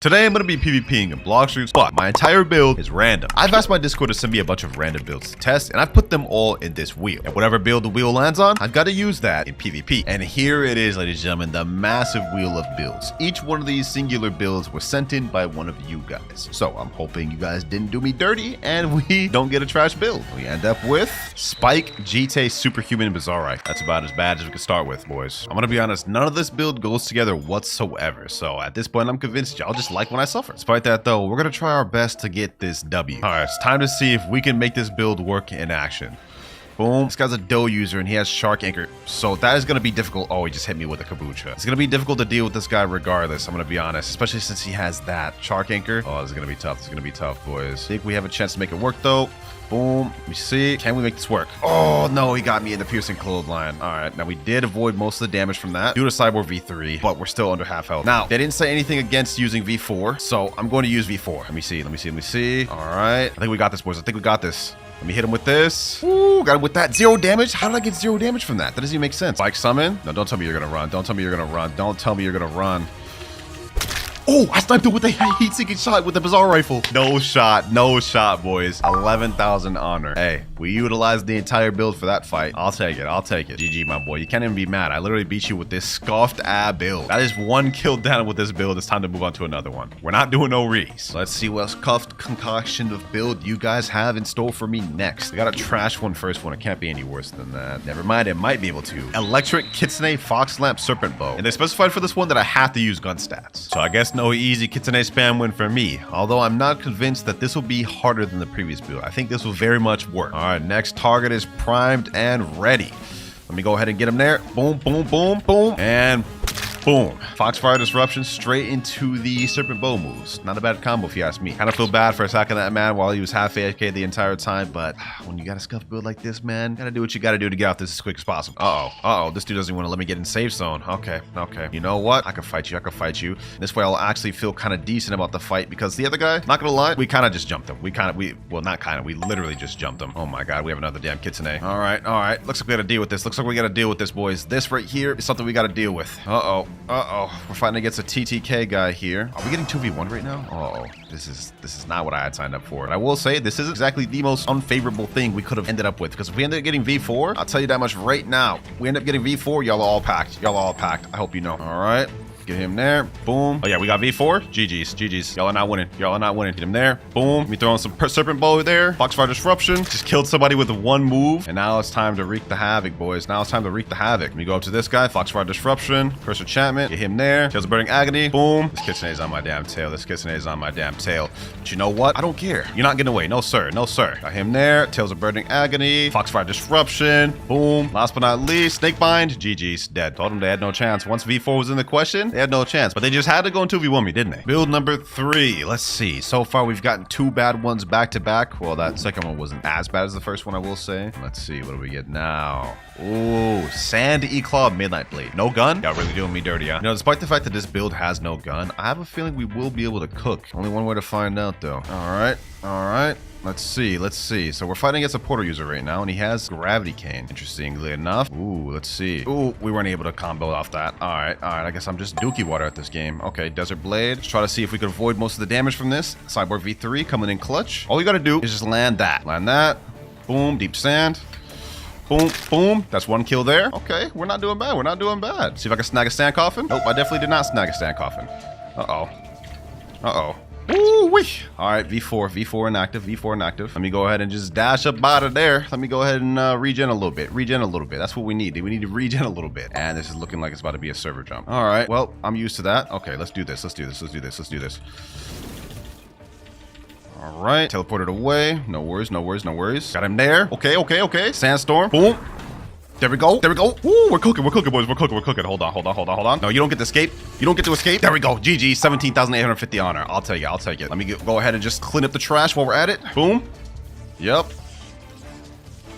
Today I'm going to be PvPing in Blox Fruits, but my entire build is random. I've asked my Discord to send me a bunch of random builds to test, and I've put them all in this wheel. And whatever build the wheel lands on, I've got to use that in PvP. And here it is, ladies and gentlemen, the massive wheel of builds. Each one of these singular builds was sent in by one of you guys. So I'm hoping you guys didn't do me dirty, and we don't get a trash build. We end up with Spike, GT, Superhuman, Bizarre. That's about as bad as we can start with, boys. I'm going to be honest, none of this build goes together whatsoever. So at this point, I'm convinced y'all just like when I suffer. Despite that though, we're gonna try our best to get this W. All right, it's time to see if we can make this build work in action. Boom. This guy's a doe user and he has shark anchor, so that is gonna be difficult. Oh, he just hit me with a kabocha. It's gonna be difficult to deal with this guy regardless, I'm gonna be honest, especially since he has that shark anchor. Oh, this is gonna be tough. This is gonna be tough, boys. I think we have a chance to make it work though. Boom. Let me see. Can we make this work? Oh, no. He got me in the piercing clothesline. All right. Now, we did avoid most of the damage from that due to Cyborg V3, but we're still under half health. Now, they didn't say anything against using V4, so I'm going to use V4. Let me see. Let me see. Let me see. All right. I think we got this, boys. I think we got this. Let me hit him with this. Ooh, got him with that. 0 damage? How did I get 0 damage from that? That doesn't even make sense. Spike summon? No, don't tell me you're going to run. Don't tell me you're going to run. Don't tell me you're going to run. Oh, I sniped him with a heat-seeking shot with the Bizarre Rifle. No shot, boys. 11,000 honor. Hey, we utilized the entire build for that fight. I'll take it. I'll take it. GG, my boy. You can't even be mad. I literally beat you with this scuffed build. That is 1 kill down with this build. It's time to move on to another one. We're not doing no rees. Let's see what scuffed concoction of build you guys have in store for me next. We got a trash one first one. It can't be any worse than that. Never mind. It might be able to. Electric Kitsune Fox Lamp Serpent Bow. And they specified for this one that I have to use gun stats. So I guess no easy Kitsune spam win for me, although I'm not convinced that this will be harder than the previous build. I think this will very much work. All right, next target is primed and ready. Let me go ahead and get him there. Boom, boom, boom, boom, and boom. Foxfire Disruption straight into the Serpent Bow moves. Not a bad combo if you ask me. Kind of feel bad for attacking that man while he was half AFK the entire time, but when you got a scuff build like this, man, gotta do what you gotta do to get out this as quick as possible. Uh-oh, this dude doesn't want to let me get in safe zone. Okay. You know what? I can fight you. This way I'll actually feel kind of decent about the fight because the other guy, not gonna lie, we kind of just jumped him. We literally just jumped him. Oh my God, we have another damn Kitsune. All right. Looks like we gotta deal with this. Boys. This right here is something we gotta deal with. Uh-oh. We're fighting against a TTK guy here. Are we getting 2v1 right now? Uh-oh. This is not what I had signed up for. But I will say this is exactly the most unfavorable thing we could have ended up with. Because if we ended up getting V4, I'll tell you that much right now. We end up getting V4, y'all are all packed. I hope you know. All right. Get him there. Boom. Oh yeah, we got V4. GG's. Y'all are not winning. Get him there. Boom. Let me throw in some Serpent Bow there. Foxfire Disruption. Just killed somebody with 1 move. And now it's time to wreak the havoc, boys. Let me go up to this guy. Foxfire Disruption. Curse Enchantment. Get him there. Tails of Burning Agony. Boom. This Kitsune is on my damn tail. But you know what? I don't care. You're not getting away. No, sir. Got him there. Tails of Burning Agony. Foxfire Disruption. Boom. Last but not least, Snakebind. GG's. Dead. Told them they had no chance. Once V4 was in the question, they had no chance, but they just had to go in 2v1 me, didn't they? Build number 3. Let's see. So far, we've gotten 2 bad ones back to back. Well, that second one wasn't as bad as the first one, I will say. Let's see. What do we get now? Ooh, Sand E-Claw Midnight Blade. No gun? Y'all really doing me dirty, huh? You know, despite the fact that this build has no gun, I have a feeling we will be able to cook. Only one way to find out, though. All right. Let's see. So we're fighting against a portal user right now, and he has Gravity Cane. Interestingly enough. Ooh, let's see. Ooh, we weren't able to combo off that. All right. I guess I'm just Dookie Water at this game. Okay, Desert Blade. Let's try to see if we could avoid most of the damage from this. Cyborg V3 coming in clutch. All you gotta do is just land that. Boom, Deep Sand. Boom. That's 1 kill there. Okay, we're not doing bad. See if I can snag a sand coffin. Nope, I definitely did not snag a sand coffin. Uh-oh. Ooh-wee. All right, V4 inactive. Let me go ahead and just dash up out of there. Let me go ahead and regen a little bit. That's what we need. We need to regen a little bit. And this is looking like it's about to be a server jump. All right, well, I'm used to that. Okay, let's do this. All right, teleported away. No worries. Got him there. Okay. Sandstorm. Boom. There we go. Ooh, we're cooking, boys. We're cooking. Hold on. No, you don't get to escape. There we go. GG, 17,850 honor. I'll take it. Let me go ahead and just clean up the trash while we're at it. Boom. Yep.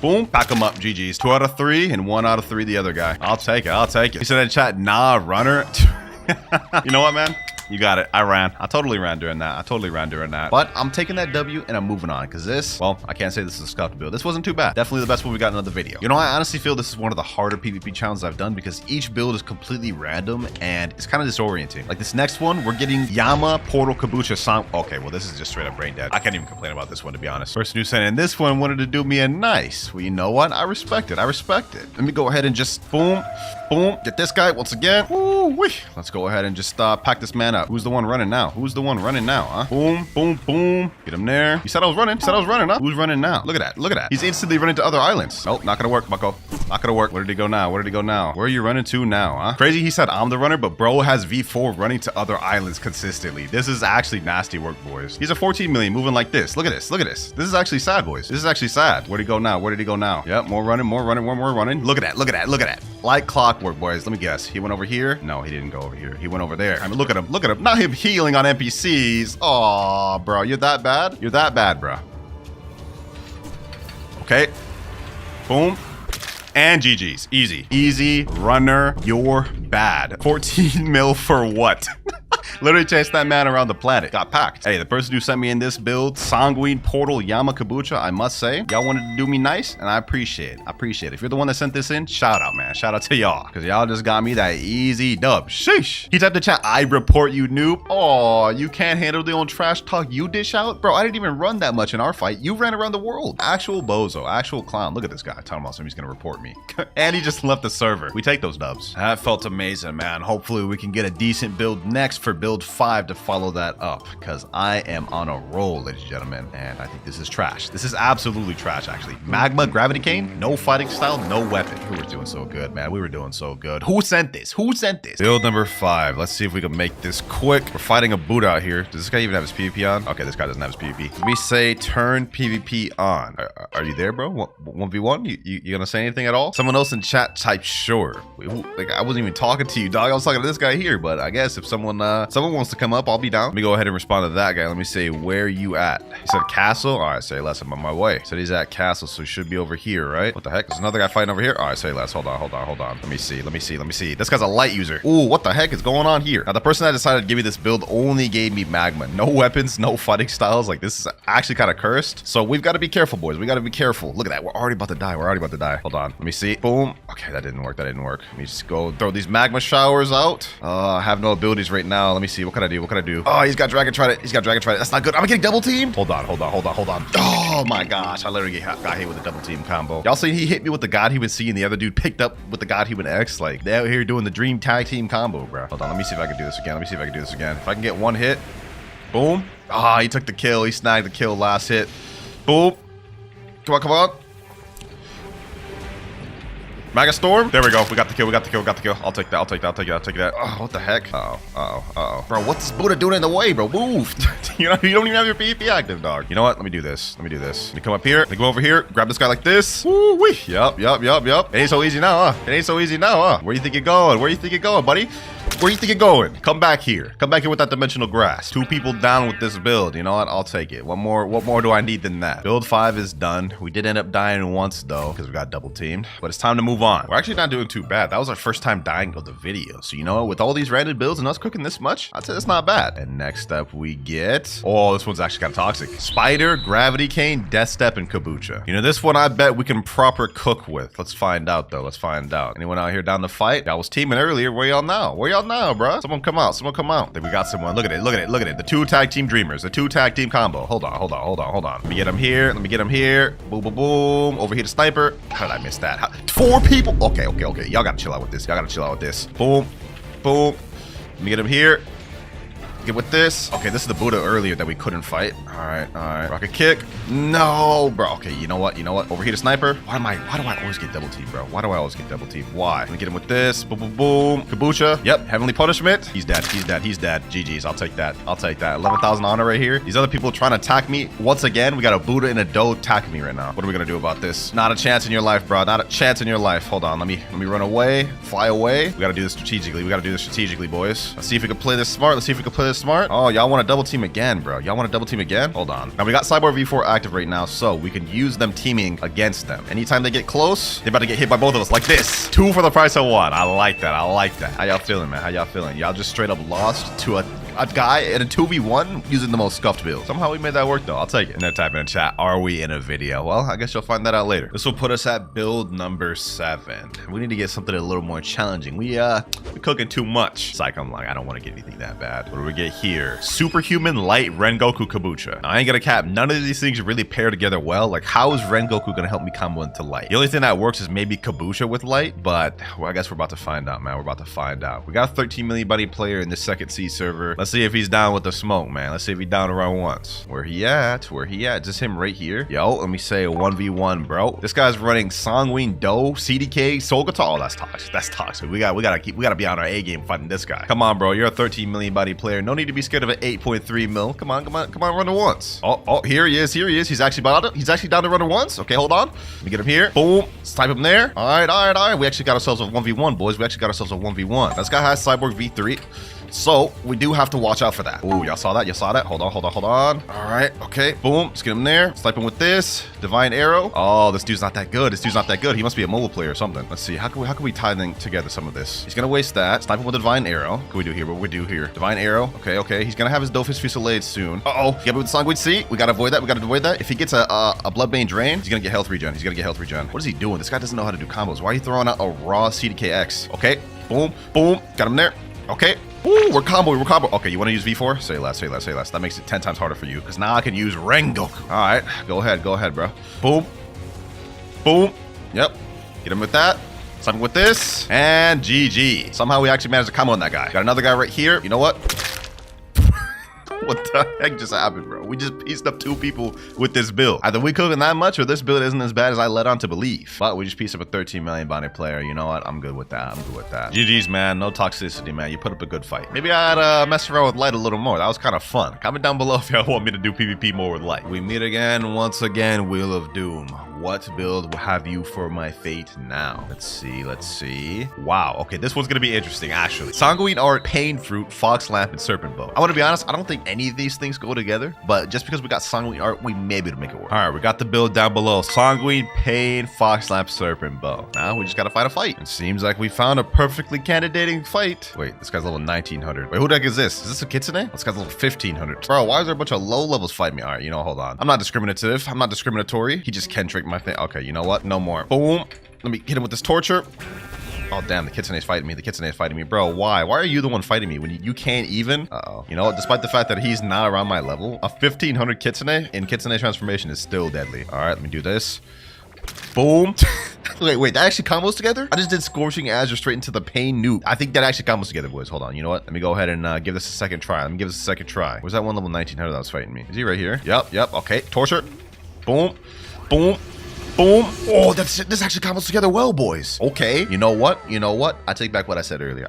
Boom. Pack them up. GG's. 2 out of 3 and 1 out of 3 the other guy. I'll take it. He said in chat, nah, runner. You know what, man? You got it. I ran. I totally ran during that. But I'm taking that W and I'm moving on because this, well, I can't say this is a scuffed build. This wasn't too bad. Definitely the best one we got in another video. You know, I honestly feel this is one of the harder PvP challenges I've done because each build is completely random and it's kind of disorienting. Like this next one, we're getting Yama, Portal, Kabucha, Song. Okay, well, this is just straight up brain dead. I can't even complain about this one, to be honest. Person who sent in this one wanted to do me a nice. Well, you know what? I respect it. I respect it. Let me go ahead and just boom, boom, get this guy once again. Woo-wee. Let's go ahead and just pack this man up. Who's the one running now? Who's the one running now, huh? Boom, boom, boom. Get him there. You said I was running. You said I was running, huh? Who's running now? Look at that. Look at that. He's instantly running to other islands. Nope, not gonna work, bucko. Not gonna work. Where did he go now? Where did he go now? Where are you running to now, huh? Crazy, he said I'm the runner, but bro has V4 running to other islands consistently. This is actually nasty work, boys. He's a 14 million moving like this. Look at this. Look at this. This is actually sad, boys. This is actually sad. Where'd he go now? Where did he go now? Yep, more running, more running, more running. Look at that. Look at that. Look at that. Like clockwork, boys. Let me guess. He went over here? No, he didn't go over here. He went over there. I mean, look at him. Look at him. Not him healing on NPCs. Aw, bro. You're that bad? You're that bad, bro. Okay. Boom. And GG's. Easy. Easy. Runner. You're bad. 14 mil for what? Literally chased that man around the planet. Got packed. Hey, the person who sent me in this build, Sanguine, Portal, Yama, Kabucha, I must say, y'all wanted to do me nice, and I appreciate it. I appreciate it. If you're the one that sent this in, shout out, man. Shout out to y'all, because y'all just got me that easy dub. Sheesh. He typed in chat, I report you, noob. Oh, you can't handle the old trash talk you dish out? Bro, I didn't even run that much in our fight. You ran around the world. Actual bozo, actual clown. Look at this guy. Talking about somebody's going to report me. And he just left the server. We take those dubs. That felt amazing, man. Hopefully we can get a decent build next for build 5 to follow that up, because I am on a roll, ladies and gentlemen, and I think this is trash. This is absolutely trash, actually. Magma, Gravity Cane, no fighting style, no weapon. We were doing so good, man. We were doing so good. Who sent this? Who sent this? Build number 5. Let's see if we can make this quick. We're fighting a Buddha out here. Does this guy even have his PvP on? Okay, this guy doesn't have his PvP. Let me say turn PvP on. Are you there, bro? 1v1? You gonna say anything at all? Someone else in chat type sure. Like, I wasn't even talking to you, dog. I was talking to this guy here, but I guess if someone wants to come up, I'll be down. Let me go ahead and respond to that guy. Let me say, where you at? He said castle. All right, say less. I'm on my way. Said he's at castle, so he should be over here, right? What the heck? There's another guy fighting over here. All right, say less. Hold on. Let me see. This guy's a light user. Ooh, what the heck is going on here? Now, the person that decided to give me this build only gave me Magma. No weapons, no fighting styles. Like, this is actually kind of cursed. So we've got to be careful, boys. We got to be careful. Look at that. We're already about to die. Hold on. Let me see. Boom. Okay, that didn't work. Let me just go throw these magma showers out. I have no abilities right now. Let me see. What can I do? Oh, he's got Dragon Trident. That's not good. I'm getting double teamed. Hold on. Oh my gosh. I literally got hit with a double team combo. Y'all see he hit me with the God Human C and the other dude picked up with the God Human X. Like, they're out here doing the dream tag team combo, bro. Hold on. Let me see if I can do this again. If I can get one hit. Boom. Ah, he took the kill. He snagged the kill last hit. Boom. Come on. Mega Storm. There we go. We got the kill. I'll take that. Oh, what the heck? Uh-oh. Bro, what's this Buddha doing in the way, bro? Move. You don't even have your PvP active, dog. You know what? Let me do this. Let me come up here. Let me go over here. Grab this guy like this. Woo-wee. Yup. It ain't so easy now, huh? Where you think you're going? Buddy? Where you think you're going? Come back here with that dimensional grass. 2 people down with this build. You know what? I'll take it. What more do I need than that? Build 5 is done. We did end up dying once though, because we got double teamed. But it's time to move on. We're actually not doing too bad. That was our first time dying of the video. So you know what? With all these random builds and us cooking this much, I'd say it's not bad. And next up we get... Oh, this one's actually kind of toxic. Spider, Gravity Cane, Death Step, and Kabucha. You know, this one I bet we can proper cook with. Let's find out though. Anyone out here down to fight? Y'all was teaming earlier. Where y'all now, bro? Someone come out. Then we got someone. Look at it. The 2 tag team dreamers. The 2 tag team combo. Hold on. Let me get him here. Boom. Over here to sniper. How did I miss that? 4 people. Okay. Y'all gotta chill out with this. Boom. Let me get him here. Get with this. Okay, this is the Buddha earlier that we couldn't fight. All right. Rocket kick. No, bro. Okay, you know what? Over here to sniper. Why do I always get double teamed, bro? Why? Let me get him with this. Boom. Kabucha. Yep. Heavenly punishment. He's dead. GG's. I'll take that. 11,000 honor right here. These other people trying to attack me. Once again, we got a Buddha and a doe attacking me right now. What are we gonna do about this? Not a chance in your life, bro. Not a chance in your life. Hold on. Let me run away. Fly away. We gotta do this strategically. Boys. Let's see if we can play this smart. Oh, y'all want to double team again, bro. Hold on. Now we got Cyborg V4 active right now, so we can use them teaming against them. Anytime they get close, they're about to get hit by both of us like this. 2 for the price of 1. I like that. How y'all feeling, man? Y'all just straight up lost to a a guy in a 2v1 using the most scuffed build. Somehow we made that work though. I'll take it. And then type in the chat, are we in a video? Well, I guess you'll find that out later. This will put us at build number 7. We need to get something a little more challenging. We're cooking too much. Psych, I'm like, I don't want to get anything that bad. What do we get here? Superhuman Light Rengoku Kabucha. Now, I ain't gonna cap. None of these things really pair together well. Like, how is Rengoku gonna help me combo into Light? The only thing that works is maybe Kabucha with Light, but well, I guess we're about to find out, man. We're about to find out. We got a 13 million buddy player in this second C server. Let's see if he's down with the smoke, man. Let's see if he's down to run once. Where he at? Where he at? Is this him right here? Yo, let me say a 1v1, bro. This guy's running Songween Do, CDK, Solgatar. Oh, that's toxic. That's toxic. We gotta be on our A game fighting this guy. Come on, bro. You're a 13 million buddy player. No need to be scared of an 8.3 mil. Come on, run it once. Oh, here he is. He's actually down to run it once. Okay, hold on. Let me get him here. Boom. Snipe him there. All right. We actually got ourselves a 1v1, boys. We actually got ourselves a 1v1. This guy has Cyborg V3. So we do have to watch out for that. Ooh, y'all saw that? Hold on. All right, okay, boom. Let's get him there. Snipe him with this Divine Arrow. Oh, this dude's not that good. He must be a mobile player or something. Let's see. How can we tie together some of this? He's gonna waste that. Snipe him with a Divine Arrow. What can we do here? What we do here? Divine Arrow. Okay. He's gonna have his Dofus Fusillade soon. Get him with Sanguine C. We gotta avoid that. If he gets a Bloodbane Drain, he's gonna get health regen. What is he doing? This guy doesn't know how to do combos. Why are you throwing out a raw CDKX? Okay, boom. Got him there. Okay. Ooh, we're combo. Okay, you want to use V4? Say less. That makes it 10 times harder for you, because now I can use Rengoku. All right, go ahead, bro. Boom. Yep. Get him with that. Something with this. And GG. Somehow we actually managed to combo on that guy. Got another guy right here. You know what? What the heck just happened, bro? We just pieced up 2 people with this build. Either we cooking that much or this build isn't as bad as I led on to believe. But we just pieced up a 13 million bounty player. You know what? I'm good with that. GG's, man. No toxicity, man. You put up a good fight. Maybe I'd mess around with Light a little more. That was kind of fun. Comment down below if y'all want me to do PvP more with Light. We meet again, once again, Wheel of Doom. What build will have you for my fate now? Let's see. Wow. Okay, this one's gonna be interesting, actually. Sanguine Art, Pain Fruit, Fox Lamp, and Serpent Bow. I want to be honest, I don't think any of these things go together, but just because we got Sanguine Art, we may be able to make it work. All right, we got the build down below. Sanguine, Pain, Fox Lamp, Serpent Bow. Now we just gotta fight a fight. It seems like we found a perfectly candidating fight. Wait, this guy's level 1900. Wait, who the heck is this? Is this a Kitsune? This guy's level 1500. Bro, why is there a bunch of low levels fighting me? All right, hold on. I'm not discriminative. I'm not discriminatory. He just can trick my thing. Okay, you know what? No more. Boom. Let me hit him with this torture. Oh, damn, the Kitsune's fighting me. Bro, why? Why are you the one fighting me when you can't even? Uh-oh. You know what? Despite the fact that he's not around my level, a 1500 Kitsune in Kitsune transformation is still deadly. All right, let me do this. Boom. Wait, that actually combos together? I just did Scorching Azure straight into the Pain Nuke. I think that actually combos together, boys. Hold on. You know what? Let me go ahead and give this a second try. Where's that one level 1900 that was fighting me? Is he right here? Yep. Okay. Torture. Boom. Oh, this actually combos together well, boys. Okay, you know what? I take back what I said earlier.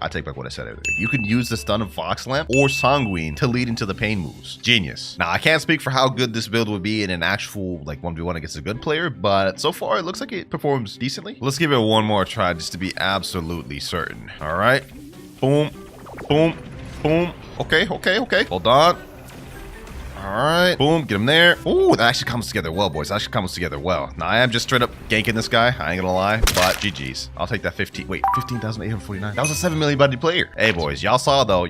You can use the stun of Fox Lamp or Sanguine to lead into the pain moves. Genius. Now, I can't speak for how good this build would be in an actual, like, 1v1 against a good player, but so far, it looks like it performs decently. Let's give it one more try just to be absolutely certain. All right. Boom. Okay. Hold on. All right, boom, get him there. Ooh, that actually comes together well, boys. Now, I am just straight up ganking this guy. I ain't gonna lie, but GG's. I'll take that 15,849. That was a 7 million buddy player. Hey, boys, y'all saw though.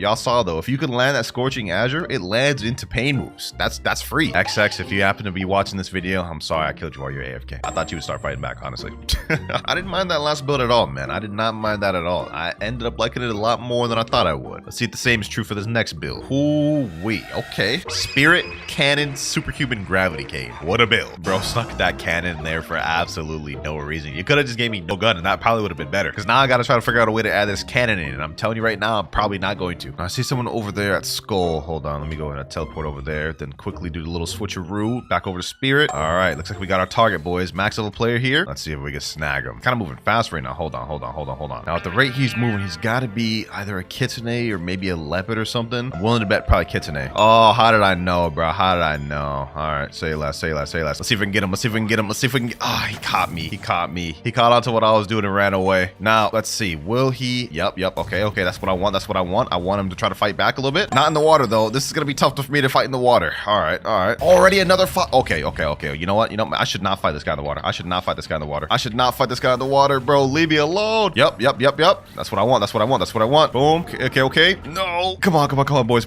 If you can land that Scorching Azure, it lands into pain moves. That's free. XX, if you happen to be watching this video, I'm sorry I killed you while you're AFK. I thought you would start fighting back, honestly. I didn't mind that last build at all, man. I did not mind that at all. I ended up liking it a lot more than I thought I would. Let's see if the same is true for this next build. Ooh-wee. Okay. Spirit Cannon Superhuman Gravity Cane. What a build. Bro stuck that cannon in there for absolutely no reason. You could have just gave me no gun and that probably would have been better. Because now I got to try to figure out a way to add this cannon in. And I'm telling you right now, I'm probably not going to. I see someone over there at Skull. Hold on. Let me go ahead and teleport over there. Then quickly do the little switcheroo. Back over to Spirit. All right. Looks like we got our target, boys. Max level player here. Let's see if we can snag him. Kind of moving fast right now. Hold on. Now at the rate he's moving, he's got to be either a Kitsune or maybe a Leopard or something. I'm willing to bet probably Kitsune. Oh, how did I know, bro. How did I know? All right, say less, say less, say less. Let's see if we can get him. Let's see if we can get him. Let's see if we can get... Ah, he caught me. He caught me. He caught on to what I was doing and ran away. Now, let's see. Will he... Yep. Okay. That's what I want. That's what I want. I want him to try to fight back a little bit. Not in the water, though. This is going to be tough for me to fight in the water. All right. Already another fight. Okay. You know what? I should not fight this guy in the water. I should not fight this guy in the water. I should not fight this guy in the water, bro. Leave me alone. Yep. That's what I want. That's what I want. That's what I want. Boom. Okay. No. Come on, boys.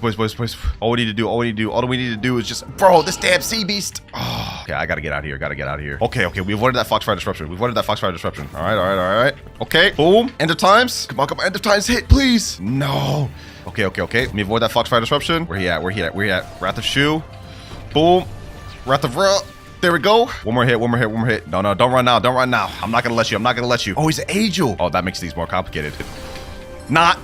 All we need to do is just... Bro, this damn sea beast. Oh. Okay, I gotta get out of here. Okay. We've avoided that Foxfire disruption. All right. Okay. Boom. End of times. Come on. End of times hit, please. No. Okay. Let me avoid that Foxfire disruption. Where he at? Wrath of Shoe. Boom. Wrath of Ra. There we go. One more hit. No, don't run now. I'm not gonna let you. Oh, he's an angel. Oh, that makes things more complicated. Not.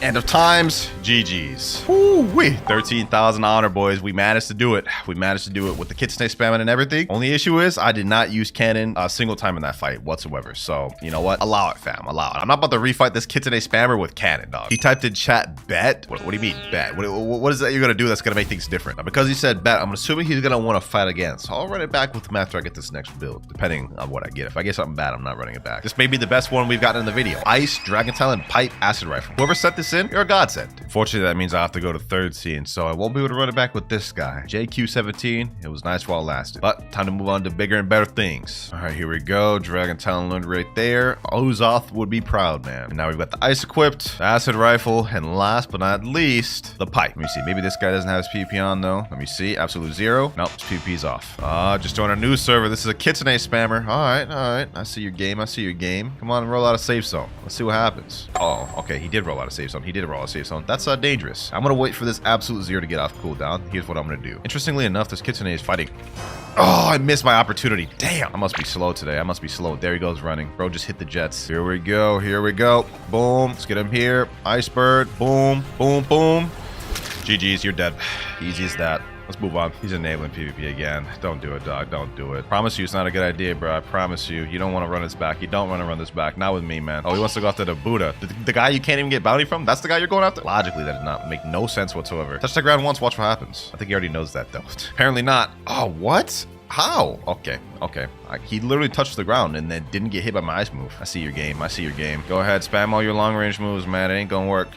End of times. GG's. Woo-wee. 13,000 honor, boys. We managed to do it. With the Kitsune spamming and everything. Only issue is I did not use cannon a single time in that fight whatsoever. So, you know what? Allow it, fam. Allow it. I'm not about to refight this Kitsune spammer with cannon, dog. He typed in chat bet. What do you mean bet? What is that you're gonna do that's gonna make things different? Now, because he said bet, I'm assuming he's gonna want to fight again. So I'll run it back with him after I get this next build, depending on what I get. If I get something bad, I'm not running it back. This may be the best one we've gotten in the video. Ice, Dragon Talon, Pipe, Acid Rifle. Whoever set this in, you're a godsend. Fortunately, that means I have to go to third scene, so I won't be able to run it back with this guy. JQ17, it was nice while it lasted, but time to move on to bigger and better things. All right, here we go. Dragon Talon loaded right there. Uzoth would be proud, man. And now we've got the ice equipped, acid rifle, and last but not least, the pipe. Let me see. Maybe this guy doesn't have his PvP on though. Let me see. Absolute zero. Nope, his PvP's off. Just joined our new server. This is a Kitsune spammer. All right. I see your game. Come on and roll out a safe zone. Let's see what happens. Oh, okay. He did roll out a safe zone. That's dangerous. I'm gonna wait for this absolute zero to get off cooldown. Here's what I'm gonna do. Interestingly enough, this Kitsune is fighting. Oh, I missed my opportunity. Damn. I must be slow today. There he goes running. Bro just hit the jets. Here we go. Boom. Let's get him here. Ice bird. Boom. GG's, you're dead. Easy as that. Let's move on. He's enabling PvP again. Don't do it, dog. Don't do it. Promise you it's not a good idea, bro. I promise you. You don't want to run this back. You don't want to run this back. Not with me, man. Oh, he wants to go after the Buddha. The guy you can't even get bounty from? That's the guy you're going after? Logically, that did not make no sense whatsoever. Touch the ground once, watch what happens. I think he already knows that, though. Apparently not. Oh, what? How? Okay. He literally touched the ground and then didn't get hit by my ice move. I see your game. Go ahead, spam all your long range moves, man. It ain't gonna work.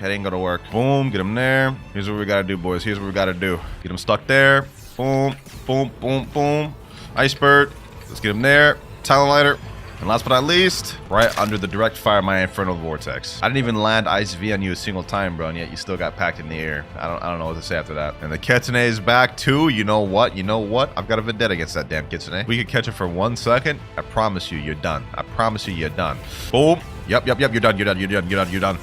Boom, get him there. Here's what we gotta do, boys. Get him stuck there. Boom. Ice bird. Let's get him there. Talon lighter. And last but not least, right under the direct fire of my infernal vortex. I didn't even land Ice V on you a single time, bro, and yet you still got packed in the air. I don't know what to say after that. And the Kitsune is back too. You know what? I've got a vendetta against that damn Kitsune. We could catch it for 1 second. I promise you, you're done. Boom. Yep. You're done.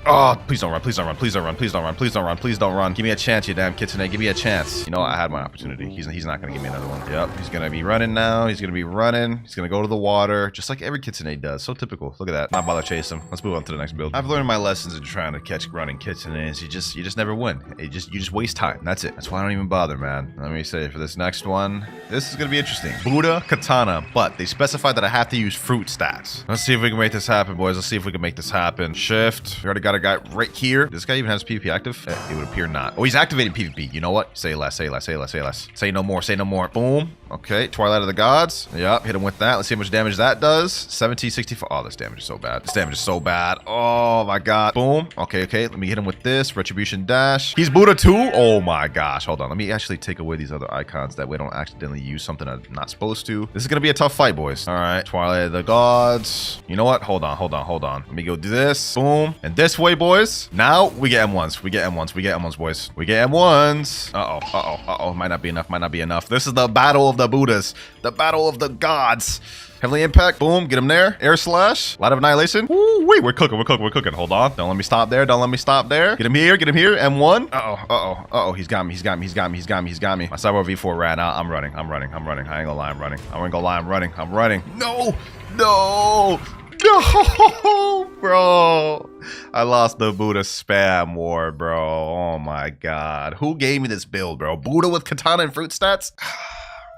Oh, please don't run. Please don't run. Give me a chance, you damn Kitsune. Give me a chance. You know, I had my opportunity. He's not going to give me another one. Yep, he's going to be running now. He's going to go to the water, just like every Kitsune does. So typical. Look at that. Not bother chase him. Let's move on to the next build. I've learned my lessons in trying to catch running Kitsunes. You just never win. You just waste time. That's it. That's why I don't even bother, man. Let me say, for this next one, this is going to be interesting. Buddha, katana, but they specified that I have to use fruit stats. Let's see if we can make this happen, boys. Shift. We already got a guy right here. This guy even has PvP active? It would appear not. Oh, he's activating PvP. You know what? Say less. Say no more. Boom. Okay. Twilight of the Gods. Yep. Hit him with that. Let's see how much damage that does. 1764. Oh, this damage is so bad. Oh, my God. Boom. Okay. Let me hit him with this. Retribution dash. He's Buddha too? Oh, my gosh. Hold on. Let me actually take away these other icons. That way I don't accidentally use something I'm not supposed to. This is going to be a tough fight, boys. All right. Twilight of the Gods. You know what? Hold on. Let me go do this. Boom. And this way, boys. Now we get M1s. Boys. We get M1s. Uh-oh. Might not be enough. This is the battle of the Buddhas. The battle of the gods. Heavenly impact. Boom. Get him there. Air slash. Light of annihilation. Woo, wait. We're cooking. Hold on. Don't let me stop there. Get him here. M1. Uh-oh. He's got me. My Cyber V4 ran out. I'm running. I ain't gonna lie. I'm running. No, bro. I lost the Buddha spam war, bro. Oh my God. Who gave me this build, bro? Buddha with katana and fruit stats?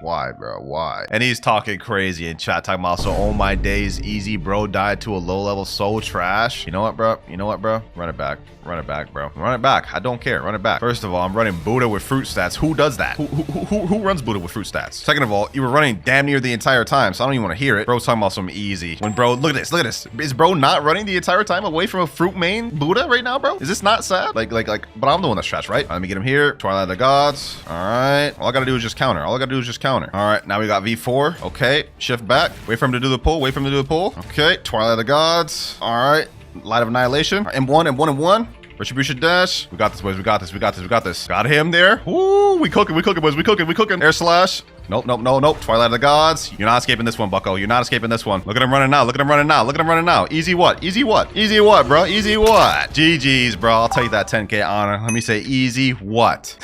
Why, bro? Why? And he's talking crazy in chat, talking about, so all my days easy, bro. Died to a low level, so trash. You know what, bro? You know what, bro? Run it back. Run it back, bro. Run it back. I don't care. Run it back. First of all, I'm running Buddha with fruit stats. Who does that? Who runs Buddha with fruit stats? Second of all, you were running damn near the entire time, so I don't even want to hear it. Bro's talking about some easy. When bro, look at this. Look at this. Is bro not running the entire time away from a fruit main Buddha right now, bro? Is this not sad? Like, but I'm the one that's trash, right? Let me get him here. Twilight of the Gods. All right. All I gotta do is just counter. All I gotta do is just counter. All right. Now we got V4. Okay. Shift back. Wait for him to do the pull. Wait for him to do the pull. Okay. Twilight of the Gods. All right. Light of Annihilation. M1. Retribution dash. We got this, boys. We got this. We got this. We got this. Got him there. Ooh, we cooking. We cooking, boys. We cooking. We cooking. Air slash. Nope. Twilight of the Gods. You're not escaping this one, bucko. You're not escaping this one. Look at him running now. Look at him running now. Look at him running now. Easy what? Easy what? Easy what, bro? Easy what? GG's, bro. I'll take that 10K honor. Let me say easy what?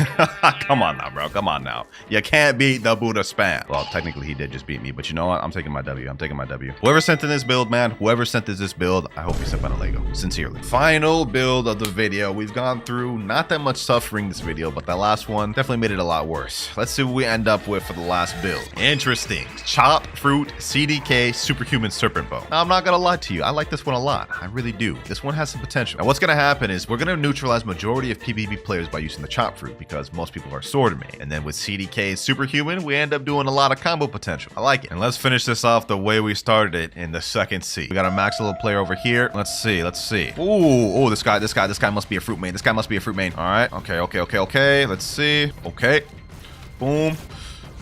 Come on now, bro. Come on now. You can't beat the Buddha spam. Well, technically he did just beat me, but you know what? I'm taking my W. I'm taking my W. Whoever sent in this build, man, whoever sent in this build, I hope you sent on a Lego. Sincerely. Final build of the video. We've gone through not that much suffering this video, but that last one definitely made it a lot worse. Let's see what we end up with for the last build. Interesting. Chop Fruit CDK Superhuman Serpent Bow. Now, I'm not gonna lie to you. I like this one a lot. I really do. This one has some potential. Now, what's gonna happen is we're gonna neutralize majority of PvP players by using the Chop Fruit because most people are sword main. And then with CDK Superhuman, we end up doing a lot of combo potential. I like it. And let's finish this off the way we started it in the second seed. We got a max level player over here. Let's see. Ooh, this guy must be a fruit main. This guy must be a fruit main. All right. Okay. Let's see. Okay. Boom.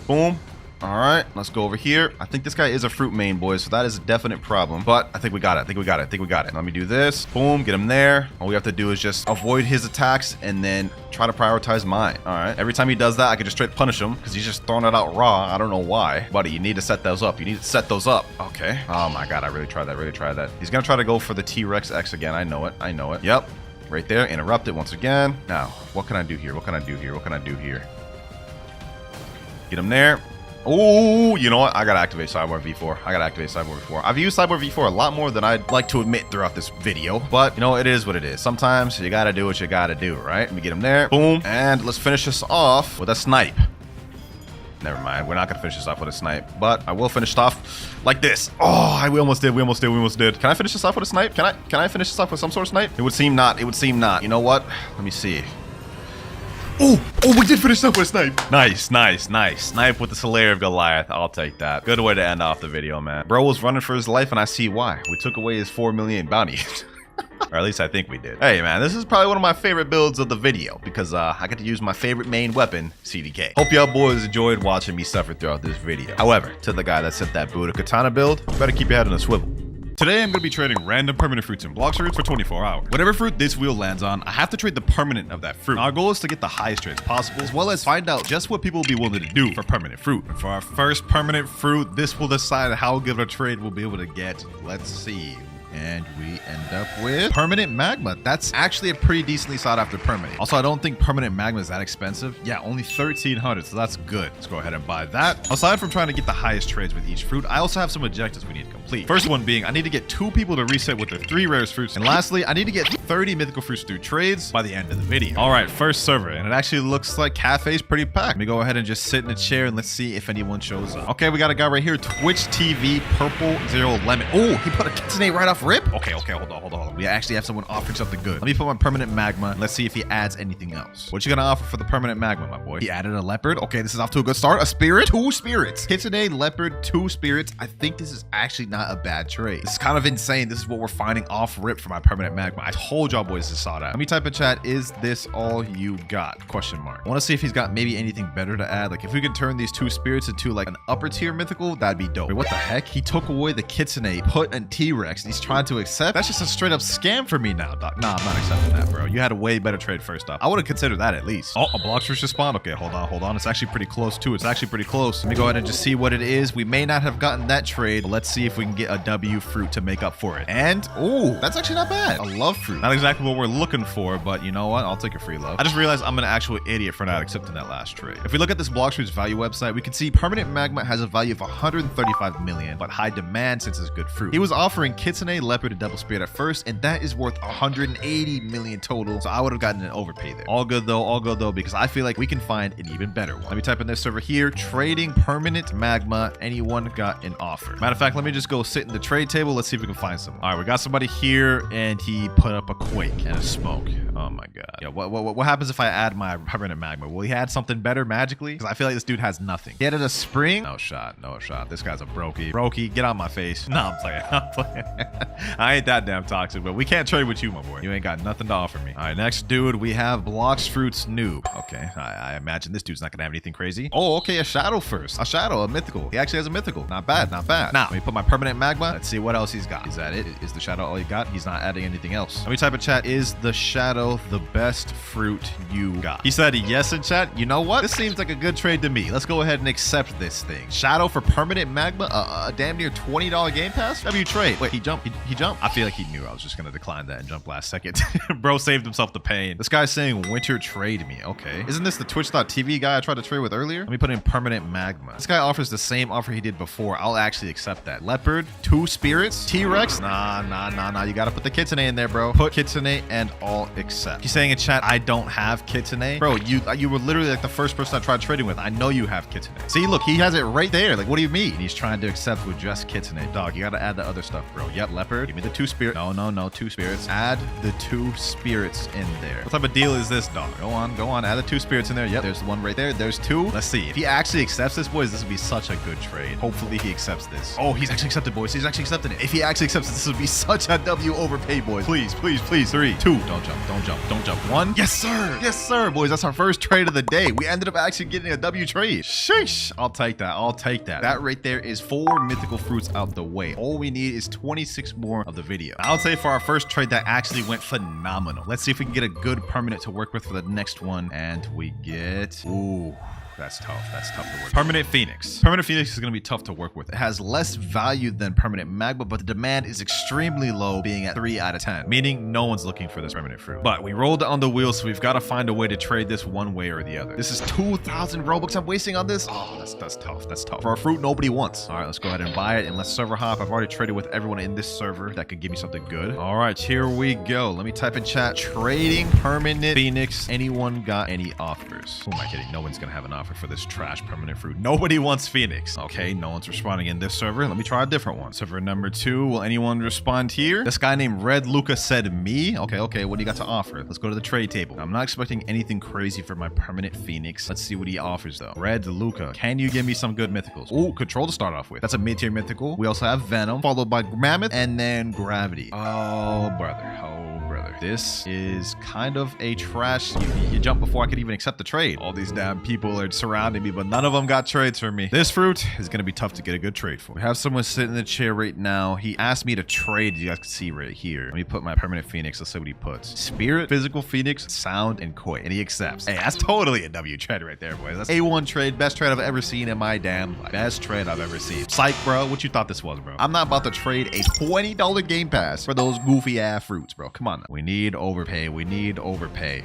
All right, let's go over here. I think this guy is a fruit main, boys, so that is a definite problem. But I think we got it. Let me do this. Boom, get him there. All we have to do is just avoid his attacks and then try to prioritize mine. All right, every time he does that, I can just straight punish him because he's just throwing it out raw. I don't know why. Buddy, you need to set those up. Okay. Oh my God, I really tried that. He's gonna try to go for the T-Rex X again. I know it. Yep, right there. Interrupt it once again. Now, what can I do here? Get him there. Oh, you know what? I gotta activate Cyborg V4. I've used Cyborg V4 a lot more than I'd like to admit throughout this video, but you know, it is what it is. Sometimes you gotta do what you gotta do, right? Let me get him there. Boom. And let's finish this off with a snipe. Never mind. We're not gonna finish this off with a snipe, but I will finish it off like this. Oh, we almost did. Can I finish this off with a snipe? Can I finish this off with some sort of snipe? It would seem not. You know what? Let me see. Oh, we did finish up with a snipe. Nice. Snipe with the Slayer of Goliath. I'll take that. Good way to end off the video, man. Bro was running for his life, and I see why. We took away his 4 million bounty. Or at least I think we did. Hey, man, this is probably one of my favorite builds of the video because I get to use my favorite main weapon, CDK. Hope y'all boys enjoyed watching me suffer throughout this video. However, to the guy that sent that Buddha katana build, you better keep your head on a swivel. Today, I'm going to be trading random permanent fruits and Blox Fruits for 24 hours. Whatever fruit this wheel lands on, I have to trade the permanent of that fruit. Our goal is to get the highest trades possible, as well as find out just what people will be willing to do for permanent fruit. And for our first permanent fruit, this will decide how good a trade we'll be able to get. Let's see. And we end up with permanent magma. That's actually a pretty decently sought after permanent. Also, I don't think permanent magma is that expensive. Yeah, only 1,300, so that's good. Let's go ahead and buy that. Aside from trying to get the highest trades with each fruit, I also have some objectives we need to complete. First one being, I need to get 2 people to reset with their 3 rarest fruits. And lastly, I need to get 30 mythical fruits through trades by the end of the video. All right, first server, and it actually looks like Cafe's pretty packed. Let me go ahead and just sit in a chair and let's see if anyone shows up. Okay, we got a guy right here, Twitch TV Purple 0 Lemon. Oh, he put a Kitsune right off rip. Okay, hold on. We actually have someone offering something good. Let me put my permanent magma. Let's see if he adds anything else. What you gonna offer for the permanent magma, my boy? He added a leopard. Okay, this is off to a good start. A spirit, 2 spirits. Kitsune, leopard, 2 spirits. I think this is actually not a bad trade. This is kind of insane. This is what we're finding off rip for my permanent magma. I told y'all boys to saw that. Let me type in chat, is this all you got? Question mark. I want to see if he's got maybe anything better to add. Like if we could turn these 2 spirits into like an upper tier mythical, that'd be dope. Wait, what the heck? He took away the Kitsune, put a T-Rex, and he's trying to accept. That's just a straight up scam for me now, doc. Nah, I'm not accepting that, bro. You had a way better trade first off. I would have considered that at least. Oh, a Blox Fruits just spawned. Okay, hold on. It's actually pretty close too. Let me go ahead and just see what it is. We may not have gotten that trade, but let's see if we can get a W fruit to make up for it. And, oh, that's actually not bad. A love fruit. Not exactly what we're looking for, but you know what? I'll take a free love. I just realized I'm an actual idiot for not accepting that last trade. If we look at this Blox Fruits value website, we can see permanent magma has a value of 135 million, but high demand since it's good fruit. He was offering Kitsune Kitsune, Leopard, and Double Spirit at first, and that is worth 180 million total. So I would have gotten an overpay there. All good though, because I feel like we can find an even better one. Let me type in this server here. Trading permanent magma. Anyone got an offer? Matter of fact, let me just go sit in the trade table. Let's see if we can find someone. All right, we got somebody here, and he put up a quake and a smoke. Oh my god. Yeah, what happens if I add my permanent magma? Will he add something better magically? Because I feel like this dude has nothing. He added a spring. No shot. This guy's a brokey. Brokey, get out my face. No, I'm playing. I ain't that damn toxic, but we can't trade with you, my boy. You ain't got nothing to offer me. All right, next dude, we have Blox Fruits noob. Okay, I imagine this dude's not gonna have anything crazy. Oh, okay, a shadow first. A shadow, a mythical. He actually has a mythical. Not bad. Now, let me put my permanent magma. Let's see what else he's got. Is that it? Is the shadow all he got? He's not adding anything else. Let me type in chat. Is the shadow the best fruit you got? He said yes in chat. You know what? This seems like a good trade to me. Let's go ahead and accept this thing. Shadow for permanent magma, a damn near $20 game pass. W trade. Wait, he jumped. He jumped. I feel like he knew I was just gonna decline that and jump last second. Bro saved himself the pain. This guy's saying winter trade me. Okay. Isn't this the Twitch.tv guy I tried to trade with earlier? Let me put in permanent magma. This guy offers the same offer he did before. I'll actually accept that. Leopard, 2 spirits, T-Rex. Nah. You gotta put the Kitsune in there, bro. Put Kitsune and all accept. He's saying in chat, I don't have Kitsune. Bro, you were literally like the first person I tried trading with. I know you have Kitsune. See, look, he has it right there. Like, what do you mean? He's trying to accept with just Kitsune. Dog, you gotta add the other stuff, bro. Yep, Leopard. Give me the 2 spirits. No, 2 spirits. Add the 2 spirits in there. What type of deal is this, dog? Go on. Add the 2 spirits in there. Yep, there's one right there. There's 2. Let's see. If he actually accepts this, boys, this would be such a good trade. Hopefully he accepts this. Oh, he's actually accepted, boys. He's actually accepted it. If he actually accepts this would be such a W overpay, boys. Please. 3, 2. Don't jump. 1. Yes, sir, boys. That's our first trade of the day. We ended up actually getting a W trade. Sheesh. I'll take that. That right there is 4 mythical fruits out the way. All we need is 26 more of the video. I would say for our first trade, that actually went phenomenal. Let's see if we can get a good permanent to work with for the next one. And we get... Ooh. That's tough to work with. Permanent Phoenix. Permanent Phoenix is going to be tough to work with. It has less value than permanent magma, but the demand is extremely low, being at 3 out of 10, meaning no one's looking for this permanent fruit. But we rolled on the wheel, so we've got to find a way to trade this one way or the other. This is 2,000 Robux I'm wasting on this. Oh, that's tough. That's tough. For a fruit nobody wants. All right, let's go ahead and buy it, and let's server hop. I've already traded with everyone in this server that could give me something good. All right, here we go. Let me type in chat. Trading permanent Phoenix. Anyone got any offers? Who am I kidding? No one's going to have an offer for this trash permanent fruit. Nobody wants Phoenix. Okay, no one's responding in this server. Let me try a different one. Server number 2. Will anyone respond here? This guy named Red Luca said me. Okay. What do you got to offer? Let's go to the trade table. I'm not expecting anything crazy for my permanent Phoenix. Let's see what he offers though. Red Luca, can you give me some good mythicals? Oh, control to start off with. That's a mid-tier mythical. We also have Venom, followed by Mammoth, and then Gravity. Oh, brother. This is kind of a trash. You jumped before I could even accept the trade. All these damn people are surrounding me, but none of them got trades for me. This fruit is going to be tough to get a good trade for. We have someone sitting in the chair right now. He asked me to trade. You guys can see right here. Let me put my permanent Phoenix. Let's see what he puts. Spirit, physical Phoenix, sound, and koi. And he accepts. Hey, that's totally a W trade right there, boys. That's A1 trade. Best trade I've ever seen in my damn life. Best trade I've ever seen. Psych, bro. What you thought this was, bro? I'm not about to trade a $20 game pass for those goofy ass fruits, bro. Come on now. We need overpay.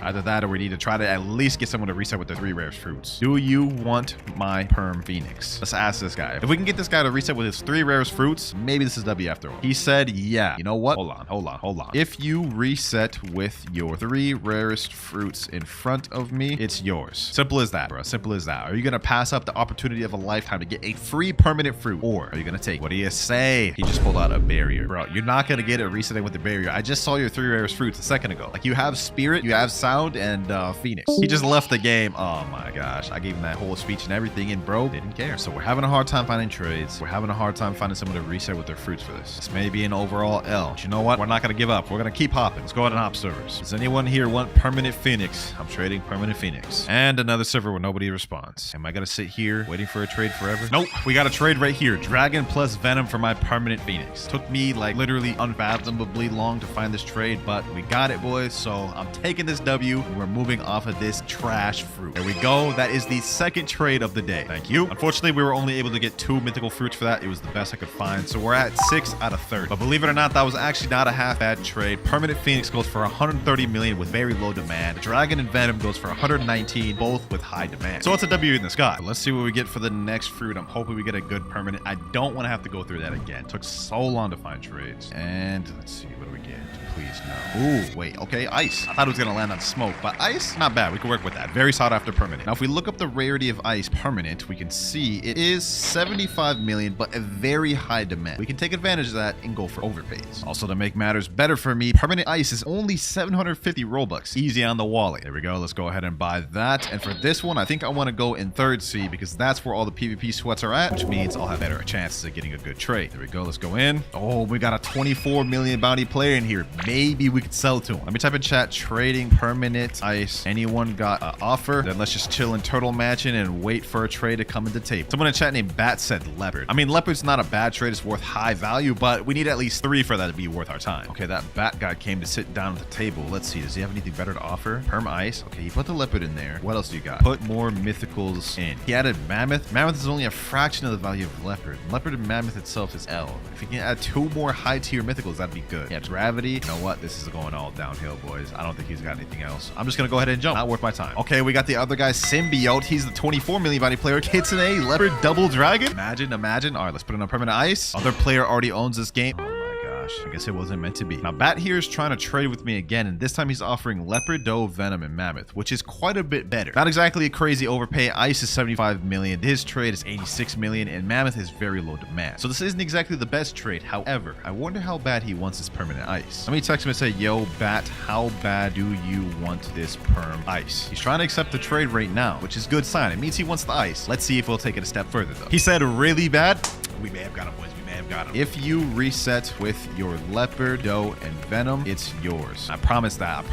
Either that or we need to try to at least get someone to reset with the 3 rarest fruits. Do you want my perm Phoenix? Let's ask this guy. If we can get this guy to reset with his 3 rarest fruits, maybe this is W after all. He said, yeah. You know what? Hold on. If you reset with your 3 rarest fruits in front of me, it's yours. Simple as that, bro. Simple as that. Are you going to pass up the opportunity of a lifetime to get a free permanent fruit? Or are you going to take, what do you say? He just pulled out a barrier. Bro, you're not going to get it resetting with the barrier. I just saw your 3 rarest fruits a second ago. Like, you have Spirit, you have Sound, and Phoenix. He just left the game. Oh my gosh. I gave him that whole speech and everything, and bro didn't care. So we're having a hard time finding trades. We're having a hard time finding someone to reset with their fruits for this. This may be an overall L. But you know what? We're not going to give up. We're going to keep hopping. Let's go ahead and hop servers. Does anyone here want permanent Phoenix? I'm trading permanent Phoenix. And another server where nobody responds. Am I going to sit here waiting for a trade forever? Nope. We got a trade right here. Dragon plus Venom for my permanent Phoenix. Took me like literally unfathomably long to find this trade, but we We got it, boys. So I'm taking this W, and we're moving off of this trash fruit. There we go. That is the second trade of the day. Thank you. Unfortunately, we were only able to get 2 mythical fruits for that. It was the best I could find. So we're at 6 out of 30. But believe it or not, that was actually not a half bad trade. Permanent Phoenix goes for 130 million with very low demand. Dragon and Venom goes for 119, both with high demand. So it's a W in the sky. Let's see what we get for the next fruit. I'm hoping we get a good permanent. I don't want to have to go through that again. It took so long to find trades. And let's see, what do we get? Please no. Ooh, wait, okay, ice. I thought it was gonna land on smoke, but ice, not bad. We can work with that. Very sought after permanent. Now, if we look up the rarity of ice permanent, we can see it is 75 million, but a very high demand. We can take advantage of that and go for overpays. Also, to make matters better for me, permanent ice is only 750 Robux. Easy on the wallet. There we go. Let's go ahead and buy that. And for this one, I think I want to go in third C because that's where all the PvP sweats are at, which means I'll have better chances of getting a good trade. There we go. Let's go in. Oh, we got a 24 million bounty player in here. Maybe we could sell to him. Let me type in chat, trading permanent ice. Anyone got an offer? Then let's just chill in turtle matching and wait for a trade to come into table. Someone in chat named Bat said leopard. I mean, leopard's not a bad trade. It's worth high value, but we need at least 3 for that to be worth our time. Okay, that Bat guy came to sit down at the table. Let's see. Does he have anything better to offer? Perm ice. Okay, he put the leopard in there. What else do you got? Put more mythicals in. He added mammoth. Mammoth is only a fraction of the value of leopard. Leopard and mammoth itself is L. If you can add 2 more high tier mythicals, that'd be good. Yeah, gravity. You know what? This is going all downhill, boys. I don't think he's got anything else. I'm just gonna go ahead and jump. Not worth my time. Okay, we got the other guy, Symbiote. He's the 24 million body player. Kitsune, leopard, double dragon. Imagine. All right, let's put it on permanent ice. Other player already owns this game. I guess it wasn't meant to be. Now, Bat here is trying to trade with me again, and this time he's offering leopard, doe, venom, and mammoth, which is quite a bit better. Not exactly a crazy overpay. Ice is 75 million. His trade is 86 million, and mammoth is very low demand. So this isn't exactly the best trade. However, I wonder how bad he wants this permanent ice. Let me text him and say, yo, Bat, how bad do you want this perm ice? He's trying to accept the trade right now, which is a good sign. It means he wants the ice. Let's see if we'll take it a step further, though. He said really bad. We may have got him, boys. Got him. If you reset with your leopard, doe, and venom, it's yours. I promise that.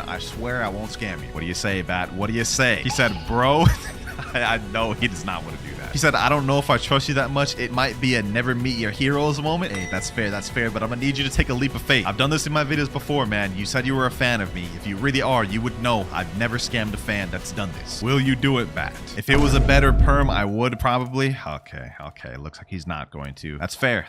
I swear I won't scam you. What do you say, Bat? What do you say? He said, bro. I know he does not want to do that. He said, I don't know if I trust you that much. It might be a never meet your heroes moment. Hey, that's fair, but I'm gonna need you to take a leap of faith. I've done this in my videos before, man. You said you were a fan of me. If you really are, you would know I've never scammed a fan that's done this. Will you do it, Bat? If it was a better perm, I would probably. Okay. Looks like he's not going to. That's fair.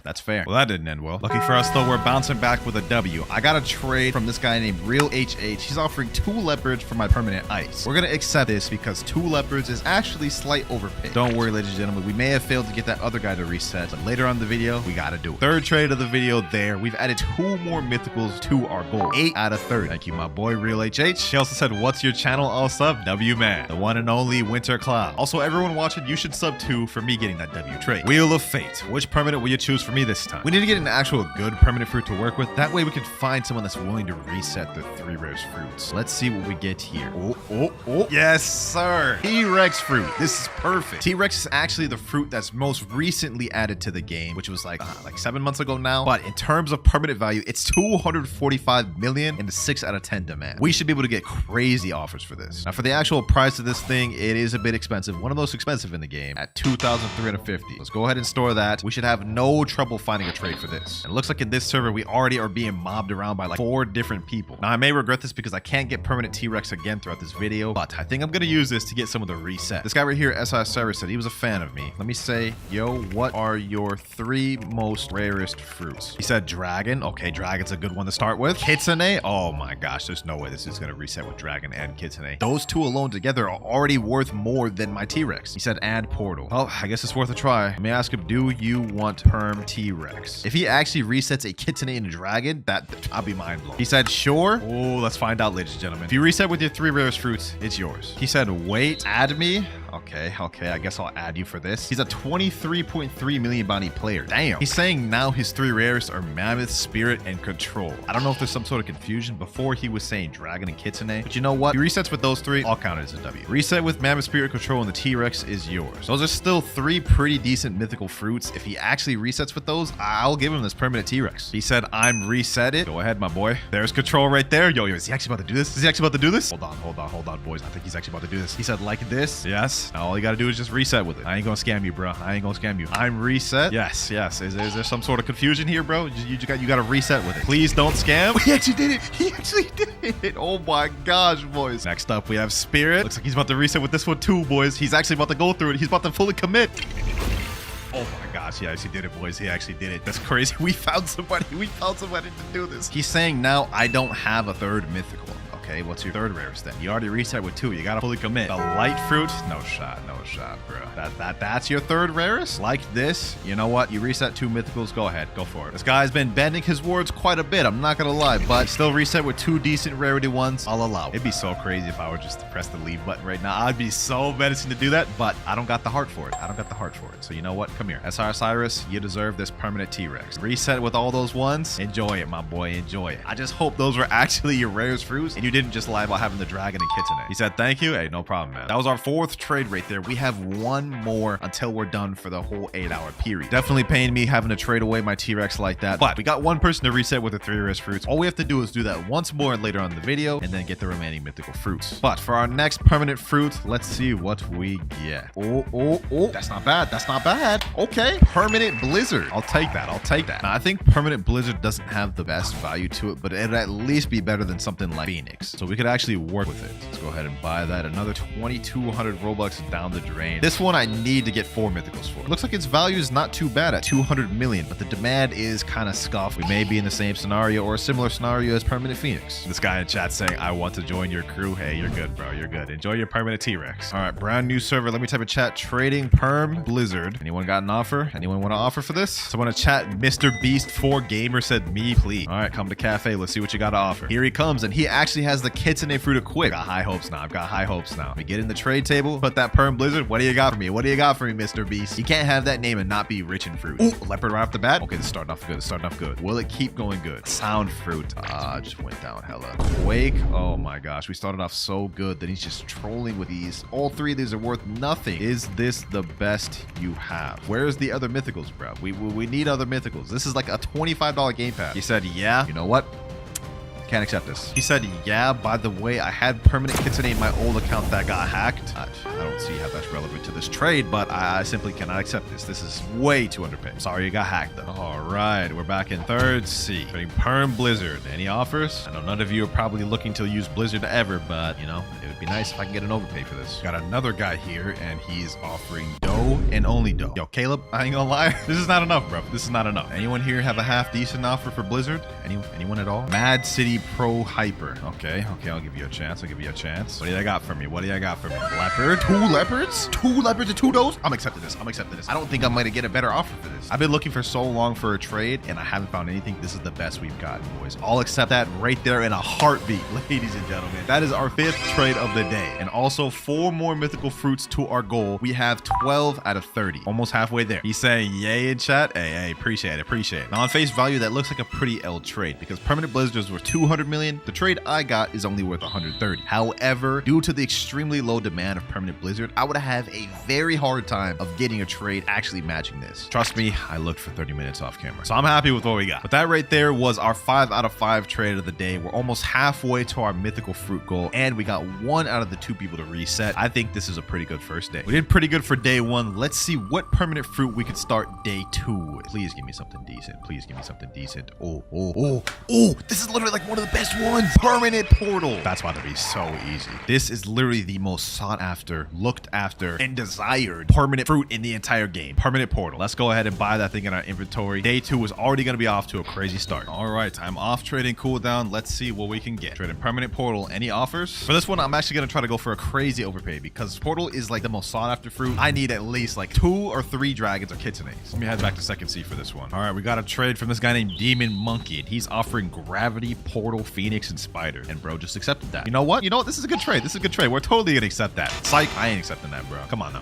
Well, that didn't end well. Lucky for us, though, we're bouncing back with a W. I got a trade from this guy named Real HH. He's offering 2 leopards for my permanent ice. We're gonna accept this because 2 leopards is actually slight overpay. Don't worry, ladies and gentlemen. We may have failed to get that other guy to reset, but later on in the video, we gotta do it. Third trade of the video there. We've added 2 more mythicals to our goal. 8 out of 30. Thank you, my boy, Real HH. He also said, what's your channel? I'll sub. W man. The one and only WinterKloudz. Also, everyone watching, you should sub too for me getting that W trade. Wheel of Fate. Which permanent will you choose for me this time? We need to get an actual good permanent fruit to work with. That way we can find someone that's willing to reset the 3 rarest fruits. Let's see what we get here. Oh. Yes, sir. T-Rex fruit. This is perfect. T-Rex is actually the fruit that's most recently added to the game, which was like 7 months ago now. But in terms of permanent value, it's 245 million and a 6 out of 10 demand. We should be able to get crazy offers for this. Now, for the actual price of this thing, it is a bit expensive. One of the most expensive in the game at 2,350. Let's go ahead and store that. We should have no trouble finding a trade for this. And it looks like in this server, we already are being mobbed around by like 4 different people. Now, I may regret this because I can't get permanent T-Rex again throughout this video, but I think I'm going to use this to get some of the reset. This guy right here, SI Cyrus, said he was a fan of me. Let me say, yo, what are your 3 most rarest fruits? He said dragon. Okay, dragon's a good one to start with. Kitsune. Oh my gosh, there's no way this is going to reset with dragon and Kitsune. Those 2 alone together are already worth more than my T-Rex. He said add portal. Well, I guess it's worth a try. Let me ask him, do you want perm T-Rex? If he actually resets a Kitsune and a dragon, I'll be mind blown. He said, sure. Oh, let's find out, ladies and gentlemen. If you reset with your 3 rarest fruits, it's yours. He said, wait, add me. Okay, I guess I'll add you for this. He's a 23.3 million bounty player. Damn. He's saying now his 3 rarest are Mammoth, Spirit, and Control. I don't know if there's some sort of confusion. Before he was saying Dragon and Kitsune, but you know what? He resets with those 3, all counted as a W. Reset with Mammoth, Spirit, Control, and the T-Rex is yours. Those are still 3 pretty decent mythical fruits. If he actually resets with those, I'll give him this permanent T-Rex. He said, I'm resetted. Go ahead, my boy. There's Control right there. Yo, is he actually about to do this? Hold on, boys. I think he's actually about to do this. He said, like this. Yes. this. Now all you gotta do is just reset with it. I ain't gonna scam you, bro. I ain't gonna scam you. I'm reset. Yes. Is there some sort of confusion here, bro? You gotta reset with it. Please don't scam. He actually did it. He actually did it. Oh my gosh, boys. Next up, we have Spirit. Looks like he's about to reset with this one too, boys. He's actually about to go through it. He's about to fully commit. Oh my gosh, he actually did it, boys. He actually did it. That's crazy. We found somebody. We found somebody to do this. He's saying now I don't have a third mythical. Okay, what's your third rarest then? You already reset with 2. You gotta fully commit. The light fruit, no shot, bro. That's your third rarest? Like this? You know what? You reset 2 mythicals. Go ahead, go for it. This guy's been bending his words quite a bit. I'm not gonna lie, but still reset with 2 decent rarity ones. I'll allow it. It'd be so crazy if I were just to press the leave button right now. I'd be so menacing to do that, but I don't got the heart for it. So you know what? Come here. SR Cyrus, you deserve this permanent T-Rex. Reset with all those ones. Enjoy it, my boy. Enjoy it. I just hope those were actually your rarest fruits and you didn't just lie about having the dragon and Kitsune. He said thank you. Hey, no problem, man. That was our 4th trade right there. We have 1 more until we're done for the whole 8-hour period. Definitely paying me having to trade away my T-Rex like that, but we got 1 person to reset with the 3 rarest fruits. All we have to do is do that once more later on in the video and then get the remaining mythical fruits. But for our next permanent fruit, let's see what we get. Oh, that's not bad. That's not bad. Okay, permanent blizzard. I'll take that. Now, I think permanent blizzard doesn't have the best value to it, but it'd at least be better than something like Phoenix. So we could actually work with it. Let's go ahead and buy that. Another 2,200 Robux down the drain. This one I need to get 4 mythicals for. Looks like its value is not too bad at 200 million, but the demand is kind of scuffed. We may be in the same scenario or a similar scenario as permanent Phoenix. This guy in chat saying, I want to join your crew. Hey, you're good, bro. You're good. Enjoy your permanent T-Rex. All right, brand new server. Let me type in chat. Trading perm blizzard. Anyone got an offer? Anyone want to offer for this? Someone in chat, Mr. Beast 4 Gamer said, me, please. All right, come to cafe. Let's see what you got to offer. Here he comes, and he actually has the Kitsune fruit equipped. Got high hopes now. I've got high hopes now. We get in the trade table, put that perm blizzard. What do you got for me? What do you got for me, Mr. Beast? You can't have that name and not be rich in fruit. Ooh, leopard right off the bat. Okay, this is starting off good. It's starting off good. Will it keep going good? Sound fruit. Just went down hella. Quake. Oh my gosh. We started off so good that he's just trolling with these. All 3 of these are worth nothing. Is this the best you have? Where's the other mythicals, bro? We need other mythicals. This is like a $25 game pass. He said, yeah. You know what? Can't accept this. He said, yeah, by the way, I had permanent Kitsune in my old account that got hacked. I don't see how that's relevant to this trade, but I simply cannot accept this. This is way too underpaid. Sorry you got hacked though. All right, we're back in 3rd C. Trading perm blizzard. Any offers? I know none of you are probably looking to use blizzard ever, but you know, it would be nice if I can get an overpay for this. Got another guy here and he's offering dough and only dough. Yo, Caleb, I ain't gonna lie. This is not enough, bro. This is not enough. Anyone here have a half decent offer for blizzard? Anyone at all? Mad City Pro Hyper. Okay, I'll give you a chance. What do you got for me? Leopard? 2 leopards? 2 leopards and 2 does? I'm accepting this. I don't think I'm going to get a better offer for this. I've been looking for so long for a trade and I haven't found anything. This is the best we've gotten, boys. I'll accept that right there in a heartbeat, ladies and gentlemen. That is our 5th trade of the day. And also 4 more mythical fruits to our goal. We have 12 out of 30. Almost halfway there. He's saying yay in chat. Hey, appreciate it. Now on face value, that looks like a pretty L trade because permanent blizzards were 200 million. The trade I got is only worth 130. However, due to the extremely low demand of permanent blizzard, I would have a very hard time of getting a trade actually matching this. Trust me, I looked for 30 minutes off camera. So I'm happy with what we got. But that right there was our 5 out of 5 trade of the day. We're almost halfway to our mythical fruit goal and we got 1 out of the 2 people to reset. I think this is a pretty good first day. We did pretty good for day 1. Let's see what permanent fruit we could start day 2 with. Please give me something decent. Oh, this is literally like one of the best ones. Permanent portal. That's about to be so easy. This is literally the most sought after, looked after, and desired permanent fruit in the entire game. Permanent portal. Let's go ahead and buy that thing in our inventory. Day 2 is already going to be off to a crazy start. All right, I'm off trading cooldown. Let's see what we can get. Trading permanent portal. Any offers? For this one, I'm actually going to try to go for a crazy overpay because portal is like the most sought after fruit. I need at least like 2 or 3 dragons or kitsunes. Let me head back to 2nd C for this one. All right, we got a trade from this guy named Demon Monkey and he's offering gravity, portal, phoenix, and spider. And bro just accepted that. You know what? This is a good trade. We're totally gonna accept that. Psych, I ain't accepting that, bro. Come on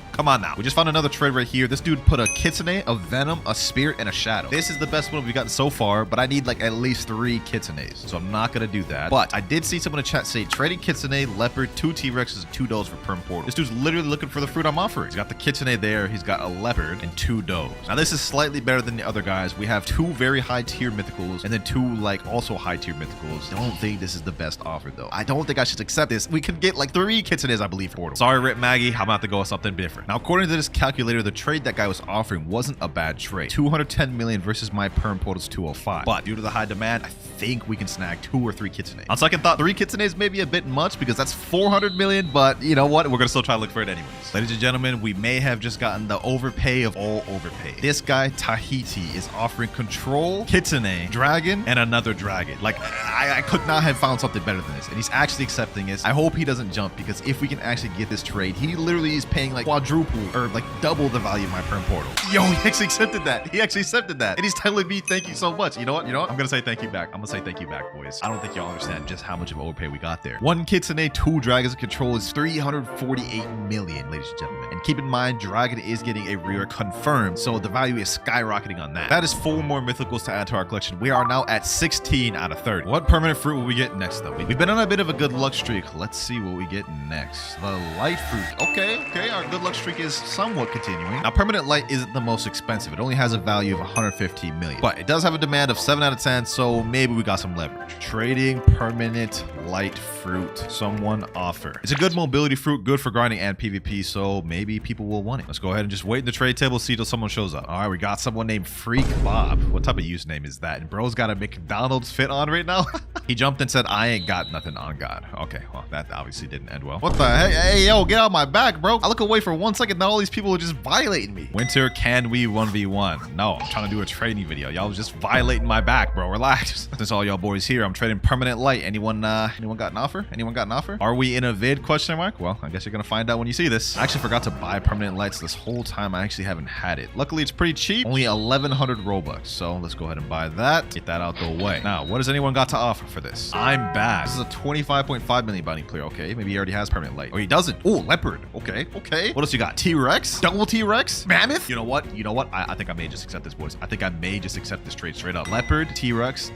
now. We just found another trade right here. This dude put a Kitsune, a Venom, a Spirit, and a Shadow. This is the best one we've gotten so far, but I need like at least 3 Kitsunes. So I'm not gonna do that. But I did see someone in chat say trading Kitsune, Leopard, 2 T-Rexes, and 2 Dolls for perm portal. This dude's literally looking for the fruit I'm offering. He's got the Kitsune Kitsune there. He's got a leopard and 2 does. Now this is slightly better than the other guys. We have 2 very high tier mythicals and then 2 like also high tier mythicals. I don't think this is the best offer though. I don't think I should accept this. We could get like 3 Kitsunes, I believe, for Portal. Sorry, Rip Maggie. I'm about to go with something different. Now, according to this calculator, the trade that guy was offering wasn't a bad trade. 210 million versus my perm portal's 205. But due to the high demand, I think we can snag 2 or 3 Kitsune. On second thought, 3 Kitsunes may be a bit much because that's 400 million, but you know what? We're gonna still try to look for it anyways. Ladies and gentlemen, we may have just gotten the overpay of all overpay. This guy, Tahiti, is offering control, Kitsune, dragon, and another dragon. Like, I could not have found something better than this, and he's actually accepting this. I hope he doesn't jump, because if we can actually get this trade, he literally is paying like quadruple or like double the value of my perm portal. Yo, he actually accepted that. He actually accepted that. And he's telling me thank you so much. You know what? I'm gonna say thank you back. I'm gonna say thank you back, boys. I don't think y'all understand just how much of overpay we got there. 1 Kitsune, 2 dragons of control is 348 million, ladies and gentlemen. And keep in mind, dragon is getting a rare confirmed, so the value is skyrocketing on that. That is 4 more mythicals to add to our collection. We are now at 16 out of 30. What permanent fruit will we get next though? We've been on a bit of a good luck streak. Let's see what we get next. The light fruit. Okay, our good luck streak is somewhat continuing. Now, permanent light isn't the most expensive. It only has a value of 115 million, but it does have a demand of 7 out of 10, so maybe we got some leverage. Trading permanent light fruit. Someone offer. It's a good mobility fruit, good for grinding and PvP, so maybe people will want it. Let's go ahead and just wait in the trade table, see till someone shows up. All right, we got someone named Freak Bob. What type of username is that? And bro's got a McDonald's fit on right now. He jumped and said, I ain't got nothing on God. Okay, well, that obviously didn't end well. What the heck? Hey, yo, get out my back, bro. I look away for 1 second, now all these people are just violating me. Winter, can we 1v1? No, I'm trying to do a trading video. Y'all was just violating my back, bro. Relax. Since all y'all boys here, I'm trading permanent light. Anyone got an offer? Anyone got an offer? Are we in a vid? Question mark? Well, I guess you're gonna find out when you see this. I actually forgot to buy permanent lights this whole time. I actually haven't had it. Luckily, it's pretty cheap. Only 1,100 Robux. So let's go ahead and buy that. Get that out the way. Now, what does anyone got to offer for this? I'm back. This is a 25.5 million bounty player. Okay, maybe he already has permanent light. Oh, he doesn't. Oh, leopard. Okay. What else you got? T-Rex? Double T-Rex? Mammoth? You know what? I think I may just accept this, boys. I think I may just accept this trade straight up. Leopard, T-Rex,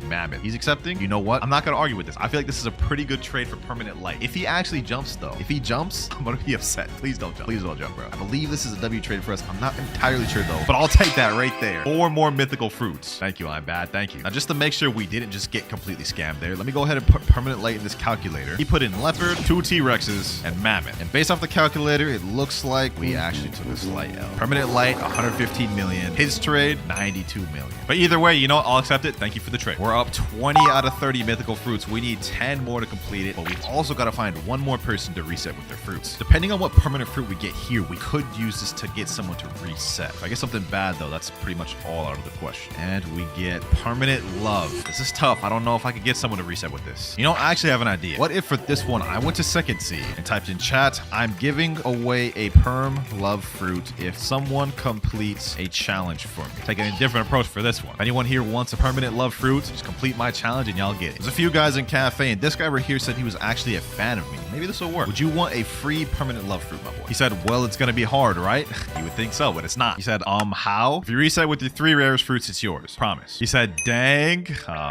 Mammoth. He's accepting. You know what? I'm not gonna argue with this. I feel like this is a pretty good trade for permanent light. If he actually jumps, though, I'm gonna be upset. Please don't jump. Please don't jump, bro. I believe this is a W trade for us. I'm not entirely sure, though, but I'll take that right there. 4 more mythical fruits. Thank you, I'm bad. Thank you. Now, just to make sure we didn't just get completely scammed there, let me go ahead and put permanent light in this calculator. He put in leopard, 2 T-Rexes, and mammoth. And based off the calculator, it looks like we actually took a slight L. Permanent light, 115 million. His trade, 92 million. But either way, you know what? I'll accept it. Thank you for the trade. We're up 20 out of 30 mythical fruits. We need 10 more to complete it, but we've also got to find 1 more person to reset with their fruits. Depending on what permanent fruit we get here, we could use this to get someone to reset. If I get something bad, though, that's pretty much all out of the question. And we get permanent love. This is tough. I don't know if I could get someone to reset with this. You know, I actually have an idea. What if for this one, I went to second seed and typed in chat, I'm giving away a perm love fruit if someone completes a challenge for me. Taking a different approach for this one. If anyone here wants a permanent love fruit, just complete my challenge and y'all get it. There's a few guys in cafe, and this guy right here said he was actually a fan of me. Maybe this will work. Would you want a free permanent love fruit, my boy? He said, well, it's gonna be hard, right? You would think so, but it's not. He said, how? If you reset with your 3 rarest fruits, it's yours. Promise. He said, dang.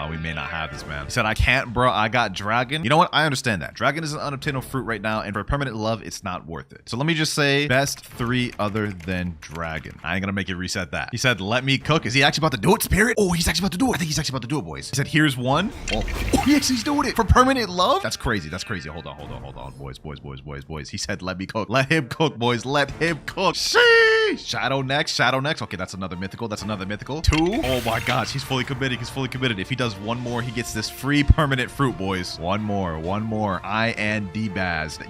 We may not have this, man. He said, I can't, bro. I got dragon. You know what? I understand that. Dragon is an unobtainable fruit right now, and for permanent love, it's not worth it. So let me just say, best 3 other than dragon. I ain't gonna make you reset that. He said, let me cook. Is he actually about to do it, Spirit? Oh, he's actually about to do it. I think he's actually about to do it, boys. He said, here's 1. Oh, he actually's doing it for permanent love? That's crazy. That's crazy. Hold on. Boys. He said, let me cook. Let him cook, boys. Let him cook. Sheesh. Shadow next. Okay, that's another mythical. 2. Oh my gosh, he's fully committed. If he does 1 more, he gets this free permanent fruit, boys. 1 more. I and D-Baz. I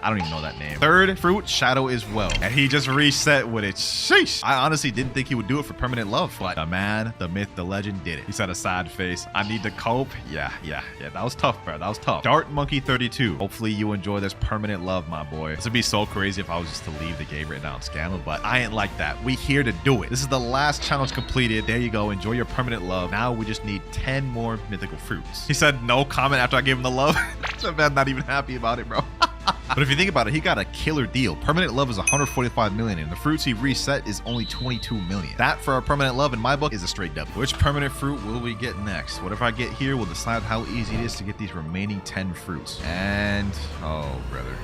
don't even know that name. 3rd fruit, shadow as well. And he just reset with it. Sheesh. I honestly didn't think he would do it for permanent love, but the man, the myth, the legend did it. He said a sad face. I need to cope. Yeah. That was tough, bro. That was tough. Dart Monkey 32. Hopefully you enjoy this permanent love, my boy. This would be so crazy if I was just to leave the game right now and scam him, but I ain't like that. We here to do it. This is the last challenge completed. There you go. Enjoy your permanent love. Now we just need 10 more mythical fruits. He said no comment after I gave him the love. That man not even happy about it, bro. But if you think about it, he got a killer deal. Permanent love is 145 million, and the fruits he reset is only 22 million. That for a permanent love in my book is a straight W. Which permanent fruit will we get next? Whatever I get here will decide how easy it is to get these remaining 10 fruits. And oh brother,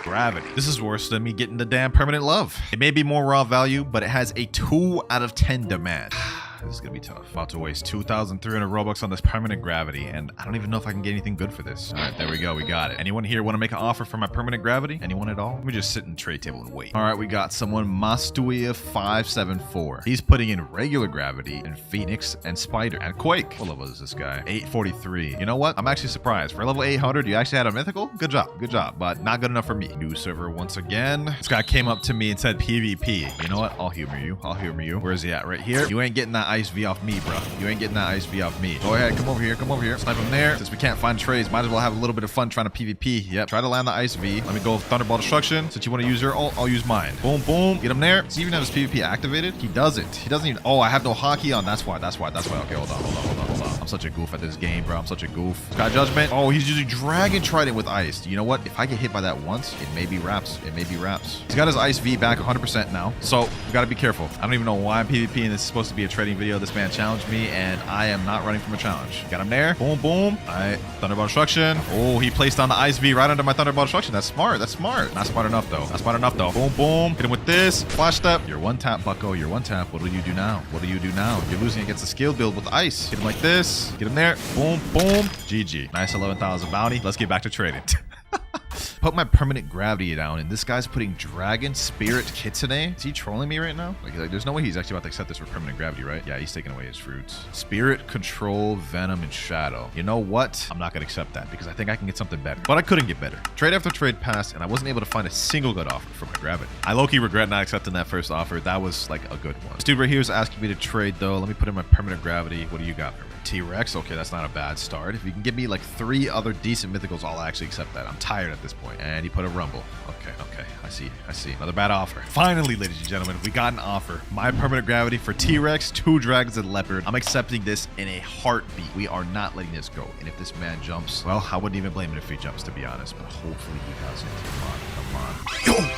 gravity. This is worse than me getting the damn permanent love. It may be more raw value, but it has a 2 out of 10 demand. This is gonna be tough. About to waste 2,300 Robux on this permanent gravity, and I don't even know if I can get anything good for this. All right, there we go. We got it. Anyone here want to make an offer for my permanent gravity? Anyone at all? Let me just sit in the trade table and wait. All right, we got someone, Mastuia574. He's putting in regular gravity and Phoenix and Spider and Quake. What level is this guy? 843. You know what? I'm actually surprised. For level 800, you actually had a mythical? Good job, but not good enough for me. New server once again. This guy came up to me and said PvP. You know what? I'll humor you. Where is he at? Right here. You ain't getting that ice V off me, bro. You ain't getting that ice V off me. Go ahead, come over here. Snipe him there. Since we can't find trades, might as well have a little bit of fun trying to PvP. Yep, try to land the ice V. Let me go Thunderball Destruction. Since you want to use your ult, I'll use mine. Boom, boom. Get him there. Does he even have his PvP activated? He doesn't. He doesn't even. Oh, I have no hockey on. That's why. Okay, hold on. I'm such a goof at this game, bro. I'm such a goof. Sky Judgment. Oh, he's using Dragon Trident with ice. You know what? If I get hit by that once, it may be wraps. He's got his ice V back 100% now. So we gotta be careful. I don't even know why I'm PvPing. This is supposed to be a trading video. This man challenged me, and I am not running from a challenge. Got him there. Boom, boom. All right. Thunderball Destruction. Oh, he placed on the ice V right under my Thunderball Destruction. That's smart. Not smart enough, though. Boom, boom. Hit him with this. Flash step. You're one tap, bucko. You're one tap. What do you do now? You're losing against the skill build with ice. Hit him like this. Get him there. Boom, boom. GG. Nice 11,000 bounty. Let's get back to trading. Put my permanent gravity down, and this guy's putting Dragon, Spirit, Kitsune. Is he trolling me right now? Like, there's no way he's actually about to accept this for permanent gravity, right? Yeah, he's taking away his fruits. Spirit, Control, Venom, and Shadow. You know what? I'm not gonna accept that because I think I can get something better. But I couldn't get better. Trade after trade passed, and I wasn't able to find a single good offer for my gravity. I low-key regret not accepting that first offer. That was like a good one. This dude right here is asking me to trade, though. Let me put in my permanent gravity. What do you got for me? T-Rex. Okay, that's not a bad start. If you can give me like 3 other decent mythicals, I'll actually accept that. I'm tired at this point. And he put a Rumble. Okay. I see. Another bad offer. Finally, ladies and gentlemen, we got an offer. My permanent gravity for T-Rex, 2 dragons, and leopard. I'm accepting this in a heartbeat. We are not letting this go. And if this man jumps, well, I wouldn't even blame him if he jumps, to be honest. But hopefully he doesn't. Come on.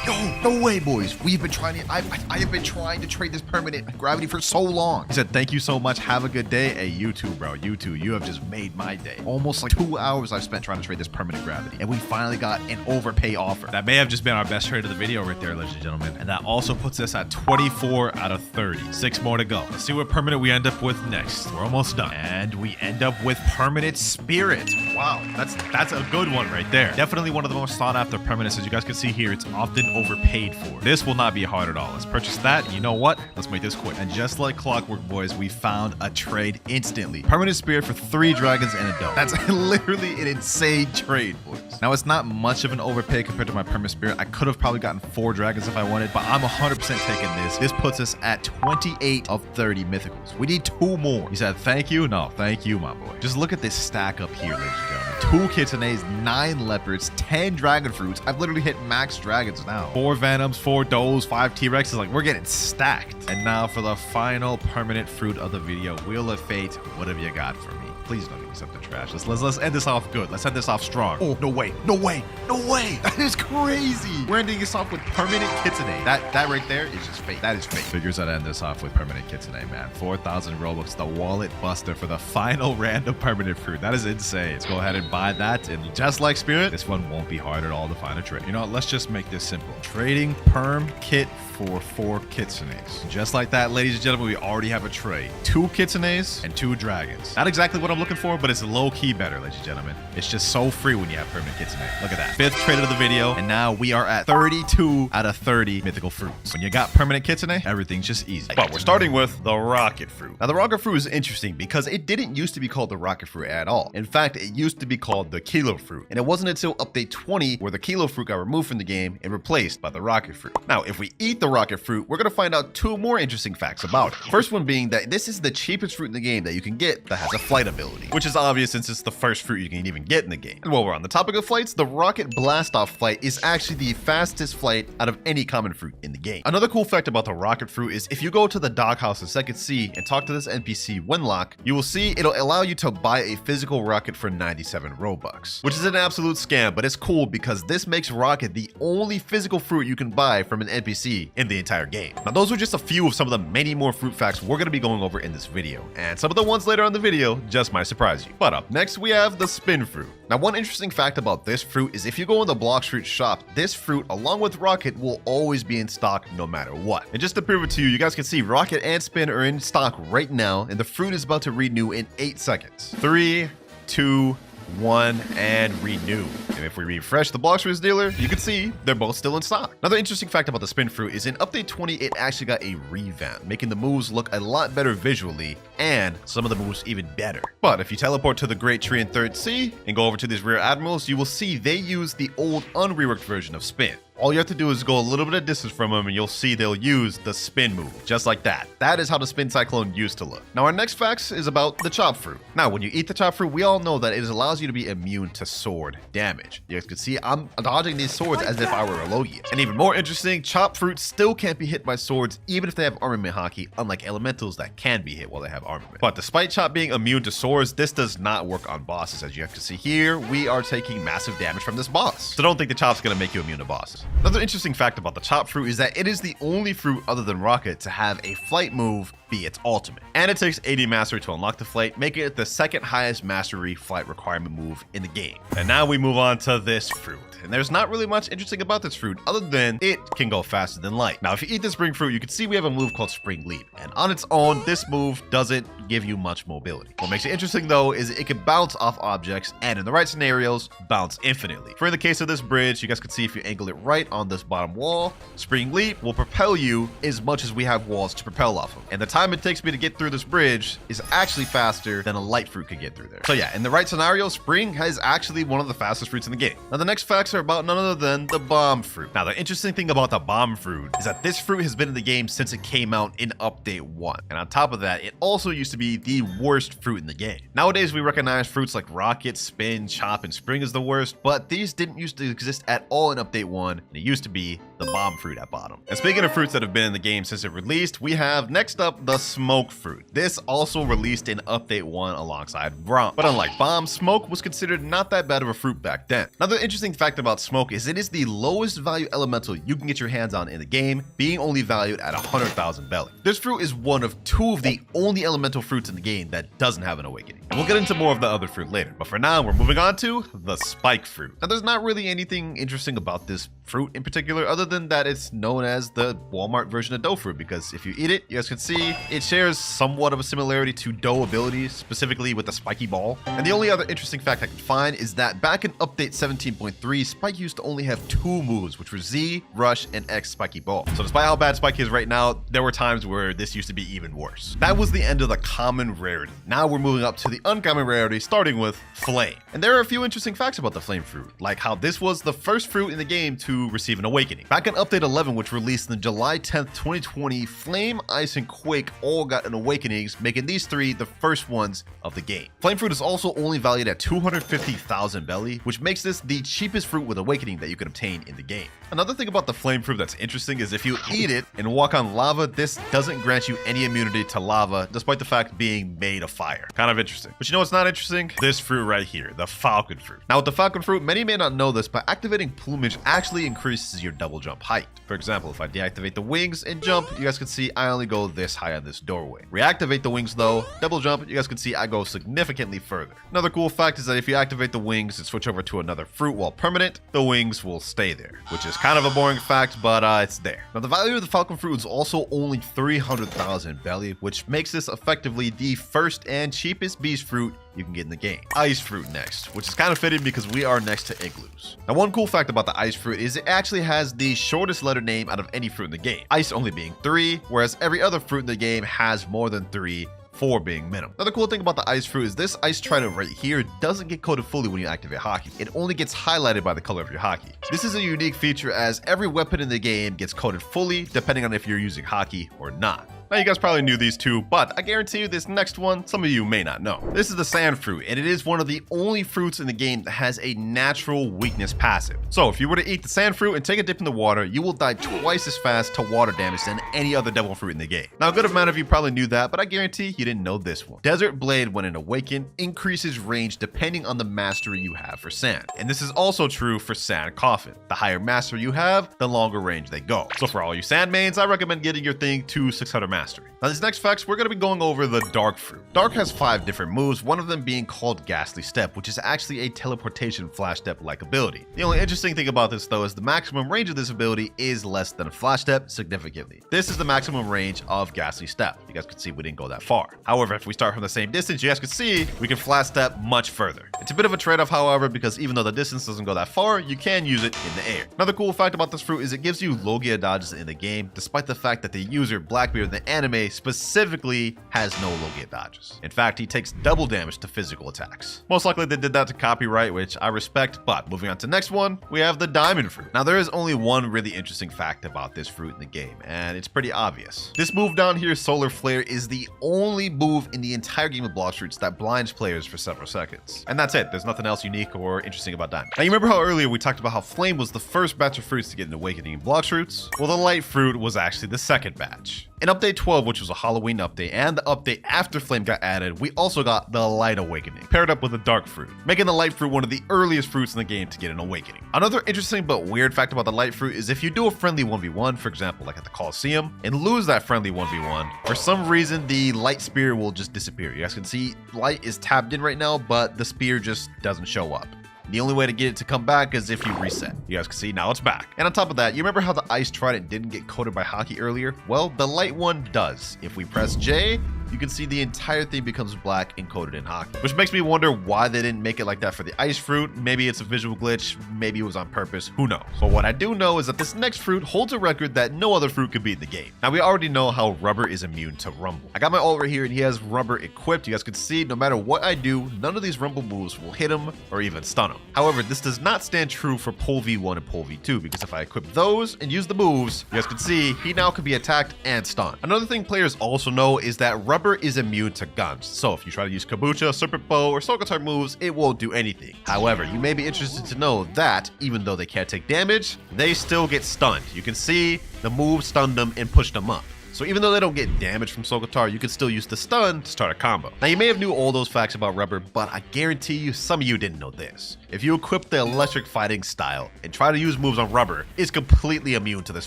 Yo, no way, boys. We've been trying to, I have been trying to trade this permanent gravity for so long. He said, thank you so much. Have a good day. Hey, you too, bro. You too. You have just made my day. Almost like 2 hours I've spent trying to trade this permanent gravity. And we finally got an overpay offer. That may have just been our best trade of the video right there, ladies and gentlemen. And that also puts us at 24 out of 30. 6 more to go. Let's see what permanent we end up with next. We're almost done. And we end up with permanent Spirit. Wow, that's a good one right there. Definitely one of the most sought after permanents. As you guys can see here, it's often overpaid for. This will not be hard at all. Let's purchase that. You know what? Let's make this quick. And just like clockwork, boys, we found a trade instantly. Permanent Spirit for 3 dragons and a dome. That's literally an insane trade, boys. Now, it's not much of an overpay compared to my permanent Spirit. I could have probably gotten 4 dragons if I wanted, but I'm 100% taking this. This puts us at 28 of 30 mythicals. We need 2 more. He said, thank you. No, thank you, my boy. Just look at this stack up here, ladies and gentlemen. 2 Kitsunes, 9 leopards, 10 dragon fruits. I've literally hit max dragons now. 4 venoms, 4 does, 5 T-Rexes. Like, we're getting stacked. And now for the final permanent fruit of the video. Wheel of Fate, what have you got for me? Please don't give me something trash. Let's end this off good. Let's end this off strong. Oh, no way. That is crazy. We're ending this off with permanent Kitsune. That right there is just fate. That is fate. Figures I'd end this off with permanent Kitsune, man. 4,000 Robux, the wallet buster for the final random permanent fruit. That is insane. Let's go ahead and buy that. And just like Spirit, this one won't be hard at all to find a trade. You know what? Let's just make this simple. Trading perm kit for 4 Kitsunes. Just like that, ladies and gentlemen, we already have a trade. 2 Kitsunes and 2 dragons. Not exactly what I'm looking for, but it's low-key better, ladies and gentlemen. It's just so free when you have permanent Kitsune. Look at that. 5th trade of the video, and now we are at 32 out of 30 mythical fruits. When you got permanent Kitsune, everything's just easy. But we're starting with the rocket fruit. Now, the rocket fruit is interesting because it didn't used to be called the rocket fruit at all. In fact, it used to be called the kilo fruit. And it wasn't until update 20 where the kilo fruit got removed from the game and replaced by the rocket fruit. Now, if we eat the rocket fruit, we're going to find out 2 more interesting facts about it. First one being that this is the cheapest fruit in the game that you can get that has a flight ability. ability, which is obvious since it's the first fruit you can even get in the game. And while we're on the topic of flights, the rocket blast off flight is actually the fastest flight out of any common fruit in the game. Another cool fact about the rocket fruit is if you go to the doghouse in Second Sea and talk to this NPC Winlock, you will see it'll allow you to buy a physical rocket for 97 Robux, which is an absolute scam, but it's cool because this makes rocket the only physical fruit you can buy from an NPC in the entire game. Now, those are just a few of some of the many more fruit facts we're going to be going over in this video, and some of the ones later on in the video just might surprise you. But up next, we have the spin fruit. Now, one interesting fact about this fruit is if you go in the Blox Fruits shop, this fruit, along with rocket, will always be in stock no matter what. And just to prove it to you, you guys can see rocket and spin are in stock right now, and the fruit is about to renew in 8 seconds. 3, 2, 1, and renew. And if we refresh the Blox Fruits dealer, you can see they're both still in stock. Another interesting fact about the spin fruit is in update 20, it actually got a revamp, making the moves look a lot better visually and some of the moves even better. But if you teleport to the Great Tree in Third Sea and go over to these rear admirals, you will see they use the old unreworked version of spin. All you have to do is go a little bit of distance from them and you'll see they'll use the spin move, just like that. That is how the spin cyclone used to look. Now our next fact is about the chop fruit. Now when you eat the chop fruit, we all know that it allows you to be immune to sword damage. You guys can see I'm dodging these swords as if I were a Logian. And even more interesting, chop fruit still can't be hit by swords even if they have armament hockey, unlike elementals that can be hit while they have armament. But despite chop being immune to swords, this does not work on bosses. As you have to see here, we are taking massive damage from this boss. So don't think the chop's gonna make you immune to bosses. Another interesting fact about the chop fruit is that it is the only fruit other than rocket to have a flight move be its ultimate. And it takes 80 mastery to unlock the flight, making it the second highest mastery flight requirement move in the game. And now we move on to this fruit. And there's not really much interesting about this fruit other than it can go faster than light. Now, if you eat the spring fruit, you can see we have a move called Spring Leap. And on its own, this move doesn't give you much mobility. What makes it interesting though is it can bounce off objects and in the right scenarios, bounce infinitely. For in the case of this bridge, you guys can see if you angle it right on this bottom wall, Spring Leap will propel you as much as we have walls to propel off of. And the time it takes me to get through this bridge is actually faster than a light fruit could get through there. So yeah, in the right scenario, Spring is actually one of the fastest fruits in the game. Now the next facts are about none other than the bomb fruit. Now the interesting thing about the bomb fruit is that this fruit has been in the game since it came out in update 1. And on top of that, it also used to be the worst fruit in the game. Nowadays we recognize fruits like rocket, spin, chop, and spring as the worst, but these didn't used to exist at all in update 1, and it used to be the bomb fruit at bottom. And speaking of fruits that have been in the game since it released, we have next up the smoke fruit. This also released in update 1 alongside Brom. But unlike bomb, smoke was considered not that bad of a fruit back then. Another interesting fact about smoke is it is the lowest value elemental you can get your hands on in the game, being only valued at 100,000 belly. This fruit is one of 2 of the only elemental fruits in the game that doesn't have an awakening. And we'll get into more of the other fruit later, but for now we're moving on to the spike fruit. Now there's not really anything interesting about this fruit in particular other than that it's known as the Walmart version of dough fruit, because if you eat it, you guys can see it shares somewhat of a similarity to dough abilities, specifically with the spiky ball. And the only other interesting fact I can find is that back in update 17.3, Spike used to only have 2 moves, which were Z, Rush, and X spiky ball. So despite how bad Spike is right now, there were times where this used to be even worse. That was the end of the common rarity. Now we're moving up to the uncommon rarity, starting with Flame. And there are a few interesting facts about the Flame fruit, like how this was the first fruit in the game to receive an awakening. Back in update 11, which released on July 10th, 2020, Flame, Ice, and Quake all got an awakenings, making these 3 the first ones of the game. Flame fruit is also only valued at 250,000 belly, which makes this the cheapest fruit with awakening that you can obtain in the game. Another thing about the flame fruit that's interesting is if you eat it and walk on lava, this doesn't grant you any immunity to lava, despite the fact being made of fire. Kind of interesting. But you know what's not interesting? This fruit right here, the falcon fruit. Now with the falcon fruit, many may not know this, but activating plumage actually increases your double jump height. For example, if I deactivate the wings and jump, you guys can see I only go this high on this doorway. Reactivate the wings though, double jump, you guys can see I go significantly further. Another cool fact is that if you activate the wings and switch over to another fruit while permanent, the wings will stay there, which is kind of a boring fact, but it's there. Now the value of the falcon fruit is also only 300,000 belly, which makes this effectively the first and cheapest beast fruit you can get in the game. Ice fruit next, which is kind of fitting because we are next to igloos. Now one cool fact about the ice fruit is it actually has the shortest letter name out of any fruit in the game, ice only being 3, whereas every other fruit in the game has more than 3, 4 being minimum. Another cool thing about the ice fruit is this ice trident right here doesn't get coated fully when you activate hockey. It only gets highlighted by the color of your hockey. This is a unique feature as every weapon in the game gets coated fully depending on if you're using hockey or not. Now you guys probably knew these two, but I guarantee you this next one, some of you may not know. This is the sand fruit, and it is one of the only fruits in the game that has a natural weakness passive. So if you were to eat the sand fruit and take a dip in the water, you will die twice as fast to water damage than any other devil fruit in the game. Now a good amount of you probably knew that, but I guarantee you didn't know this one. Desert Blade, when it awakened, increases range depending on the mastery you have for sand. And this is also true for sand coffin. The higher mastery you have, the longer range they go. So for all you sand mains, I recommend getting your thing to 600 mastery. Now these next facts, we're going to be going over the dark fruit. Dark has 5 different moves, one of them being called Ghastly Step, which is actually a teleportation flash step-like ability. The only interesting thing about this though is the maximum range of this ability is less than a flash step significantly. This is the maximum range of Ghastly Step. You guys can see we didn't go that far. However, if we start from the same distance, you guys can see we can flash step much further. It's a bit of a trade-off, however, because even though the distance doesn't go that far, you can use it in the air. Another cool fact about this fruit is it gives you Logia dodges in the game, despite the fact that the user Blackbeard in the anime specifically has no Logia dodges. In fact, he takes double damage to physical attacks. Most likely they did that to copyright, which I respect, but moving on to the next one, we have the diamond fruit. Now there is only one really interesting fact about this fruit in the game, and it's pretty obvious. This move down here, Solar Flare, is the only move in the entire game of Blox Fruits that blinds players for several seconds. And that's it. There's nothing else unique or interesting about diamond. Now you remember how earlier we talked about how Flame was the first batch of fruits to get an awakening in Blox Fruits? Well, the light fruit was actually the second batch. In update 12, which was a Halloween update, and the update after Flame got added, we also got the Light Awakening, paired up with a Dark Fruit, making the Light Fruit one of the earliest fruits in the game to get an awakening. Another interesting but weird fact about the Light Fruit is if you do a friendly 1v1, for example, like at the Coliseum, and lose that friendly 1v1, for some reason, the Light Spear will just disappear. You guys can see Light is tapped in right now, but the spear just doesn't show up. The only way to get it to come back is if you reset. You guys can see now it's back. And on top of that, you remember how the ice trident didn't get coated by Hockey earlier? Well, the light one does. If we press J, you can see the entire thing becomes black and coated in Hockey, which makes me wonder why they didn't make it like that for the ice fruit. Maybe it's a visual glitch, maybe it was on purpose, who knows. But what I do know is that this next fruit holds a record that no other fruit could beat in the game. Now we already know how Rubber is immune to Rumble. I got my ult right here and he has Rubber equipped. You guys can see no matter what I do, none of these Rumble moves will hit him or even stun him. However, this does not stand true for Pole V1 and Pole V2, because if I equip those and use the moves, you guys can see he now can be attacked and stunned. Another thing players also know is that Rubber is immune to guns. So if you try to use Kabucha, Serpent Bow, or Soul Guitar moves, it won't do anything. However, you may be interested to know that even though they can't take damage, they still get stunned. You can see the move stunned them and pushed them up. So even though they don't get damage from Soul Guitar, you can still use the stun to start a combo. Now you may have knew all those facts about Rubber, but I guarantee you some of you didn't know this. If you equip the electric fighting style and try to use moves on Rubber, it's completely immune to this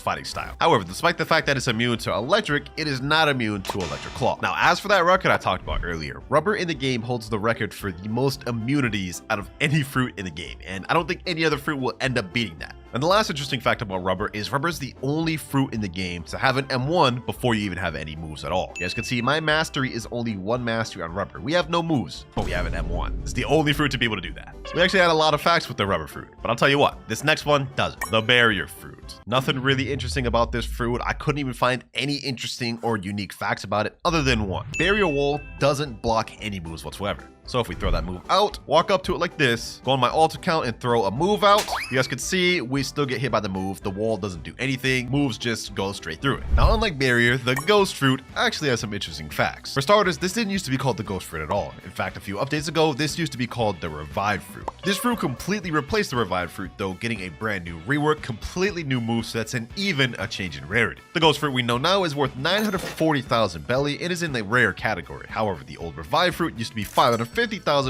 fighting style. However, despite the fact that it's immune to electric, it is not immune to electric claw. Now as for that record I talked about earlier, Rubber in the game holds the record for the most immunities out of any fruit in the game, and I don't think any other fruit will end up beating that. And the last interesting fact about Rubber is Rubber is the only fruit in the game to have an M1 before you even have any moves at all. You guys can see my mastery is only 1 mastery on Rubber. We have no moves, but we have an M1. It's the only fruit to be able to do that. So we actually had a lot of facts with the Rubber fruit, but I'll tell you what, this next one doesn't. The Barrier fruit. Nothing really interesting about this fruit. I couldn't even find any interesting or unique facts about it other than one. Barrier Wall doesn't block any moves whatsoever. So if we throw that move out, walk up to it like this, go on my alt account and throw a move out, you guys can see we still get hit by the move. The wall doesn't do anything. Moves just go straight through it. Now, unlike Barrier, the Ghost Fruit actually has some interesting facts. For starters, this didn't used to be called the Ghost Fruit at all. In fact, a few updates ago, this used to be called the Revived Fruit. This fruit completely replaced the Revived Fruit, though, getting a brand new rework, completely new movesets, and even a change in rarity. The Ghost Fruit we know now is worth 940,000 belly and is in the rare category. However, the old Revived Fruit used to be 550,000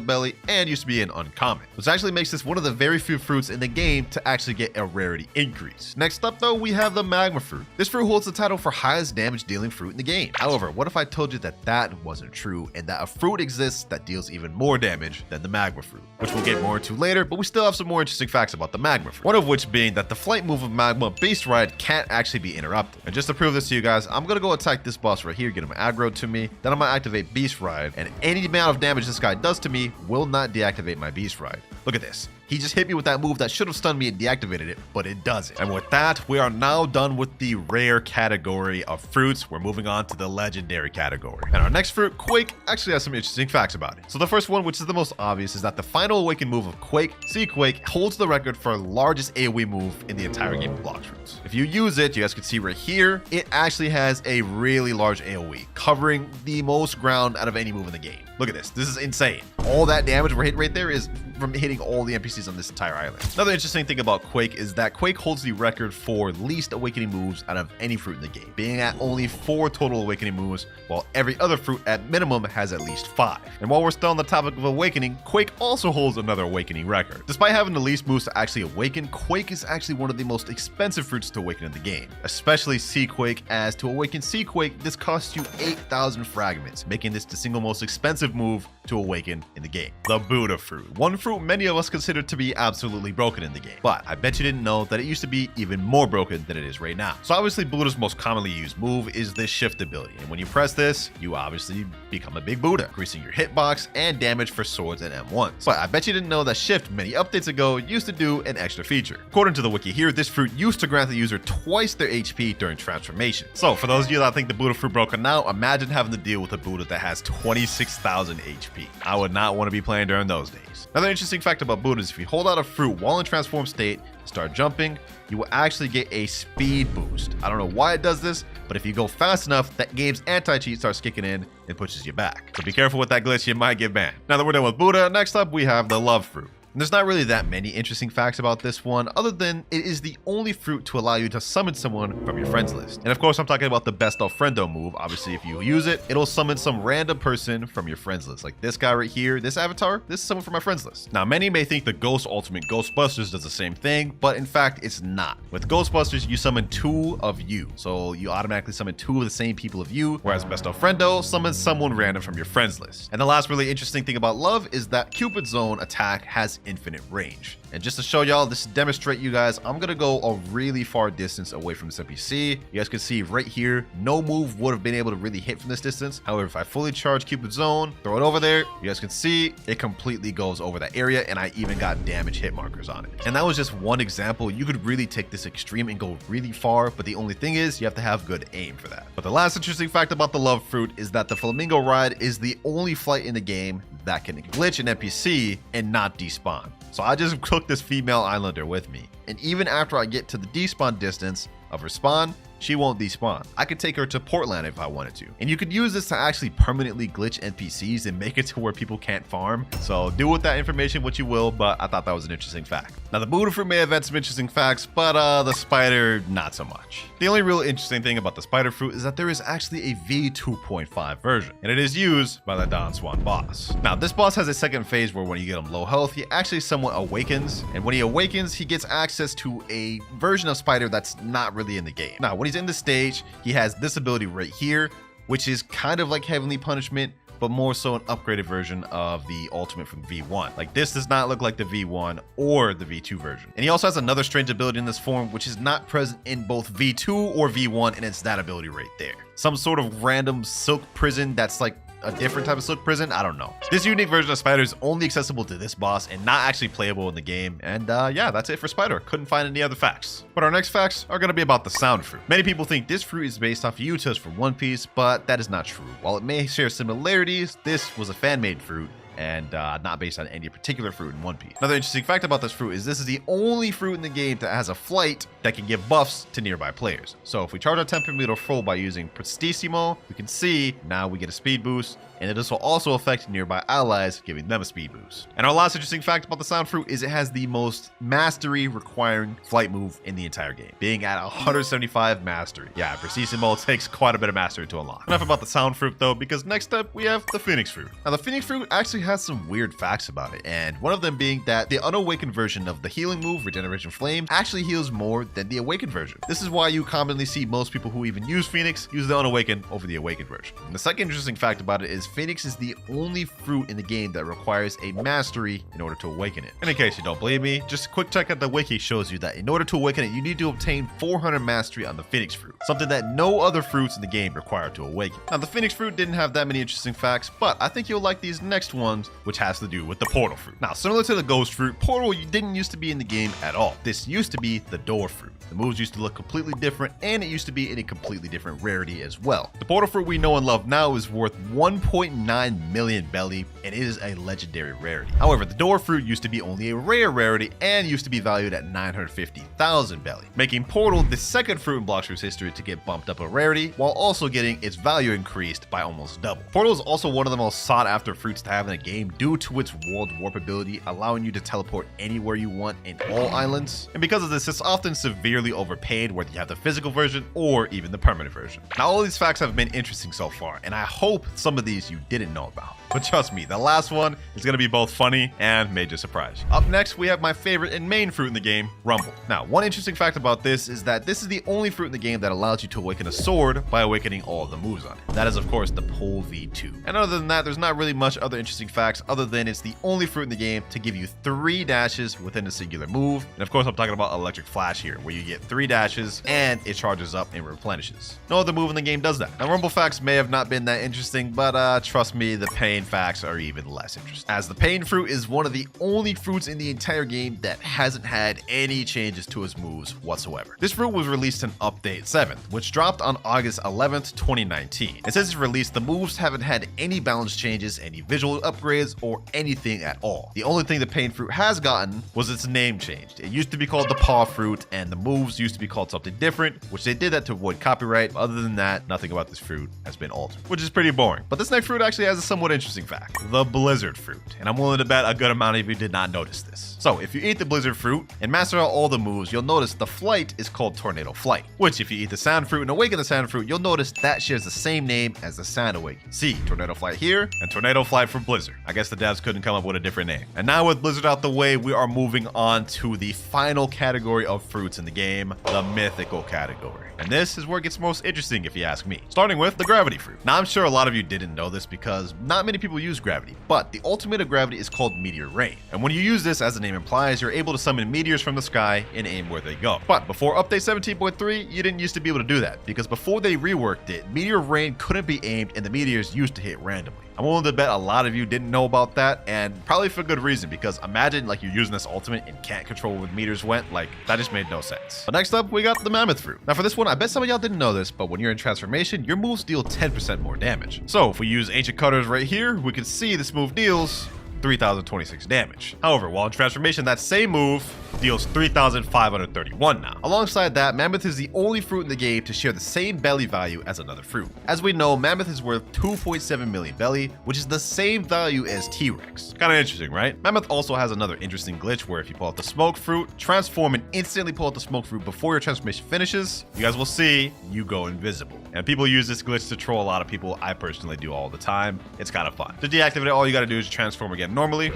belly and used to be an uncommon, which actually makes this one of the very few fruits in the game to actually get a rarity increase. Next up though, we have the Magma Fruit. This fruit holds the title for highest damage dealing fruit in the game. However, what if I told you that that wasn't true and that a fruit exists that deals even more damage than the Magma Fruit, which we'll get more into later, but we still have some more interesting facts about the Magma Fruit. One of which being that the flight move of Magma, Beast Ride, can't actually be interrupted. And just to prove this to you guys, I'm gonna go attack this boss right here, get him aggroed to me, then I'm gonna activate Beast Ride, and any amount of damage this guy does to me will not deactivate my Beast Ride. Look at this. He just hit me with that move that should have stunned me and deactivated it, but it doesn't. And with that, we are now done with the rare category of fruits. We're moving on to the legendary category. And our next fruit, Quake, actually has some interesting facts about it. So the first one, which is the most obvious, is that the final awakened move of Quake, Quake, holds the record for largest AoE move in the entire game of Blox Fruits. If you use it, you guys can see right here, it actually has a really large AoE, covering the most ground out of any move in the game. Look at this. This is insane. All that damage we're hitting right there is from hitting all the NPCs on this entire island. Another interesting thing about Quake is that Quake holds the record for least awakening moves out of any fruit in the game, being at only 4 total awakening moves, while every other fruit at minimum has at least 5. And while we're still on the topic of awakening, Quake also holds another awakening record. Despite having the least moves to actually awaken, Quake is actually one of the most expensive fruits to awaken in the game, especially Quake, as to awaken Quake, this costs you 8,000 fragments, making this the single most expensive move to awaken in the game. The Buddha fruit. One fruit many of us consider to be absolutely broken in the game, but I bet you didn't know that it used to be even more broken than it is right now. So obviously Buddha's most commonly used move is this shift ability, and when you press this, you obviously become a big Buddha, increasing your hitbox and damage for swords and M1s. But I bet you didn't know that shift many updates ago used to do an extra feature. According to the wiki here, this fruit used to grant the user twice their HP during transformation. So for those of you that think the Buddha fruit broken now, imagine having to deal with a Buddha that has 26,000 HP. I would not want to be playing during those days. Another interesting fact about Buddha is if you hold out a fruit while in transform state and start jumping, you will actually get a speed boost. I don't know why it does this, but if you go fast enough, that game's anti-cheat starts kicking in and pushes you back. So be careful with that glitch, you might get banned. Now that we're done with Buddha, next up we have the love fruit. And there's not really that many interesting facts about this one, other than it is the only fruit to allow you to summon someone from your friends list. And of course, I'm talking about the best of friendo move. Obviously, if you use it, it'll summon some random person from your friends list. Like this guy right here, this avatar, this is someone from my friends list. Now, many may think the Ghost Ultimate Ghostbusters does the same thing, but in fact, it's not. With Ghostbusters, you summon 2 of you. So you automatically summon 2 of the same people of you, whereas best of friendo summons someone random from your friends list. And the last really interesting thing about love is that Cupid Zone attack has infinite range. And just to show y'all, this to demonstrate you guys, I'm gonna go a really far distance away from this NPC. You guys can see right here, no move would have been able to really hit from this distance. However, if I fully charge Cupid Zone, throw it over there, you guys can see it completely goes over that area, and I even got damage hit markers on it. And that was just one example. You could really take this extreme and go really far, but the only thing is you have to have good aim for that. But the last interesting fact about the love fruit is that the flamingo ride is the only flight in the game that can glitch an NPC and not despawn. So I just took this female islander with me, and even after I get to the despawn distance of her spawn, she won't despawn. I could take her to Portland if I wanted to. And you could use this to actually permanently glitch NPCs and make it to where people can't farm. So do with that information what you will, but I thought that was an interesting fact. Now the Buddha fruit may have had some interesting facts, but the spider, not so much. The only real interesting thing about the spider fruit is that there is actually a V2.5 version, and it is used by the Don Swan boss. Now this boss has a second phase where when you get him low health, he actually somewhat awakens, and when he awakens, he gets access to a version of spider that's not really in the game. Now when he's in the stage, he has this ability right here, which is kind of like Heavenly Punishment, but more so an upgraded version of the ultimate from V1. Like this does not look like the V1 or the V2 version. And he also has another strange ability in this form, which is not present in both V2 or V1, and it's that ability right there. Some sort of random silk prison that's like a different type of silk prison. I don't know. This unique version of Spider is only accessible to this boss and not actually playable in the game. And yeah, that's it for Spider. Couldn't find any other facts. But our next facts are going to be about the sound fruit. Many people think this fruit is based off of Uzoth from One Piece, but that is not true. While it may share similarities, this was a fan-made fruit and not based on any particular fruit in One Piece. Another interesting fact about this fruit is this is the only fruit in the game that has a flight that can give buffs to nearby players. So if we charge our Temperometer full by using Prestissimo, we can see now we get a speed boost, and this will also affect nearby allies, giving them a speed boost. And our last interesting fact about the sound fruit is it has the most mastery requiring flight move in the entire game, being at 175 mastery. Yeah, Prestissimo takes quite a bit of mastery to unlock. Enough about the sound fruit though, because next up we have the Phoenix fruit. Now the Phoenix fruit actually has some weird facts about it, and one of them being that the unawakened version of the healing move, Regeneration Flame, actually heals more than the awakened version. This is why you commonly see most people who even use Phoenix use the unawakened over the awakened version. And the second interesting fact about it is Phoenix is the only fruit in the game that requires a mastery in order to awaken it. And in case you don't believe me, just a quick check at the wiki shows you that in order to awaken it, you need to obtain 400 mastery on the Phoenix fruit, something that no other fruits in the game require to awaken. Now the Phoenix fruit didn't have that many interesting facts, but I think you'll like these next ones ones, which has to do with the portal fruit. Now, similar to the ghost fruit, portal didn't used to be in the game at all. This used to be the door fruit. The moves used to look completely different, and it used to be in a completely different rarity as well. The portal fruit we know and love now is worth 1.9 million belly, and it is a legendary rarity. However, the door fruit used to be only a rare rarity and used to be valued at 950,000 belly, making portal the second fruit in Blox Fruits history to get bumped up a rarity, while also getting its value increased by almost double. Portal is also one of the most sought after fruits to have in a game due to its world warp ability, allowing you to teleport anywhere you want in all islands. And because of this, it's often severely overpaid, whether you have the physical version or even the permanent version. Now, all these facts have been interesting so far, and I hope some of these you didn't know about. But trust me, the last one is going to be both funny and major surprise. Up next, we have my favorite and main fruit in the game, Rumble. Now, one interesting fact about this is that this is the only fruit in the game that allows you to awaken a sword by awakening all of the moves on it. That is, of course, the Pole V2. And other than that, there's not really much other interesting facts other than it's the only fruit in the game to give you 3 dashes within a singular move. And of course, I'm talking about Electric Flash here, where you get 3 dashes and it charges up and replenishes. No other move in the game does that. Now, Rumble facts may have not been that interesting, but trust me, the pain facts are even less interesting, as the pain fruit is one of the only fruits in the entire game that hasn't had any changes to its moves whatsoever. This fruit was released in Update 7, which dropped on August 11th, 2019. And since its release, the moves haven't had any balance changes, any visual upgrades, or anything at all. The only thing the pain fruit has gotten was its name changed. It used to be called the paw fruit, and the moves used to be called something different, which they did that to avoid copyright. Other than that, nothing about this fruit has been altered, which is pretty boring. But this next fruit actually has a somewhat interesting fact. The blizzard fruit, and I'm willing to bet a good amount of you did not notice this. So if you eat the blizzard fruit and master out all the moves, you'll notice the flight is called tornado flight, which if you eat the sand fruit and awaken the sand fruit, you'll notice that shares the same name as the sand awaken. See, tornado flight here and tornado flight for blizzard. I guess the devs couldn't come up with a different name. And now with blizzard out the way, we are moving on to the final category of fruits in the game, the mythical category. And this is where it gets most interesting if you ask me. Starting with the gravity fruit. Now, I'm sure a lot of you didn't know this because not many people use gravity, but the ultimate of gravity is called meteor rain. And when you use this, as the name implies, you're able to summon meteors from the sky and aim where they go. But before update 17.3, you didn't used to be able to do that, because before they reworked it, meteor rain couldn't be aimed and the meteors used to hit randomly. I'm willing to bet a lot of you didn't know about that, and probably for good reason, because imagine like you're using this ultimate and can't control where the meteors went. Like, that just made no sense. But next up, we got the mammoth fruit. Now for this one, I bet some of y'all didn't know this, but when you're in transformation, your moves deal 10% more damage. So if we use ancient cutters right here, we can see this move deals 3,026 damage. However, while in transformation, that same move deals 3,531 now. Alongside that, Mammoth is the only fruit in the game to share the same belly value as another fruit. As we know, Mammoth is worth 2.7 million belly, which is the same value as T-Rex. Kind of interesting, right? Mammoth also has another interesting glitch where if you pull out the smoke fruit, transform and instantly pull out the smoke fruit before your transformation finishes, you guys will see you go invisible. And people use this glitch to troll a lot of people. I personally do all the time. It's kind of fun. To deactivate it, all you gotta do is transform again normally,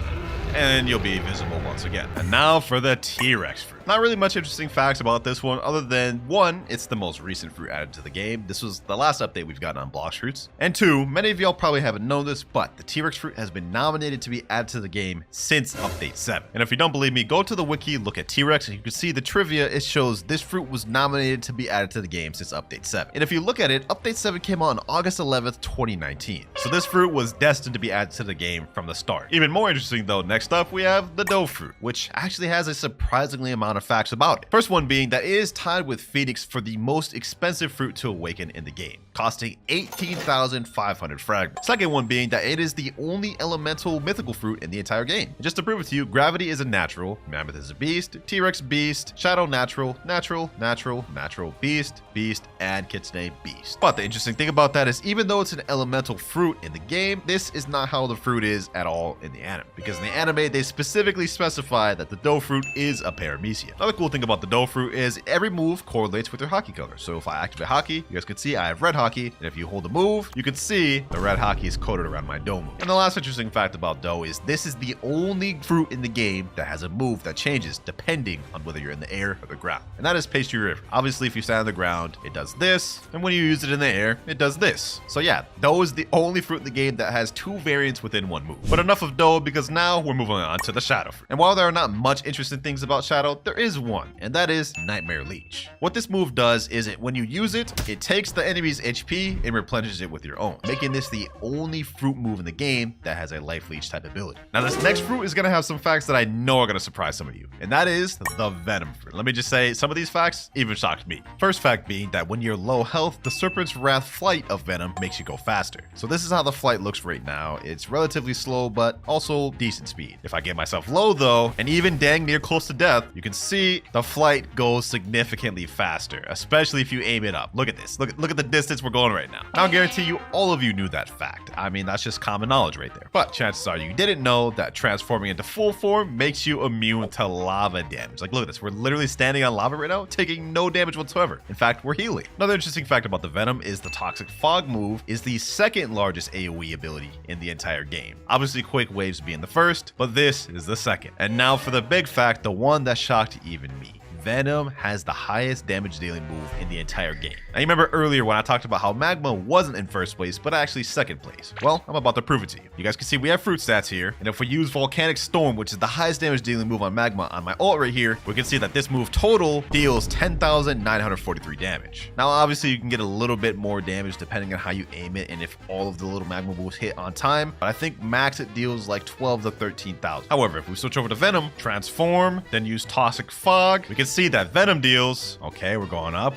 and you'll be visible once again. And now for the T-Rex fruit. Not really much interesting facts about this one, other than one, it's the most recent fruit added to the game. This was the last update we've gotten on Blox Fruits. And two, many of y'all probably haven't known this, but the T-Rex fruit has been nominated to be added to the game since update 7. And if you don't believe me, go to the wiki, look at T-Rex, and you can see the trivia. It shows this fruit was nominated to be added to the game since update 7. And if you look at it, update 7 came out on August 11th, 2019. So this fruit was destined to be added to the game from the start. Even more interesting though, next up we have the dough fruit, which actually has a surprisingly amount of facts about it. First one being that it is tied with Phoenix for the most expensive fruit to awaken in the game, costing 18,500 fragments. Second one being that it is the only elemental mythical fruit in the entire game. And just to prove it to you, Gravity is a natural, Mammoth is a beast, T-Rex beast, Shadow natural, natural, natural, natural, beast, beast, and Kitsune beast. But the interesting thing about that is even though it's an elemental fruit in the game, this is not how the fruit is at all in the anime. Because in the anime, they specifically specify that the dough fruit is a paramecia. Another cool thing about the dough fruit is every move correlates with your hockey color. So if I activate hockey, you guys can see I have red hockey, and if you hold the move, you can see the red hockey is coated around my dough move. And the last interesting fact about dough is this is the only fruit in the game that has a move that changes depending on whether you're in the air or the ground. And that is Pastry River. Obviously, if you stand on the ground, it does this, and when you use it in the air, it does this. So yeah, dough is the only fruit in the game that has two variants within one move. But enough of dough, because now we're moving on to the shadow fruit. And while there are not much interesting things about shadow, there is one, and that is Nightmare Leech. What this move does is when you use it, it takes the enemy's HP and replenishes it with your own, making this the only fruit move in the game that has a life leech type ability. Now this next fruit is gonna have some facts that I know are gonna surprise some of you, and that is the venom fruit. Let me just say, some of these facts even shocked me. First fact being that when you're low health, the Serpent's Wrath flight of venom makes you go faster. So this is how the flight looks right now. It's relatively slow, but also decent speed. If I get myself low though, and even dang near close to death, you can see the flight goes significantly faster, especially if you aim it up. Look at this. Look at the distance we're going right now. I'll guarantee you all of you knew that fact. I mean, that's just common knowledge right there. But chances are you didn't know that transforming into full form makes you immune to lava damage. Like, look at this. We're literally standing on lava right now, taking no damage whatsoever. In fact, we're healing. Another interesting fact about the venom is the Toxic Fog move is the second largest AoE ability in the entire game. Obviously, Quick Waves being the first, but this is the second. And now for the big fact, the one that shocked even me. Venom has the highest damage dealing move in the entire game. Now you remember earlier when I talked about how Magma wasn't in first place, but actually second place. Well, I'm about to prove it to you. You guys can see we have fruit stats here, and if we use Volcanic Storm, which is the highest damage dealing move on Magma on my ult right here, we can see that this move total deals 10,943 damage. Now obviously you can get a little bit more damage depending on how you aim it and if all of the little Magma moves hit on time, but I think max it deals like 12 to 13,000. However, if we switch over to Venom, transform, then use Toxic Fog, we can see that Venom deals, okay, we're going up,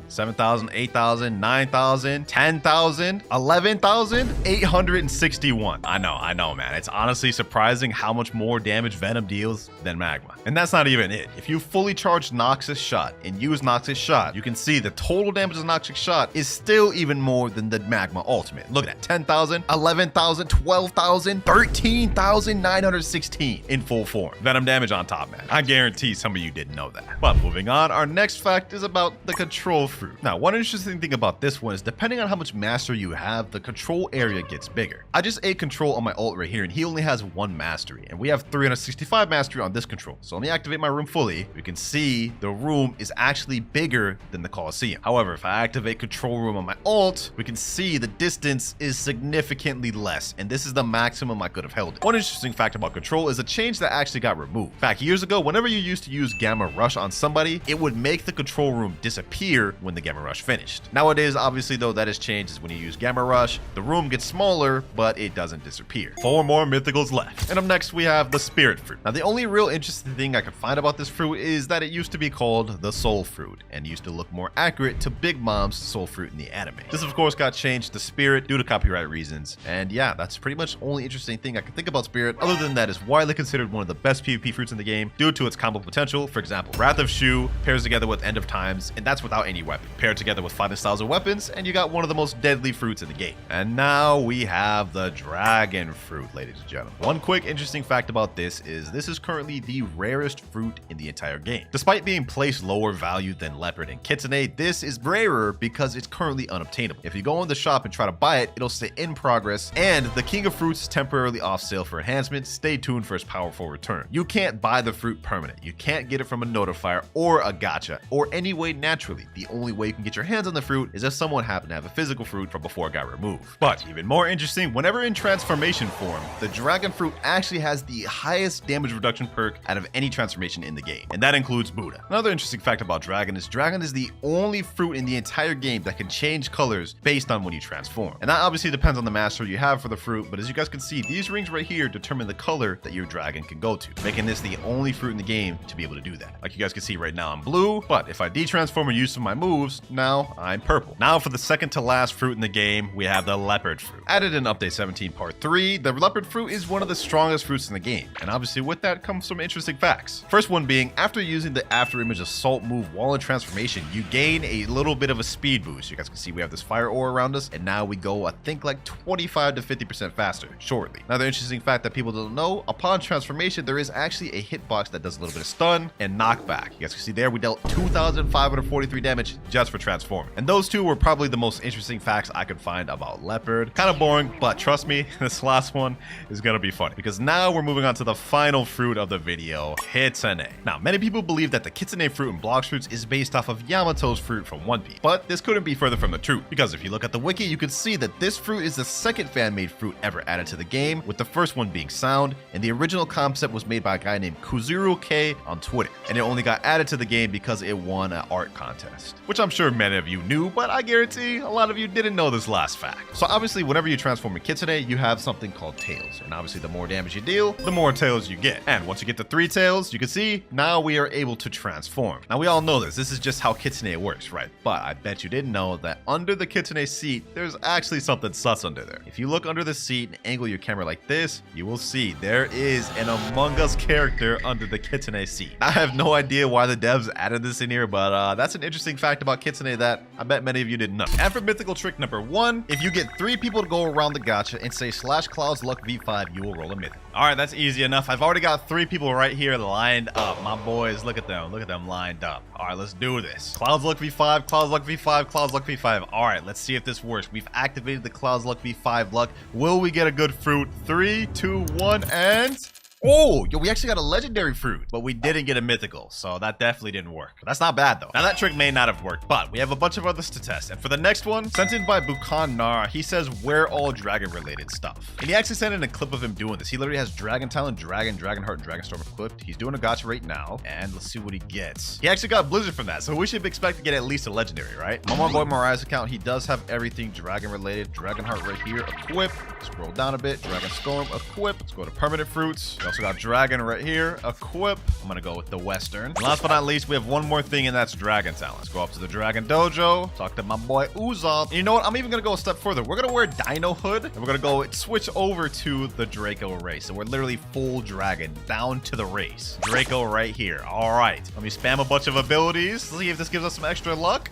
7,000, 8,000, 9,000, 10,000, 11,861. I know, man. It's honestly surprising how much more damage Venom deals than Magma. And that's not even it. If you fully charge Noxus Shot and use Noxus Shot, you can see the total damage of Noxus Shot is still even more than the Magma Ultimate. Look at that, 10,000, 11,000, 12,000, 13,916 in full form. Venom damage on top, man. I guarantee some of you didn't know that. But moving on, our next fact is about the control fruit. Now, one interesting thing about this one is depending on how much mastery you have, the control area gets bigger. I just ate control on my ult right here, and he only has 1 mastery, and we have 365 mastery on this control. So let me activate my room fully. You can see the room is actually bigger than the Colosseum. However, if I activate control room on my ult, we can see the distance is significantly less, and this is the maximum I could have held it. One interesting fact about control is a change that actually got removed. In fact, years ago, whenever you used to use Gamma Rush on somebody, it would make the control room disappear when the Gamma Rush finished. Nowadays, obviously though, that has changed, is when you use Gamma Rush, the room gets smaller, but it doesn't disappear. 4 more mythicals left. And up next, we have the Spirit Fruit. Now, the only real interesting thing I could find about this fruit is that it used to be called the Soul Fruit, and used to look more accurate to Big Mom's Soul Fruit in the anime. This, of course, got changed to Spirit due to copyright reasons, and yeah, that's pretty much the only interesting thing I can think about Spirit. Other than that, it's widely considered one of the best PvP fruits in the game due to its combo potential. For example, Wrath of Shu pairs together with End of Times, and that's without any weapon. Paired together with 5 styles of weapons, and you got one of the most deadly fruits in the game. And now we have the Dragon Fruit, ladies and gentlemen. One quick interesting fact about this is currently the rarest fruit in the entire game. Despite being placed lower value than Leopard and Kitsune, this is rarer because it's currently unobtainable. If you go in the shop and try to buy it, it'll say in progress, and the King of Fruits is temporarily off sale for enhancement. Stay tuned for its powerful return. You can't buy the fruit permanent. You can't get it from a notifier or a gacha or any way naturally. The only way you can get your hands on the fruit is if someone happened to have a physical fruit from before it got removed. But even more interesting, whenever in transformation form, the Dragon Fruit actually has the highest damage reduction perk out of any transformation in the game, and that includes Buddha. Another interesting fact about Dragon is the only fruit in the entire game that can change colors based on when you transform. And that obviously depends on the mastery you have for the fruit, but as you guys can see, these rings right here determine the color that your dragon can go to, making this the only fruit in the game to be able to do that. Like you guys can see right now, I'm blue, but if I detransform or use some of my moves, now I'm purple. Now for the second to last fruit in the game, we have the Leopard Fruit. Added in Update 17 Part 3, the Leopard Fruit is one of the strongest fruits in the game, and obviously with that comes some interesting facts. First one being, after using the After Image Assault move while in transformation, you gain a little bit of a speed boost. You guys can see we have this fire ore around us, and now we go, I think, like 25 to 50% faster shortly. Another interesting fact that people don't know, upon transformation, there is actually a hitbox that does a little bit of stun and knockback. You guys can see there, we dealt 2,543 damage just for transforming. And those two were probably the most interesting facts I could find about Leopard. Kind of boring, but trust me, this last one is gonna be funny, because now we're moving on to the final fruit of the video, Kitsune. Now, many people believe that the Kitsune fruit in Blox Fruits is based off of Yamato's fruit from One Piece, but this couldn't be further from the truth, because if you look at the wiki, you can see that this fruit is the second fan-made fruit ever added to the game, with the first one being Sound, and the original concept was made by a guy named Kuzuru K on Twitter, and it only only got added to the game because it won an art contest, which I'm sure many of you knew, but I guarantee a lot of you didn't know this last fact. So obviously, whenever you transform a Kitsune, you have something called tails, and obviously the more damage you deal, the more tails you get. And once you get to 3 tails, you can see now we are able to transform. Now we all know this is just how Kitsune works, right? But I bet you didn't know that under the Kitsune seat, there's actually something sus under there. If you look under the seat and angle your camera like this, you will see there is an Among Us character under the Kitsune seat. I have no idea why the devs added this in here, but that's an interesting fact about Kitsune that I bet many of you didn't know. And for mythical trick number 1, if you get 3 people to go around the gacha and say /Clouds Luck V5, you will roll a mythic. All right, that's easy enough. I've already got 3 people right here lined up. My boys, look at them lined up. All right, let's do this. Clouds Luck V5, Clouds Luck V5, Clouds Luck V5. All right, let's see if this works. We've activated the Clouds Luck V5 luck. Will we get a good fruit? 3, 2, 1, and... Oh, yo, we actually got a legendary fruit, but we didn't get a mythical, so that definitely didn't work. But that's not bad, though. Now, that trick may not have worked, but we have a bunch of others to test. And for the next one, sent in by Bukan Nara, he says, wear all dragon-related stuff. And he actually sent in a clip of him doing this. He literally has Dragon Talon, Dragon, Dragon Heart, and Dragon Storm equipped. He's doing a gacha right now, and let's see what he gets. He actually got Blizzard from that, so we should expect to get at least a legendary, right? On my boy Mariah's account, he does have everything dragon-related. Dragon Heart right here, equip. Scroll down a bit, Dragon Storm, equip. Let's go to permanent fruits. We also got Dragon right here, equip. I'm gonna go with the Western. And last but not least, we have one more thing, and that's Dragon Talon. Let's go up to the Dragon Dojo, talk to my boy Uzoth. And you know what? I'm even gonna go a step further. We're gonna wear Dino Hood, and we're gonna go switch over to the Draco race. So we're literally full dragon down to the race. Draco right here. All right, let me spam a bunch of abilities. Let's see if this gives us some extra luck.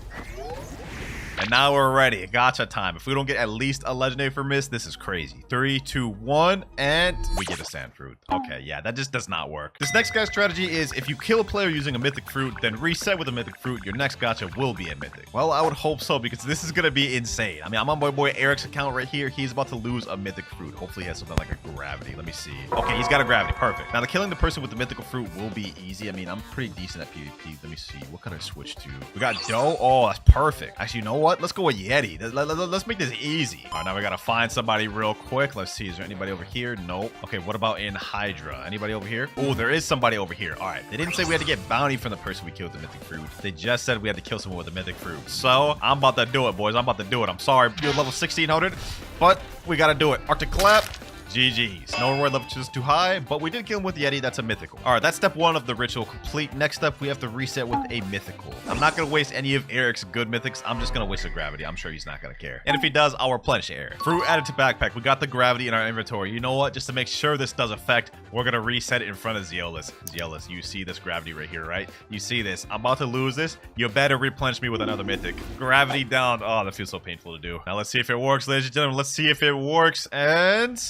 And now we're ready. Gacha time. If we don't get at least a legendary for miss, this is crazy. 3, 2, 1, and we get a sand fruit. Okay, yeah, that just does not work. This next guy's strategy is if you kill a player using a mythic fruit, then reset with a mythic fruit, your next gacha will be a mythic. Well, I would hope so, because this is gonna be insane. I mean, I'm on my boy Eric's account right here. He's about to lose a mythic fruit. Hopefully he has something like a gravity. Let me see. Okay, he's got a gravity. Perfect. Now, the killing the person with the mythical fruit will be easy. I mean, I'm pretty decent at PvP. Let me see. What can I switch to? We got Doe. Oh, that's perfect. Actually, you know what? Let's go with Yeti. Let's make this easy. All right, now we gotta find somebody real quick. Let's see. Is there anybody over here? Nope. Okay, what about in Hydra? Anybody over here? Oh, there is somebody over here. All right. They didn't say we had to get bounty from the person we killed with the mythic fruit. They just said we had to kill someone with a mythic fruit. So I'm about to do it, boys. I'm about to do it. I'm sorry. You're level 1600, but we gotta do it. Arctic clap. GG's. No reward level is too high, but we did kill him with Yeti. That's a mythical. All right, that's step 1 of the ritual complete. Next up, we have to reset with a mythical. I'm not going to waste any of Eric's good mythics. I'm just going to waste a gravity. I'm sure he's not going to care. And if he does, I'll replenish Eric. Fruit added to backpack. We got the gravity in our inventory. You know what? Just to make sure this does effect, we're going to reset it in front of Zeolus. Zeolus, you see this gravity right here, right? You see this. I'm about to lose this. You better replenish me with another mythic. Gravity down. Oh, that feels so painful to do. Now let's see if it works, ladies and gentlemen. Let's see if it works. And...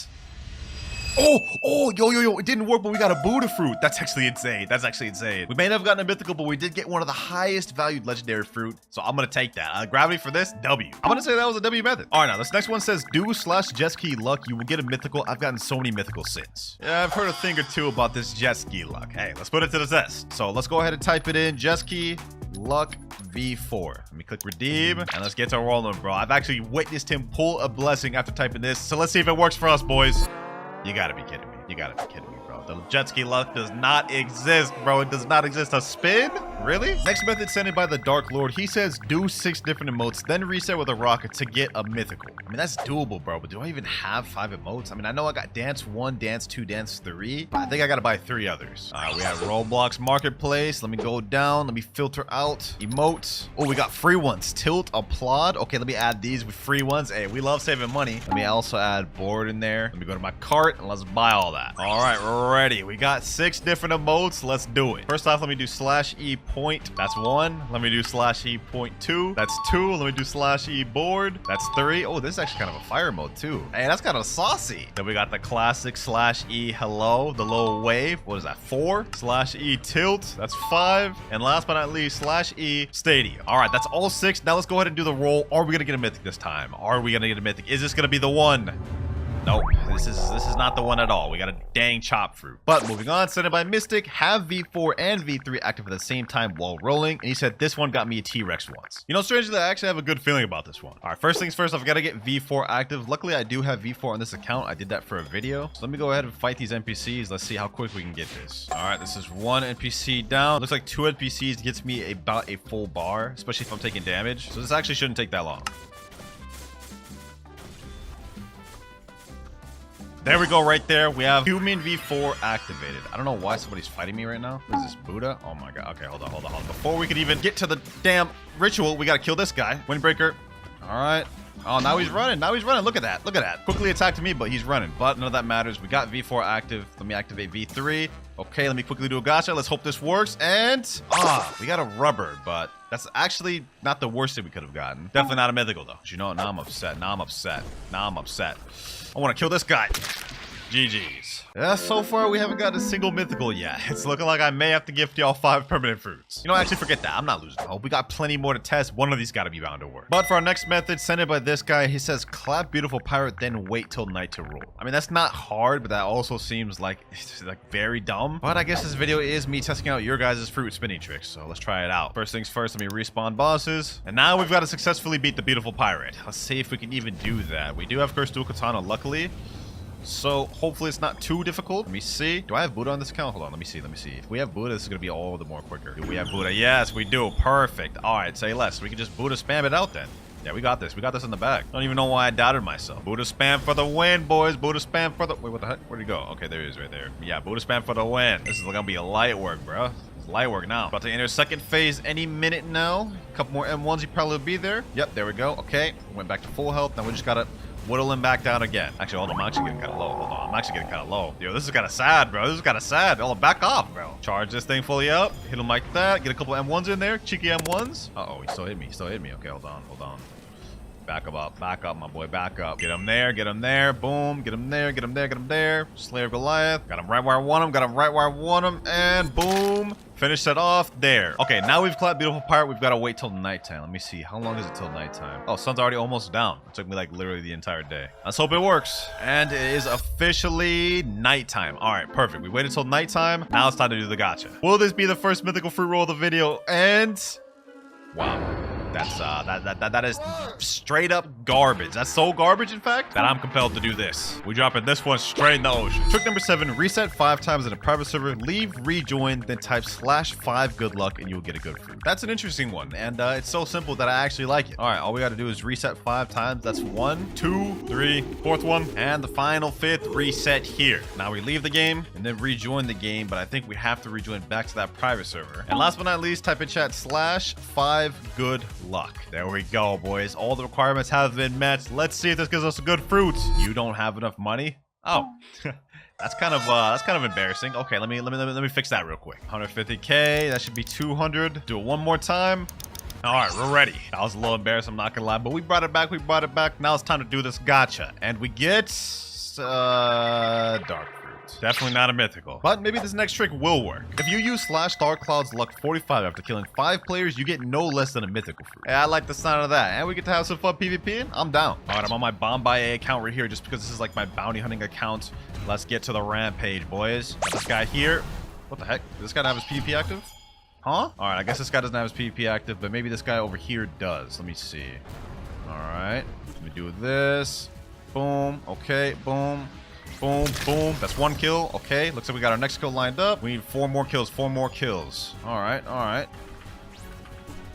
yo, it didn't work, but we got a Buddha fruit. That's actually insane. That's actually insane. We may not have gotten a mythical, but we did get one of the highest valued legendary fruit, so I'm gonna take that. Gravity for this, W. I'm gonna say that was a W method. All right, now this next one says, do/jet ski luck. You will get a mythical. I've gotten so many mythicals since. Yeah, I've heard a thing or two about this jet ski luck. Hey, let's put it to the test. So let's go ahead and type it in, jet ski luck V4. Let me click redeem, and let's get to rolling, bro. I've actually witnessed him pull a blessing after typing this, so let's see if it works for us, boys. You gotta be kidding me. You gotta be kidding me, bro. The jet ski luck does not exist, bro. It does not exist. A spin? Really? Next method sent in by the Dark Lord. He says do 6 different emotes, then reset with a rocket to get a mythical. I mean, that's doable, bro. But do I even have 5 emotes? I mean, I know I got dance 1, dance 2, dance 3. But I think I gotta buy 3 others. All right, we have Roblox Marketplace. Let me go down. Let me filter out emotes. Oh, we got free ones. Tilt, applaud. Okay, let me add these with free ones. Hey, we love saving money. Let me also add board in there. Let me go to my cart and let's buy all that. All right, we're ready. We got 6 different emotes. Let's do it. First off, let me do /E point. That's 1. Let me do /E point 2. That's 2. Let me do /E board. That's 3. Oh, this is actually kind of a fire mode too. Hey, that's kind of saucy. Then we got the classic /E hello, the little wave. What is that? 4. /E tilt. That's 5. And last but not least, /E stadium. All right, that's all 6. Now let's go ahead and do the roll. Are we gonna get a mythic this time? Are we gonna get a mythic? Is this gonna be the one? Nope, this is not the one at all. We got a dang chop fruit. But moving on, sent it by Mystic, have V4 and V3 active at the same time while rolling, and he said this one got me a T-Rex once. You know, strangely, I actually have a good feeling about this one. All right, first things first, I've got to get V4 active. Luckily, I do have V4 on this account. I did that for a video. So let me go ahead and fight these NPCs. Let's see how quick we can get this. All right, this is one NPC down. Looks like 2 NPCs gets me about a full bar, especially if I'm taking damage. So this actually shouldn't take that long. There we go, right there. We have human V4 activated. I don't know why somebody's fighting me right now. What is this, Buddha? Oh my god. Okay, hold on. Before we could even get to the damn ritual, we gotta kill this guy. Windbreaker. All right. Oh, now he's running. Look at that. Quickly attacked me, but he's running. But none of that matters. We got V4 active. Let me activate V3. Okay, let me quickly do a gacha. Let's hope this works. And, we got a rubber, but that's actually not the worst thing we could have gotten. Definitely not a mythical, though. You know what? Now I'm upset. I want to kill this guy. GG's. Yeah, so far we haven't gotten a single mythical yet. It's looking like I may have to gift y'all 5 permanent fruits. You know, actually forget that. I'm not losing hope. We got plenty more to test. One of these got to be bound to work. But for our next method, sent it by this guy. He says, clap beautiful pirate, then wait till night to roll. I mean, that's not hard, but that also seems like very dumb. But I guess this video is me testing out your guys' fruit spinning tricks. So let's try it out. First things first, let me respawn bosses. And now we've got to successfully beat the beautiful pirate. Let's see if we can even do that. We do have Curse Dual Katana, luckily. So hopefully it's not too difficult. Let me see. Do I have Buddha on this account? Hold on. Let me see. If we have Buddha, this is going to be all the more quicker. Do we have Buddha? Yes, we do. Perfect. All right, say less. We can just Buddha spam it out then. Yeah, we got this. We got this in the bag. Don't even know why I doubted myself. Buddha spam for the win, boys. Buddha spam for the... Wait, what the heck? Where'd he go? Okay, there he is right there. Yeah, Buddha spam for the win. This is going to be a light work, bro. It's light work now. About to enter second phase any minute now. A couple more M1s. He probably will be there. Yep, there we go. Okay, went back to full health. Now we just got to... whittle him back down again. Actually, hold on. I'm actually getting kind of low. Hold on. I'm actually getting kind of low. Yo, this is kind of sad, bro. This is kind of sad. Hold on. Back off, bro. Charge this thing fully up. Hit him like that. Get a couple M1s in there. Cheeky M1s. Uh-oh. He still hit me. Okay, hold on. Back up. Back up, my boy. Back up. Get him there. Boom. Get him there. Slayer of Goliath. Got him right where I want him. And boom. Finish that off there. Okay, now we've clapped beautiful pirate. We've got to wait till nighttime. Let me see. How long is it till nighttime? Oh, sun's already almost down. It took me like literally the entire day. Let's hope it works. And it is officially nighttime. All right, perfect. We waited till nighttime. Now it's time to do the gacha. Will this be the first mythical fruit roll of the video? And wow. That is straight up garbage. That's so garbage, in fact, that I'm compelled to do this. We dropping this one straight in the ocean. Trick number 7, reset 5 times in a private server, leave, rejoin, then type /5 good luck and you'll get a good fruit. That's an interesting one, and it's so simple that I actually like it. All right, all we got to do is reset 5 times. That's 1, 2, 3, 4th one, and the final 5th reset here. Now we leave the game and then rejoin the game, but I think we have to rejoin back to that private server. And last but not least, type in chat /5 good luck. There we go, boys. All the requirements have been met. Let's see if this gives us a good fruit. You don't have enough money? Oh. That's kind of embarrassing. Okay, let me fix that real quick. 150k, that should be 200. Do it one more time. All right, we're ready. That was a little embarrassing, I'm not gonna lie, but we brought it back. Now it's time to do this gacha, and we get dark fruit. Definitely not a mythical, but maybe this next trick will work. If you use /darkcloud's luck 45 after killing 5 players, you get no less than a mythical fruit. Yeah, I like the sound of that, and we get to have some fun PvPing. I'm down. All right, I'm on my bomb by A account right here just because this is like my bounty hunting account. Let's get to the rampage, boys. Got this guy here. What the heck? Does this guy have his PvP active? Huh? All right, I guess this guy doesn't have his PvP active, but maybe this guy over here does. Let me see. All right, let me do this. Boom. Okay, boom. Boom, boom. That's 1 kill. Okay, looks like we got our next kill lined up. We need 4 more kills. All right.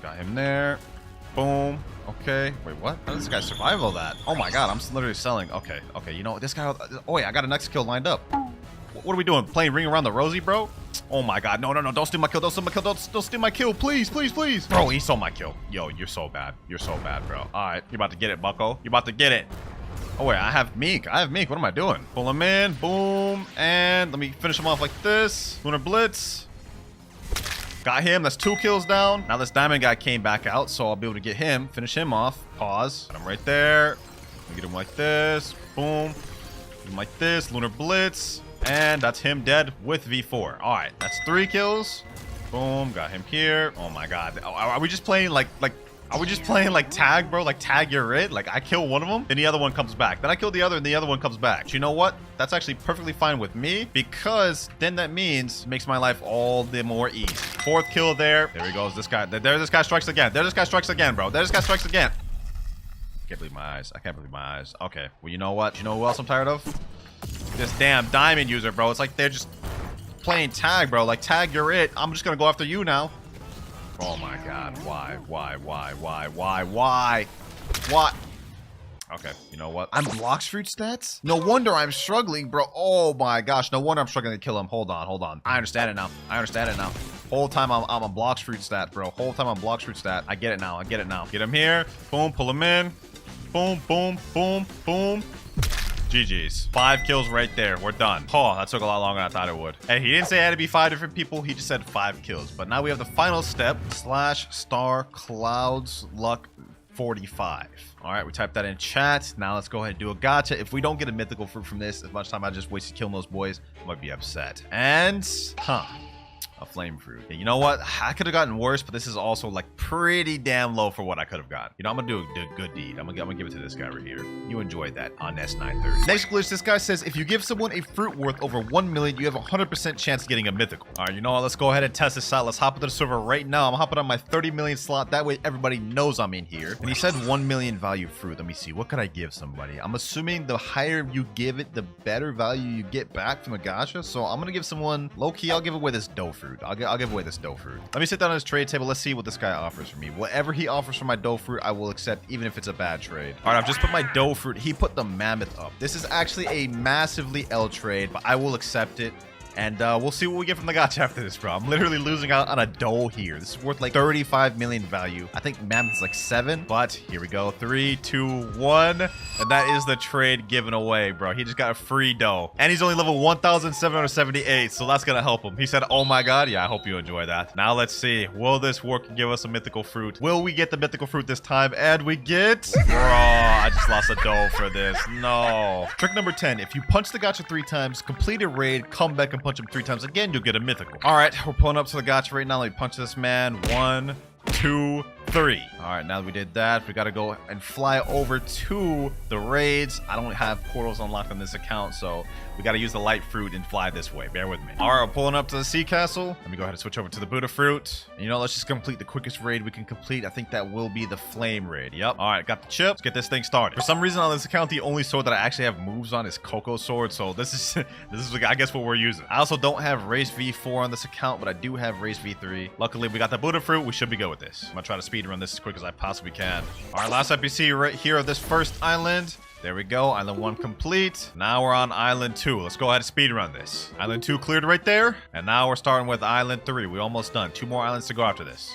Got him there. Boom. Okay. Wait, what? How does this guy survive all that? Oh my god, I'm literally selling. Okay, you know, this guy... Oh wait, I got a next kill lined up. What are we doing? Playing Ring Around the Rosie, bro? Oh my god, no. Don't steal my kill. Don't steal my kill. Please. Bro, he stole my kill. Yo, you're so bad, bro. All right, you're about to get it, bucko. You're about to get it. Oh wait, I have Meek. What am I doing? Pull him in. Boom. And let me finish him off like this. Lunar Blitz. Got him. That's 2 kills down. Now this diamond guy came back out, so I'll be able to get him. Finish him off. Pause. Got him right there. Get him like this. Boom. Get him like this. Lunar Blitz. And that's him dead with V4. All right. That's 3 kills. Boom. Got him here. Oh my god. Are we just playing like Are we just playing like tag, bro? Like tag you're it? Like I kill one of them, then the other one comes back. Then I kill the other and the other one comes back. But you know what? That's actually perfectly fine with me because then that means it makes my life all the more easy. 4th kill there. There he goes. This guy. There this guy strikes again. There this guy strikes again, bro. There this guy strikes again. I can't believe my eyes. I can't believe my eyes. Okay. Well, you know what? You know who else I'm tired of? This damn diamond user, bro. It's like they're just playing tag, bro. Like tag you're it. I'm just gonna go after you now. Oh my god, why? Okay, you know what? I'm Blox Fruits stats? No wonder I'm struggling, bro. Oh my gosh, no wonder I'm struggling to kill him. Hold on. I understand it now. Whole time I'm a Blox Fruit stat, bro. Whole time I'm Blox Fruit stat. I get it now. Get him here. Boom, pull him in. Boom, boom, boom, boom. GG's. 5 kills right there. We're done. Oh, that took a lot longer than I thought it would. Hey, he didn't say it had to be 5 different people. He just said 5 kills. But now we have the final step. /*clouds luck 45. All right, we typed that in chat. Now let's go ahead and do a gacha. If we don't get a mythical fruit from this, as much time I just wasted killing those boys, I might be upset. And, a flame fruit. Yeah, you know what? I could have gotten worse, but this is also like pretty damn low for what I could have gotten. You know, I'm gonna do a good deed. I'm gonna give it to this guy right here. You enjoyed that on S930. Next glitch, this guy says if you give someone a fruit worth over 1 million, you have a 100% chance of getting a mythical. All right, you know what? Let's go ahead and test this out. Let's hop into the server right now. I'm hopping on my 30 million slot. That way everybody knows I'm in here. And he said 1 million value fruit. Let me see. What could I give somebody? I'm assuming the higher you give it, the better value you get back from a gacha. So I'm gonna give someone low key. I'll give away this dough fruit. I'll give away this dough fruit. Let me sit down on his trade table. Let's see what this guy offers for me. Whatever he offers for my dough fruit, I will accept, even if it's a bad trade. All right, I've just put my dough fruit. He put the mammoth up. This is actually a massively L trade, but I will accept it. And we'll see what we get from the gacha after this, bro. I'm literally losing out on a dough here. This is worth like 35 million value. I think Mammoth's like 7, but here we go. 3, 2, 1. And that is the trade given away, bro. He just got a free dough. And he's only level 1,778, so that's gonna help him. He said, oh my god. Yeah, I hope you enjoy that. Now let's see. Will this work and give us a mythical fruit? Will we get the mythical fruit this time? And we get... Bro, I just lost a dough for this. No. Trick number 10. If you punch the gacha 3 times, complete a raid, come back and punch him 3 times again, you'll get a mythical. All right, we're pulling up to the gacha right now. Let me punch this man. 1, 2, 3. All right, now that we did that, we got to go and fly over to the raids. I don't have portals unlocked on this account, so we got to use the light fruit and fly this way. Bear with me. All right, we're pulling up to the sea castle. Let me go ahead and switch over to the Buddha fruit. And, you know, let's just complete the quickest raid we can complete. I think that will be the flame raid. Yep. All right, got the chip. Let's get this thing started. For some reason on this account, the only sword that I actually have moves on is Coco sword. So this is I guess what we're using. I also don't have race V4 on this account, but I do have race V3. Luckily, we got the Buddha fruit. We should be good with this. I'm gonna try to speed run this as quick as I possibly can. All right, last NPC right here of this first island. There we go. Island 1 complete. Now we're on Island 2. Let's go ahead and speedrun this. Island 2 cleared right there. And now we're starting with Island 3. We're almost done. 2 more islands to go after this.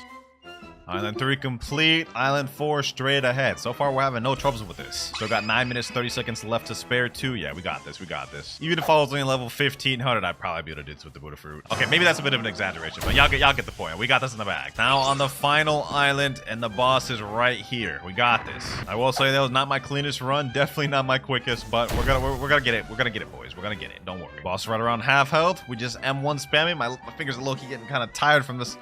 Island 3 complete. Island 4 straight ahead. So far, we're having no troubles with this. Still got 9 minutes, 30 seconds left to spare too. Yeah, we got this. We got this. Even if I was only level 1500, I'd probably be able to do this with the Buddha fruit. Okay, maybe that's a bit of an exaggeration, but y'all get the point. We got this in the bag. Now on the final island, and the boss is right here. We got this. I will say that was not my cleanest run. Definitely not my quickest, but we're gonna get it. We're gonna get it, boys. We're gonna get it. Don't worry. Boss right around half health. We just M1 spamming. My fingers are low-key getting kind of tired from this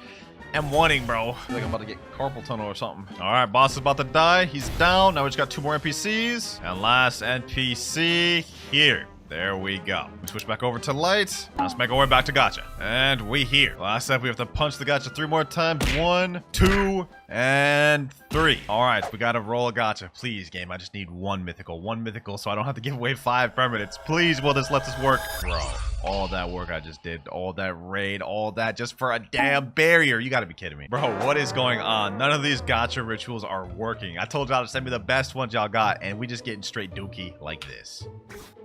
M1ing, bro. I feel like I'm about to get carpal tunnel or something. All right, boss is about to die. He's down. Now we just got 2 more NPCs. And last NPC here. There we go. We switch back over to light. Now let's make our way back to gacha. And we here. Last step, we have to punch the gacha 3 more times. 1, 2, and 3. All right, we got to roll a gacha. Please, game. I just need 1 mythical. 1 mythical so I don't have to give away 5 permanents. Please, will this let this work? Bro, all that work I just did, all that raid, all that just for a damn barrier. You got to be kidding me. Bro, what is going on? None of these gacha rituals are working. I told y'all to send me the best ones y'all got, and we just getting straight dookie like this.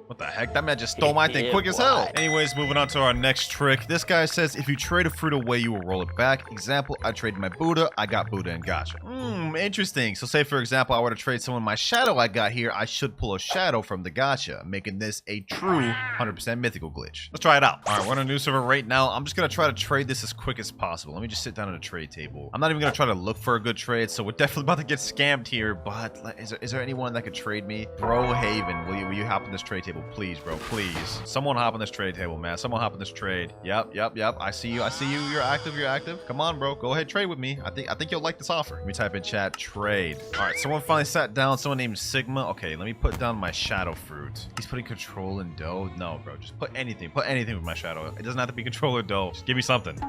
What the heck? That man just stole my thing quick as hell. Anyways, moving on to our next trick. This guy says if you trade a fruit away, you will roll it back. Example, I traded my Buddha. I got Buddha and gacha. Interesting. So say, for example, I were to trade someone my shadow I got here. I should pull a shadow from the gacha, making this a true 100% mythical glitch. Let's try it out. All right, we're on a new server right now. I'm just going to try to trade this as quick as possible. Let me just sit down at a trade table. I'm not even going to try to look for a good trade, so we're definitely about to get scammed here, but is there anyone that could trade me? Bro Haven, will you hop on this trade table table. Please, bro. Please. Someone hop on this trade table, man. Someone hop on this trade. Yep. I see you. You're active. Come on, bro. Go ahead, trade with me. I think you'll like this offer. Let me type in chat, trade. All right, someone finally sat down. Someone named Sigma. Okay, let me put down my shadow fruit. He's putting control and dough. No, bro. Just put anything. Put anything with my shadow. It doesn't have to be control or dough. Just give me something.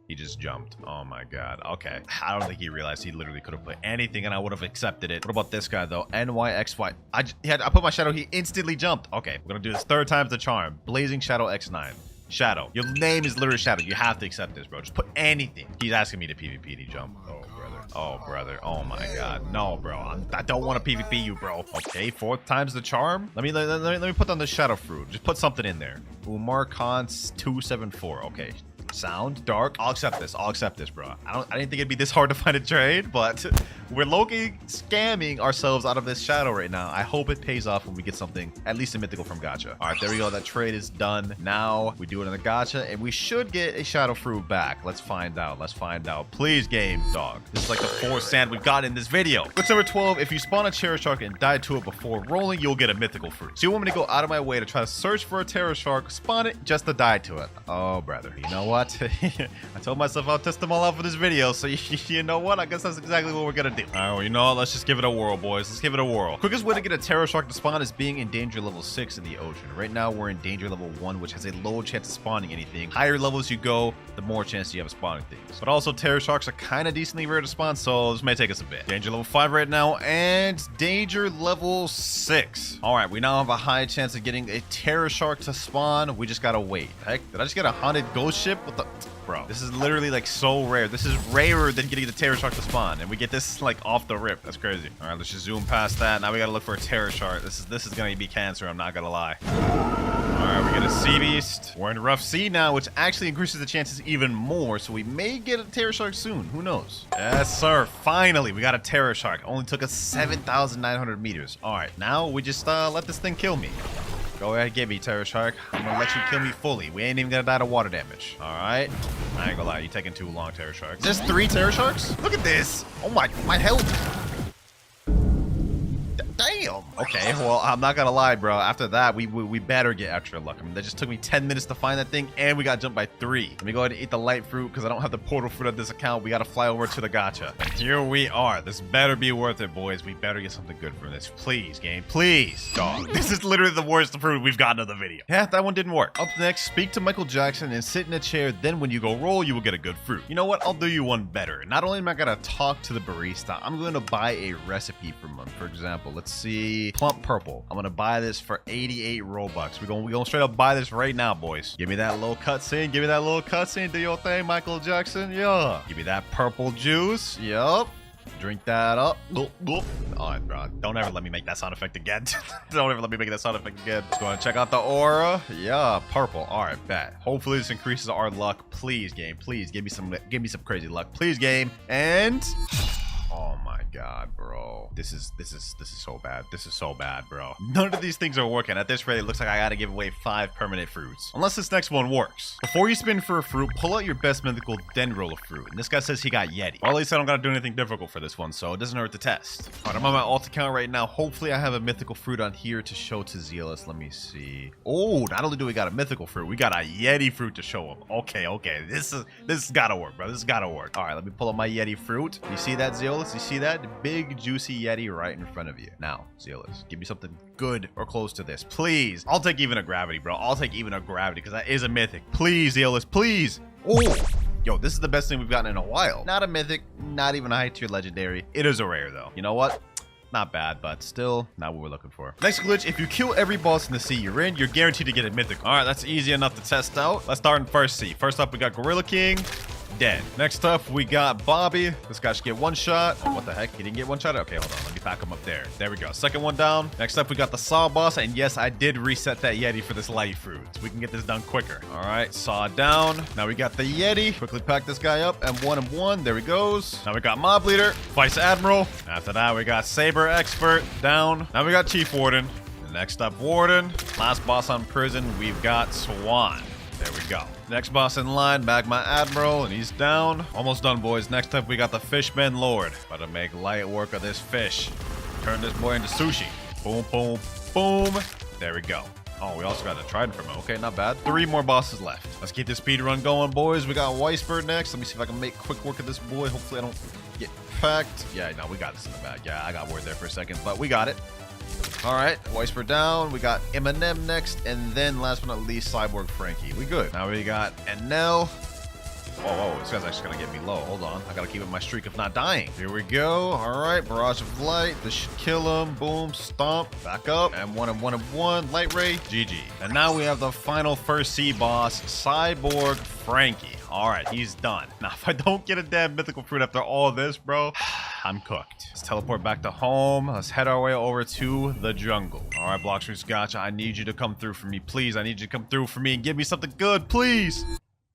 He just jumped. Oh my god. Okay. I don't think he realized he literally could have put anything and I would have accepted it. What about this guy though? NYXY. I put my shadow. He instantly jumped. Okay. We're gonna do this 3rd time's the charm. Blazing Shadow X9. Shadow. Your name is literally Shadow. You have to accept this, bro. Just put anything. He's asking me to PvP and he jumped. Oh, brother. Oh, brother. Oh my god. No, bro. I don't want to PvP you, bro. Okay. 4th time's the charm. Let me put down the shadow fruit. Just put something in there. Umar Khan's 274. Okay. Sound dark. I'll accept this, bro. I didn't think it'd be this hard to find a trade, but we're low-key scamming ourselves out of this shadow right now. I hope it pays off when we get something, at least a mythical from gacha. All right, there we go. That trade is done. Now we do it in the gacha and we should get a shadow fruit back. Let's find out. Please, game dog. This is like the 4th sand we've got in this video. Glitch number 12. If you spawn a terror shark and die to it before rolling, you'll get a mythical fruit. So you want me to go out of my way to try to search for a terror shark, spawn it just to die to it. Oh, brother. You know what? I told myself I'll test them all out for this video, so you know what? I guess that's exactly what we're gonna do. All right, well, you know what? Let's just give it a whirl, boys. Let's give it a whirl. Quickest way to get a terror shark to spawn is being in danger level 6 in the ocean. Right now, we're in danger level 1, which has a low chance of spawning anything. Higher levels you go, the more chance you have of spawning things. But also, terror sharks are kind of decently rare to spawn, so this may take us a bit. Danger level 5 right now, and danger level 6. All right, we now have a high chance of getting a terror shark to spawn. We just gotta wait. Heck, did I just get a haunted ghost ship? What the... Bro, this is literally like so rare. This is rarer than getting the terror shark to spawn, and we get this like off the rip. That's crazy. All right, let's just zoom past that. Now we gotta look for a terror shark. This is gonna be cancer. I'm not gonna lie. All right, we get a sea beast. We're in rough sea now, which actually increases the chances even more. So we may get a terror shark soon. Who knows? Yes, sir. Finally, we got a terror shark. Only took us 7,900 meters. All right, now we just let this thing kill me. Go ahead, give me, terror shark. I'm gonna let you kill me fully. We ain't even gonna die to water damage. All right. I ain't gonna lie, you're taking too long, terror shark. There's 3 terror sharks? Look at this. Oh my health. Damn. Okay, well, I'm not gonna lie, bro. After that, we better get extra luck. I mean, that just took me 10 minutes to find that thing, and we got jumped by 3. Let me go ahead and eat the light fruit, because I don't have the portal fruit on this account. We gotta fly over to the gacha. And here we are. This better be worth it, boys. We better get something good from this. Please, game. Please. Dog. This is literally the worst fruit we've gotten in the video. Yeah, that one didn't work. Up next, speak to Michael Jackson and sit in a chair. Then when you go roll, you will get a good fruit. You know what? I'll do you one better. Not only am I gonna talk to the barista, I'm going to buy a recipe from him. For example, let's see. Plump purple. I'm gonna buy this for 88 Robux. We're gonna straight up buy this right now, boys. Give me that little cutscene. Give me that little cutscene. Do your thing, Michael Jackson. Yeah. Give me that purple juice. Yup. Drink that up. All right, bro. Don't ever let me make that sound effect again. Don't ever let me make that sound effect again. Let's go and check out the aura. Yeah, purple. All right, bet. Hopefully this increases our luck. Please, game. Please give me some crazy luck. Please, game. And oh my god, bro. This is so bad. This is so bad, bro. None of these things are working. At this rate, it looks like I gotta give away 5 permanent fruits. Unless this next one works. Before you spin for a fruit, pull out your best mythical, then roll a fruit. And this guy says he got Yeti. Well, at least I don't gotta do anything difficult for this one, so it doesn't hurt to test. All right, I'm on my alt account right now. Hopefully I have a mythical fruit on here to show to Zealous. Let me see. Oh, not only do we got a mythical fruit, we got a Yeti fruit to show him. Okay. This has gotta work, bro. This has gotta work. All right, let me pull up my Yeti fruit. You see that, Zealous? You see that? The big, juicy Yeti right in front of you. Now, Zealous, give me something good or close to this. Please. I'll take even a gravity, bro. I'll take even a gravity because that is a mythic. Please, Zealous, please. Oh, yo, this is the best thing we've gotten in a while. Not a mythic, not even a high tier legendary. It is a rare, though. You know what? Not bad, but still not what we're looking for. Next glitch, if you kill every boss in the sea you're in, you're guaranteed to get a mythic. All right, that's easy enough to test out. Let's start in first sea. First up, we got Gorilla King. Dead. Next up, we got Bobby. This guy should get 1 shot. Oh, what the heck? He didn't get 1 shot? Okay, hold on. Let me back him up there. There we go. Second one down. Next up, we got the Saw boss. And yes, I did reset that Yeti for this light fruit. So we can get this done quicker. All right, Saw down. Now we got the Yeti. Quickly pack this guy up. And 1 and 1. There he goes. Now we got Mob Leader, Vice Admiral. After that, we got Saber Expert down. Now we got Chief Warden. Next up, Warden. Last boss on prison, we've got Swan. There we go. Next boss in line, Magma Admiral, and he's down. Almost done, boys. Next up, we got the Fishman Lord. About to make light work of this fish. Turn this boy into sushi. Boom, boom, boom. There we go. Oh, we also got a trident from him. Okay, not bad. 3 more bosses left. Let's keep the speed run going, boys. We got Weisberg next. Let me see if I can make quick work of this boy. Hopefully I don't get packed. Yeah, no, we got this in the bag. Yeah, I got worried there for a second, but we got it. All right, Weisberg down. We got Eminem next, and then last but not least, Cyborg Frankie. We good. Now we got Enel. Whoa, this guy's actually gonna get me low. Hold on, I gotta keep up my streak of not dying. Here we go. All right, Barrage of Light. This should kill him. Boom, stomp, back up. And one, Light Ray, GG. And now we have the final first C boss, Cyborg Frankie. All right, he's done. Now, if I don't get a damn mythical fruit after all this, bro, I'm cooked. Let's teleport back to home. Let's head our way over to the jungle. All right, Blox Fruits, gotcha. I need you to come through for me, please. I need you to come through for me and give me something good, please.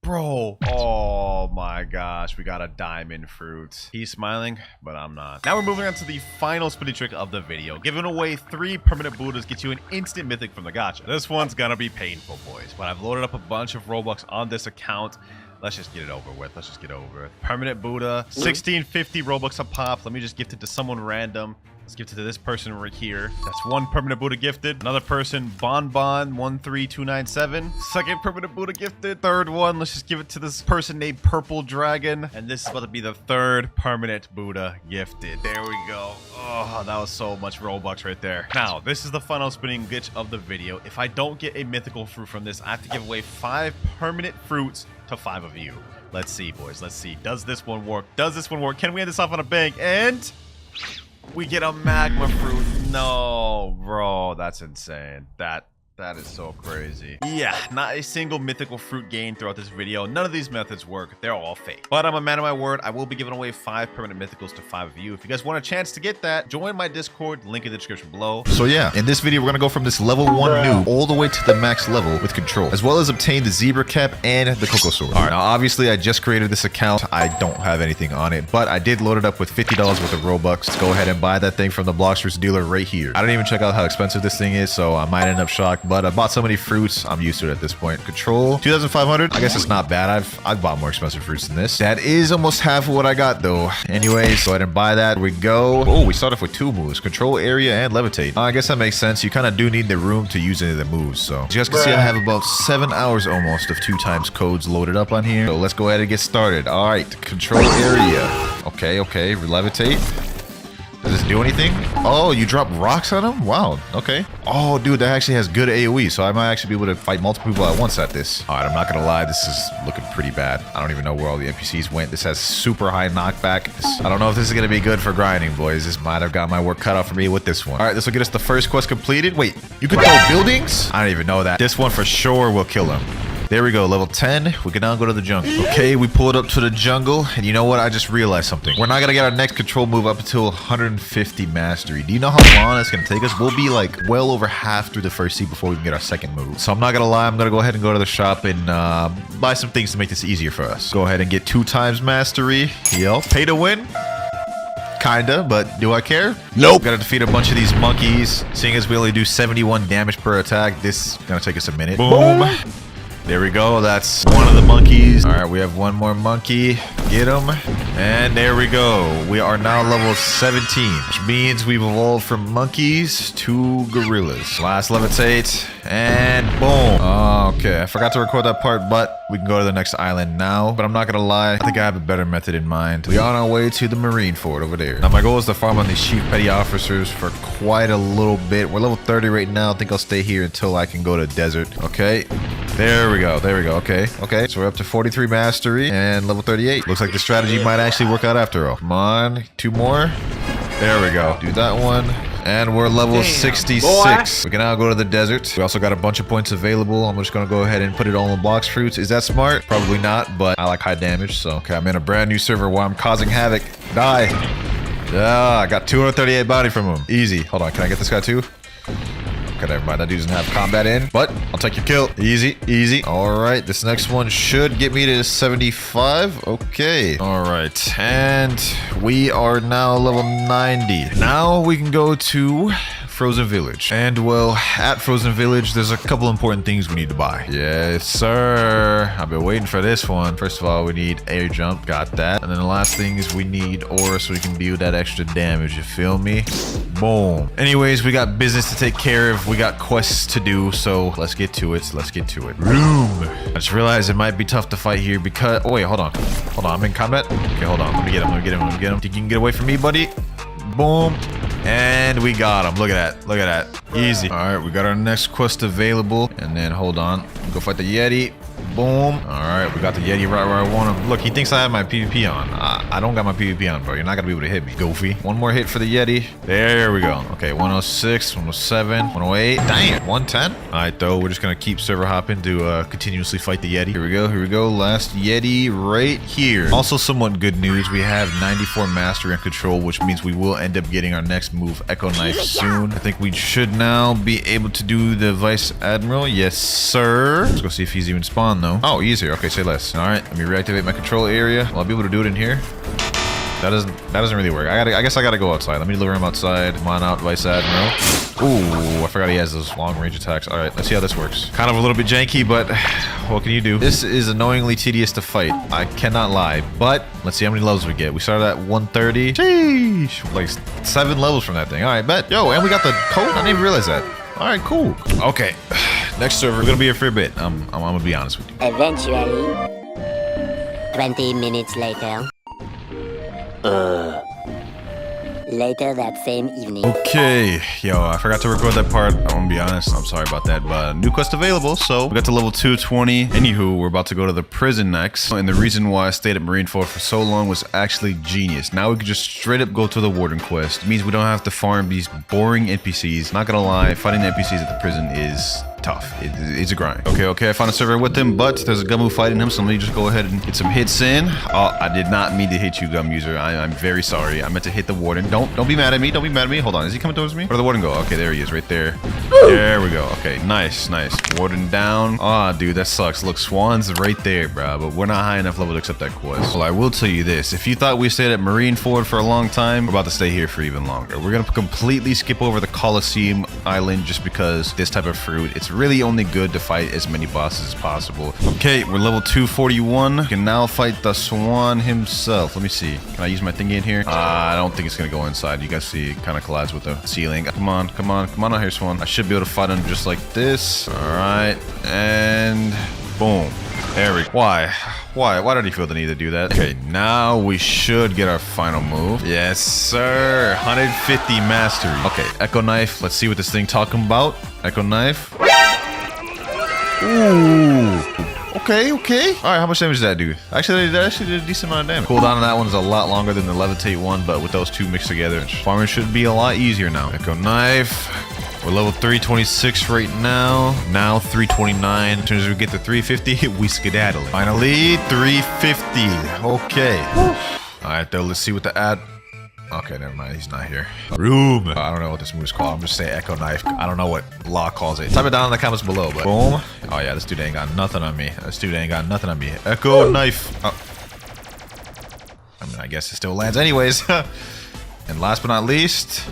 Bro, oh my gosh, we got a diamond fruit. He's smiling, but I'm not. Now we're moving on to the final spinning trick of the video. Giving away 3 permanent Buddhas gets you an instant mythic from the gacha. This one's gonna be painful, boys, but I've loaded up a bunch of Robux on this account. Let's just get it over with. Let's just get it over with. Permanent Buddha, 1650 Robux a pop. Let me just gift it to someone random. Let's gift it to this person right here. That's 1 permanent Buddha gifted. Another person, Bonbon 13297. 2nd permanent Buddha gifted. 3rd one, let's just give it to this person named Purple Dragon. And this is about to be the 3rd permanent Buddha gifted. There we go. Oh, that was so much Robux right there. Now, this is the final spinning glitch of the video. If I don't get a mythical fruit from this, I have to give away 5 permanent fruits to 5 of you. Let's see, boys. Let's see. Does this one work? Does this one work? Can we end this off on a bang? And we get a magma fruit. No, bro, that's insane. That is so crazy. Yeah, not a single mythical fruit gained throughout this video. None of these methods work. They're all fake. But I'm a man of my word. I will be giving away 5 permanent mythicals to 5 of you. If you guys want a chance to get that, join my Discord. Link in the description below. So yeah, in this video, we're gonna go from this level 1 noob all the way to the max level with control, as well as obtain the zebra cap and the cocoa sword. All right, now obviously I just created this account. I don't have anything on it, but I did load it up with $50 worth of Robux. Let's go ahead and buy that thing from the Blox Fruits dealer right here. I didn't even check out how expensive this thing is, so I might end up shocked, but I bought so many fruits, I'm used to it at this point. Control 2,500. I guess it's not bad. I've bought more expensive fruits than this. That is almost half of what I got though. Anyways, go ahead and buy that. Here we go. Oh, we start off with 2 moves: control area and levitate. I guess that makes sense. You kind of do need the room to use any of the moves. So as you guys can see, I have about 7 hours almost of 2 times codes loaded up on here. So let's go ahead and get started. All right, control area. Okay, levitate. Does this do anything? Oh, you drop rocks on him? Wow, okay. Oh, dude, that actually has good AoE, so I might actually be able to fight multiple people at once at this. All right, I'm not gonna lie, this is looking pretty bad. I don't even know where all the NPCs went. This has super high knockback. I don't know if this is gonna be good for grinding, boys. This might have got my work cut out for me with this one. All right, this will get us the first quest completed. Wait, you can throw buildings? I don't even know that. This one for sure will kill him. There we go, level 10. We can now go to the jungle. Okay, we pulled up to the jungle, and you know what? I just realized something. We're not gonna get our next control move up until 150 mastery. Do you know how long it's gonna take us? We'll be like well over half through the first seed before we can get our second move. So I'm not gonna lie, I'm gonna go ahead and go to the shop and buy some things to make this easier for us. Go ahead and get 2 times mastery. Yep. Pay to win. Kinda, but do I care? Nope. Gotta defeat a bunch of these monkeys. Seeing as we only do 71 damage per attack, this is gonna take us a minute. Boom. There we go. That's one of the monkeys. All right, we have 1 more monkey. Get him. And there we go. We are now level 17, which means we've evolved from monkeys to gorillas. Last levitate. And boom. Okay, I forgot to record that part, but we can go to the next island now. But I'm not gonna lie, I think I have a better method in mind. We are on our way to the marine fort over there. Now, my goal is to farm on these chief petty officers for quite a little bit. We're level 30 right now. I think I'll stay here until I can go to desert. Okay. There we go. Okay. So we're up to 43 mastery and level 38. Looks like the strategy might actually work out after all. Come on. 2 more. There we go. Do that one. And we're level 66. Boy. We can now go to the desert. We also got a bunch of points available. I'm just going to go ahead and put it all in Blox Fruits. Is that smart? Probably not, but I like high damage. So, okay, I'm in a brand new server where I'm causing havoc. Die. Yeah, I got 238 bounty from him. Easy. Hold on. Can I get this guy too? Okay, never mind. That dude doesn't have combat in, but I'll take your kill. Easy. All right, this next one should get me to 75. Okay. All right, and we are now level 90. Now we can go to Frozen Village. And well, at Frozen Village, there's a couple important things we need to buy. Yes, sir. I've been waiting for this one. First of all, we need air jump. Got that. And then the last thing is we need aura so we can deal that extra damage. You feel me? Boom. Anyways, we got business to take care of. We got quests to do. So let's get to it. Let's get to it. Room. I just realized it might be tough to fight here because... Oh, wait, hold on. Hold on. I'm in combat. Okay, hold on. Let me get him. Let me get him. Let me get him. Think you can get away from me, buddy? Boom. And we got him. Look at that. Look at that. Easy. All right, we got our next quest available. And then, hold on. Go fight the Yeti. Boom. All right, we got the Yeti right where I want him. Look, he thinks I have my PvP on. I don't got my PvP on, bro. You're not going to be able to hit me, Goofy. One more hit for the Yeti. There we go. Okay, 106, 107, 108. Damn, 110. All right, though. We're just going to keep server hopping to continuously fight the Yeti. Here we go. Here we go. Last Yeti right here. Also, somewhat good news. We have 94 mastery and control, which means we will end up getting our next move, Echo Knife, soon. I think we should now be able to do the Vice Admiral. Yes, sir. Let's go see if he's even spawned, though. Oh, he's here. Okay, say less. All right, let me reactivate my control area. Will I be able to do it in here? That doesn't really work. I guess I gotta go outside. Let me lure him outside. Come on out, Vice Admiral. Ooh, I forgot he has those long range attacks. All right, let's see how this works. Kind of a little bit janky, but what can you do? This is annoyingly tedious to fight. I cannot lie, but let's see how many levels we get. We started at 130. Sheesh, like 7 levels from that thing. All right, bet. Yo, and we got the code. I didn't even realize that. All right, cool. Okay, next server, we're gonna be here for a bit. I'm gonna be honest with you. Eventually, 20 minutes later. Later that same evening. Okay, yo, I forgot to record that part. I want to be honest. I'm sorry about that, but new quest available. So we got to level 220. Anywho, we're about to go to the prison next. And the reason why I stayed at Marineford for so long was actually genius. Now we can just straight up go to the warden quest. It means we don't have to farm these boring NPCs. Not gonna lie, fighting the NPCs at the prison is tough. It's a grind. Okay, I found a server with him, but there's a Gummu fighting him, so let me just go ahead and get some hits in. Oh, I did not mean to hit you, Gum user. I'm very sorry. I meant to hit the warden. Don't be mad at me. Don't be mad at me. Hold on. Is he coming towards me? Where did the warden go? Okay, there he is, right there. There we go. Okay, nice. Warden down. Ah, dude, that sucks. Look, Swan's right there, bro, but we're not high enough level to accept that quest. Well, I will tell you this. If you thought we stayed at Marineford for a long time, we're about to stay here for even longer. We're gonna completely skip over the Colosseum Island just because this type of fruit, it's really only good to fight as many bosses as possible. Okay, we're level 241. We can now fight the Swan himself. Let me see. Can I use my thingy in here? I don't think it's gonna go inside. You guys see it kind of collides with the ceiling. Come on out here, Swan. I should be able to fight him just like this. All right, and boom. There we go. Why did he feel the need to do that? Okay, now we should get our final move. Yes, sir. 150 mastery. Okay, Echo Knife. Let's see what this thing talking about. Echo Knife. Ooh. Okay. All right, how much damage did that do? Actually, that actually did a decent amount of damage. Cooldown on that one is a lot longer than the Levitate one, but with those two mixed together, farming should be a lot easier now. Echo Knife. We're level 326 right now. Now 329. As soon as we get to 350, we skedaddle. Finally, 350. Okay. All right, though, let's see what the ad... Okay, never mind. He's not here. Room. I don't know what this move is called. I'm just saying Echo Knife. I don't know what Law calls it. Type it down in the comments below. But boom. Oh, yeah. This dude ain't got nothing on me. Echo Knife. Oh. I mean, I guess it still lands anyways. And last but not least...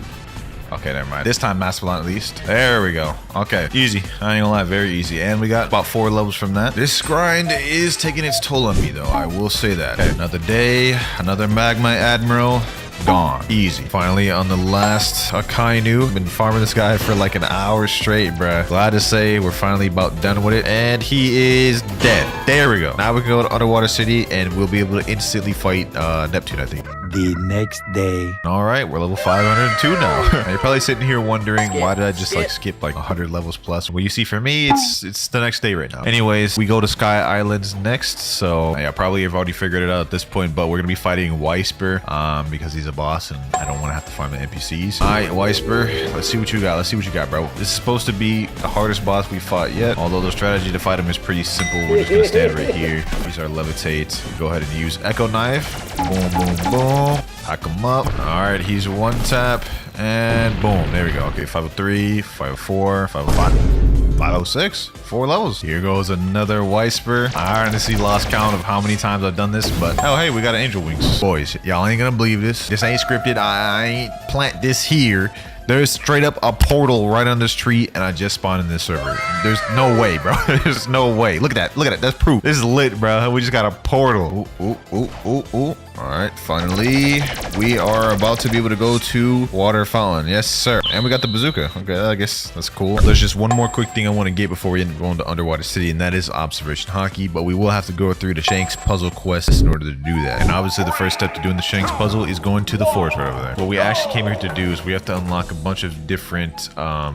Okay, never mind. This time, Master at least. There we go. Okay, easy. I ain't gonna lie, very easy. And we got about 4 levels from that. This grind is taking its toll on me, though. I will say that. Okay, another day, another Magma Admiral. Gone. Easy. Finally, on the last Akainu. Been farming this guy for like an hour straight, bruh. Glad to say we're finally about done with it. And he is dead. There we go. Now we can go to Underwater City and we'll be able to instantly fight Neptune, I think. The next day. All right, we're level 502 now. Now you're probably sitting here wondering, why did I just like skip like 100 levels plus? Well, you see, for me, it's the next day right now. Anyways, we go to Sky Islands next. So yeah, probably you've already figured it out at this point, but we're gonna be fighting Weisper because he's a boss and I don't want to have to farm the NPCs. All right, Weisper, let's see what you got. Let's see what you got, bro. This is supposed to be the hardest boss we fought yet. Although the strategy to fight him is pretty simple. We're just gonna stand right here. Use our levitate. Go ahead and use Echo Knife. Boom, boom, boom. Hack him up. All right, he's one tap and boom. There we go. Okay, 503, 504, 505, 506. 4 levels. Here goes another Weisper. I honestly lost count of how many times I've done this, but oh hey, we got an angel wings. Boys, y'all ain't gonna believe this. This ain't scripted. I ain't plant this here There's straight up a portal right on this tree, and I just spawned in this server. There's no way, bro. There's no way. Look at that. Look at that. That's proof. This is lit, bro. We just got a portal. Ooh, ooh, ooh, ooh, ooh. All right, finally, we are about to be able to go to water fountain. Yes, sir. And we got the bazooka. Okay, I guess that's cool. There's just one more quick thing I want to get before we end up going to Underwater City, and that is observation hockey. But we will have to go through the Shanks puzzle quest in order to do that. And obviously, the first step to doing the Shanks puzzle is going to the forest right over there. What we actually came here to do is we have to unlock a bunch of different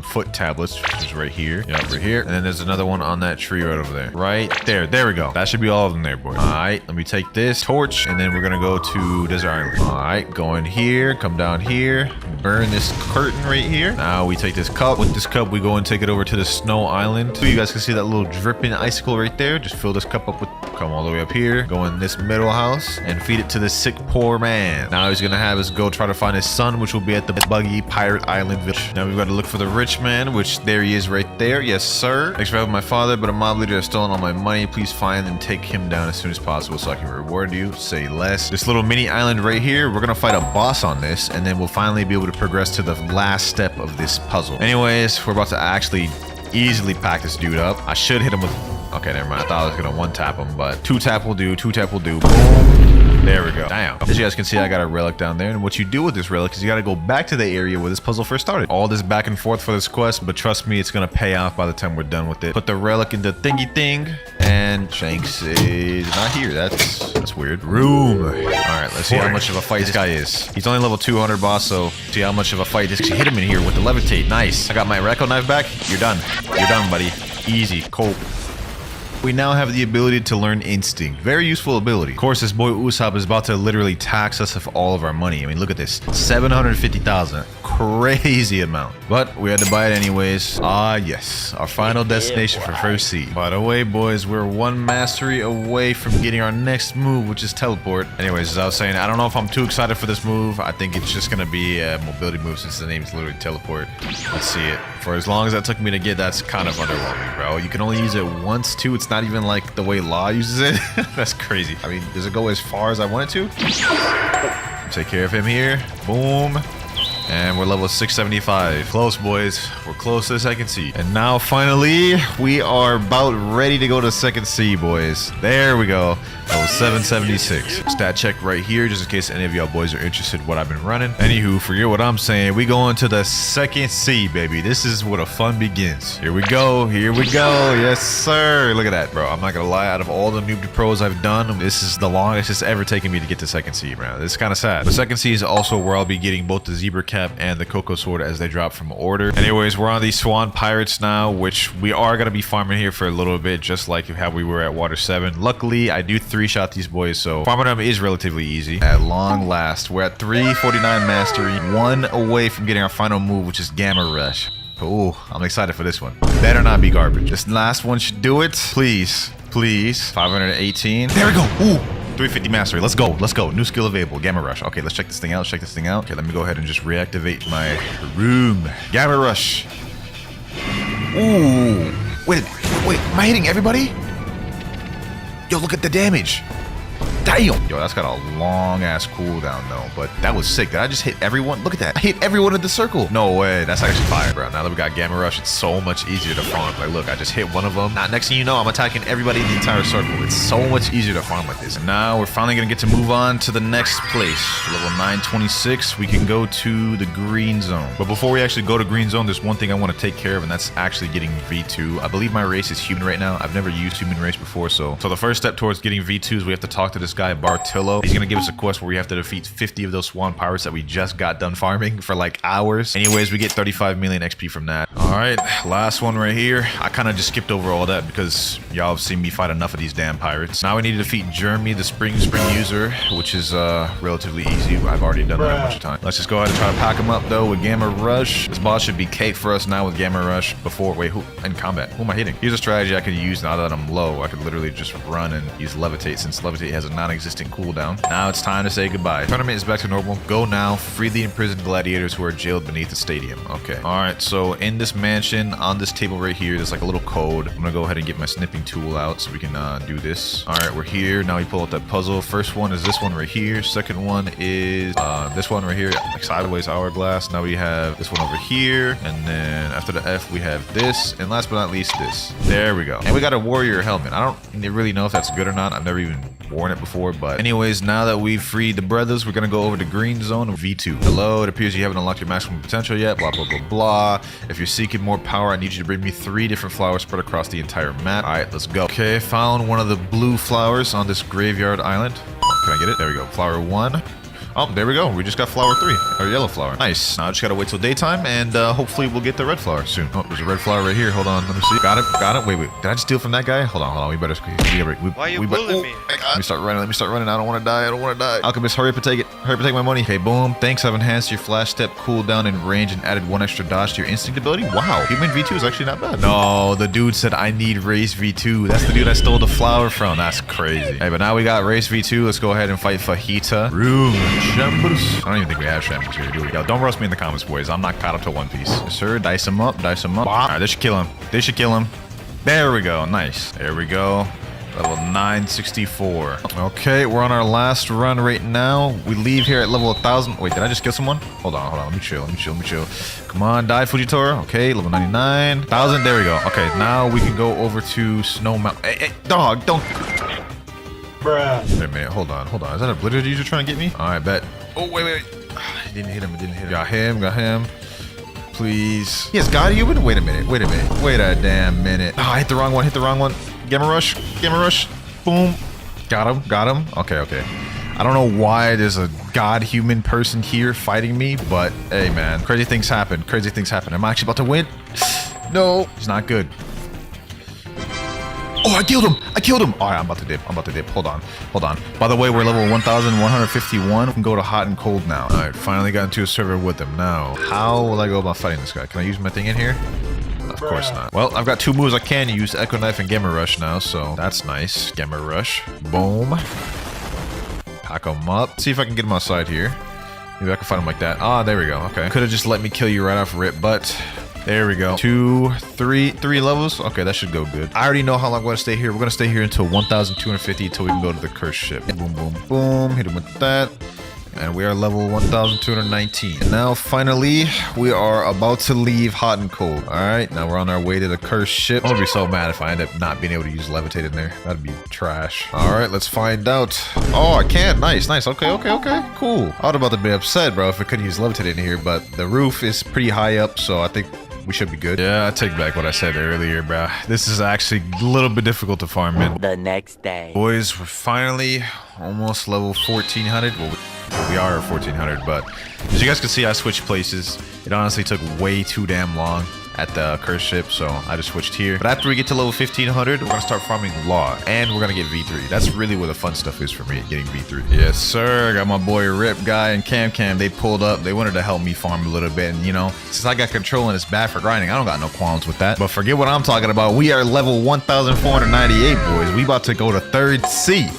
foot tablets, which is right here. Yeah, right here. And then there's another one on that tree right over there. Right there. There we go. That should be all of them there, boys. All right, let me take this torch, and then we're going to go to Desert Island. All right, go in here, come down here, burn this curtain right here. Now we take this cup. With this cup, we go and take it over to the snow island. So you guys can see that little dripping icicle right there. Just fill this cup up with, come all the way up here, go in this middle house and feed it to this sick poor man. Now he's gonna have us go try to find his son, which will be at the buggy pirate island village. Now we've got to look for the rich man, which there he is right there. Yes, sir. Thanks for helping my father, but a mob leader has stolen all my money. Please find and take him down as soon as possible so I can reward you. Say less. This little mini island right here, we're gonna fight a boss on this, and then we'll finally be able to progress to the last step of this puzzle. Anyways, we're about to actually easily pack this dude up. I should hit him with, okay, never mind. I thought I was gonna one tap him, but two tap will do. Two tap will do. Boom. There we go. Damn. As you guys can see, I got a relic down there, and what you do with this relic is you got to go back to the area where this puzzle first started. All this back and forth for this quest, but trust me, it's gonna pay off by the time we're done with it. Put the relic in the thingy thing, and Shanks is not here. That's weird. Room. All right, let's see how much of a fight this guy is. He's only level 200 boss, so see how much of a fight this. Hit him in here with the levitate. Nice. I got my Reco knife back. You're done. You're done, buddy. Easy. Cool. We now have the ability to learn instinct. Very useful ability. Of course, this boy Usoth is about to literally tax us of all of our money. I mean, look at this. 750,000. Crazy amount. But we had to buy it anyways. Ah, yes. Our final destination for first seed. By the way, boys, we're one mastery away from getting our next move, which is teleport. Anyways, as I was saying, I don't know if I'm too excited for this move. I think it's just going to be a mobility move since the name is literally teleport. Let's see it. For as long as that took me to get, that's kind of underwhelming, bro. You can only use it once, too. It's not even like the way Law uses it. That's crazy. I mean, does it go as far as I want it to? Take care of him here. Boom. And we're level 675. Close, boys. We're close to the second sea. And now, finally, we are about ready to go to second sea, boys. There we go. Level 776. Stat check right here, just in case any of y'all boys are interested in what I've been running. Anywho, forget what I'm saying. We go into the second sea, baby. This is where the fun begins. Here we go. Here we go. Yes, sir. Look at that, bro. I'm not gonna lie. Out of all the noob to pros I've done, this is the longest it's ever taken me to get to second sea, bro. This is kind of sad. The second sea is also where I'll be getting both the zebra cap and the cocoa sword as they drop from order. Anyways, we're on these swan pirates now, which we are gonna be farming here for a little bit, just like how we were at water 7. Luckily, I do 3-shot these boys, so farming them is relatively easy. At long last, we're at 349 mastery, 1 away from getting our final move, which is Gamma Rush. Oh, I'm excited for this one. Better not be garbage. This last one should do it. Please, please. 518. There we go. Ooh. 350 mastery. Let's go. Let's go. New skill available. Gamma Rush. Okay, let's check this thing out. Check this thing out. Okay, let me go ahead and just reactivate my room. Gamma Rush. Ooh. Wait. Am I hitting everybody? Yo, look at the damage. Damn. Yo, that's got a long ass cooldown though, but that was sick. Did I just hit everyone? Look at that. I hit everyone in the circle. No way. That's actually fire, bro. Now that we got Gamma Rush, it's so much easier to farm. Like, look, I just hit one of them. Now, next thing you know, I'm attacking everybody in the entire circle. It's so much easier to farm like this. And now we're finally gonna get to move on to the next place. Level 926, we can go to the green zone. But before we actually go to green zone, there's one thing I want to take care of, and that's actually getting V2. I believe my race is human right now. I've never used human race before, so the first step towards getting V2 is we have to talk to this guy, Bartillo. He's gonna give us a quest where we have to defeat 50 of those swan pirates that we just got done farming for like hours. Anyways, we get 35 million XP from that. All right, last one right here. I kind of just skipped over all that because y'all have seen me fight enough of these damn pirates. Now we need to defeat Jeremy, the spring user, which is relatively easy. I've already done that a bunch of times. Let's just go ahead and try to pack him up though with Gamma Rush. This boss should be cake for us now with Gamma Rush. Before, wait, who in combat? Who am I hitting? Here's a strategy I could use now that I'm low. I could literally just run and use levitate, since levitate has a non-existent cooldown. Now it's time to say goodbye. Tournament is back to normal. Go now. Free the imprisoned gladiators who are jailed beneath the stadium. Okay. All right. So in this mansion, on this table right here, there's like a little code. I'm gonna go ahead and get my snipping tool out so we can do this. All right, we're here. Now we pull out that puzzle. First one is this one right here. Second one is this one right here, like sideways hourglass. Now we have this one over here, and then after the F we have this, and last but not least this. There we go. And we got a warrior helmet. I don't really know if that's good or not. I've never even worn it before, but anyways, now that we've freed the brothers, we're gonna go over to green zone of V2. Hello, it appears you haven't unlocked your maximum potential yet, blah blah blah blah. If you're seeking more power, I need you to bring me 3 different flowers spread across the entire map. All right, let's go. Okay, found one of the blue flowers on this graveyard island. Can I get it? There we go. Flower 1. Oh, there we go. We just got flower 3, or yellow flower. Nice. Now I just gotta wait till daytime, and hopefully we'll get the red flower soon. Oh, there's a red flower right here. Hold on, let me see. Got it, got it. Wait. Did I just steal from that guy? Hold on. We better. Why are you bullying me? Let me start running. I don't want to die. Alchemist, hurry up and take it. Hurry up and take my money. Okay, boom. Thanks. I've enhanced your flash step, cooldown, and range, and added 1 extra dodge to your instinct ability. Wow. Human V2 is actually not bad. No, the dude said I need race V2. That's the dude I stole the flower from. That's crazy. Hey, but now we got race V2. Let's go ahead and fight Fajita. Room Chambers. I don't even think we have shambles here, do we? Yo, don't roast me in the comments, boys. I'm not caught up to One Piece. Yes, sir. Dice him up. All right, this should kill him. There we go. Nice. There we go. Level 964. Okay, we're on our last run right now. We leave here at level 1000. Wait, did I just kill someone? Hold on. Let me chill. Come on, die, Fujitora. Okay, level 99. 1000. There we go. Okay, now we can go over to Snow Mountain. Hey, dog, don't. Bruh. Wait a minute. Hold on. Is that a blizzard user trying to get me? All right, bet. Oh, wait. It didn't hit him. Got him. Please. He has God human? Wait a minute. Wait a damn minute. Oh, I hit the wrong one. Gamma rush. Boom. Got him. Okay. I don't know why there's a god human person here fighting me, but hey, man. Crazy things happen. Am I actually about to win? No. He's not good. Oh, I killed him. All right, I'm about to dip. Hold on. By the way, we're level 1151. We can go to hot and cold now. All right, finally got into a server with them. Now, how will I go about fighting this guy? Can I use my thing in here? Of course not. Well, I've got 2 moves I can use, Echo Knife and Gamma Rush now, so that's nice. Gamma Rush. Boom. Pack him up. See if I can get him outside here. Maybe I can fight him like that. Ah, there we go. Okay. Could have just let me kill you right off rip, but there we go. 2, 3 levels. Okay, that should go good. I already know how long I'm going to stay here. We're going to stay here until 1250 until we can go to the cursed ship. Boom. Hit him with that. And we are level 1219. And now, finally, we are about to leave hot and cold. All right, now we're on our way to the cursed ship. I'm gonna be so mad if I end up not being able to use levitate in there. That'd be trash. All right, let's find out. Oh, I can. Nice. Okay. Cool. I was about to be upset, bro, if I couldn't use levitate in here, but the roof is pretty high up, so I think we should be good. Yeah, I take back what I said earlier, bro. This is actually a little bit difficult to farm in. The next day. Boys, we're finally almost level 1400. Well, we are at 1400, but as you guys can see, I switched places. It honestly took way too damn long at the cursed ship, so I just switched here. But after we get to level 1500, we're gonna start farming law, and we're gonna get V3. That's really where the fun stuff is for me, getting V3. Yes, sir. Got my boy Rip Guy and Cam. They pulled up. They wanted to help me farm a little bit, and you know, since I got control and it's bad for grinding, I don't got no qualms with that. But forget what I'm talking about. We are level 1498, boys. We about to go to third C.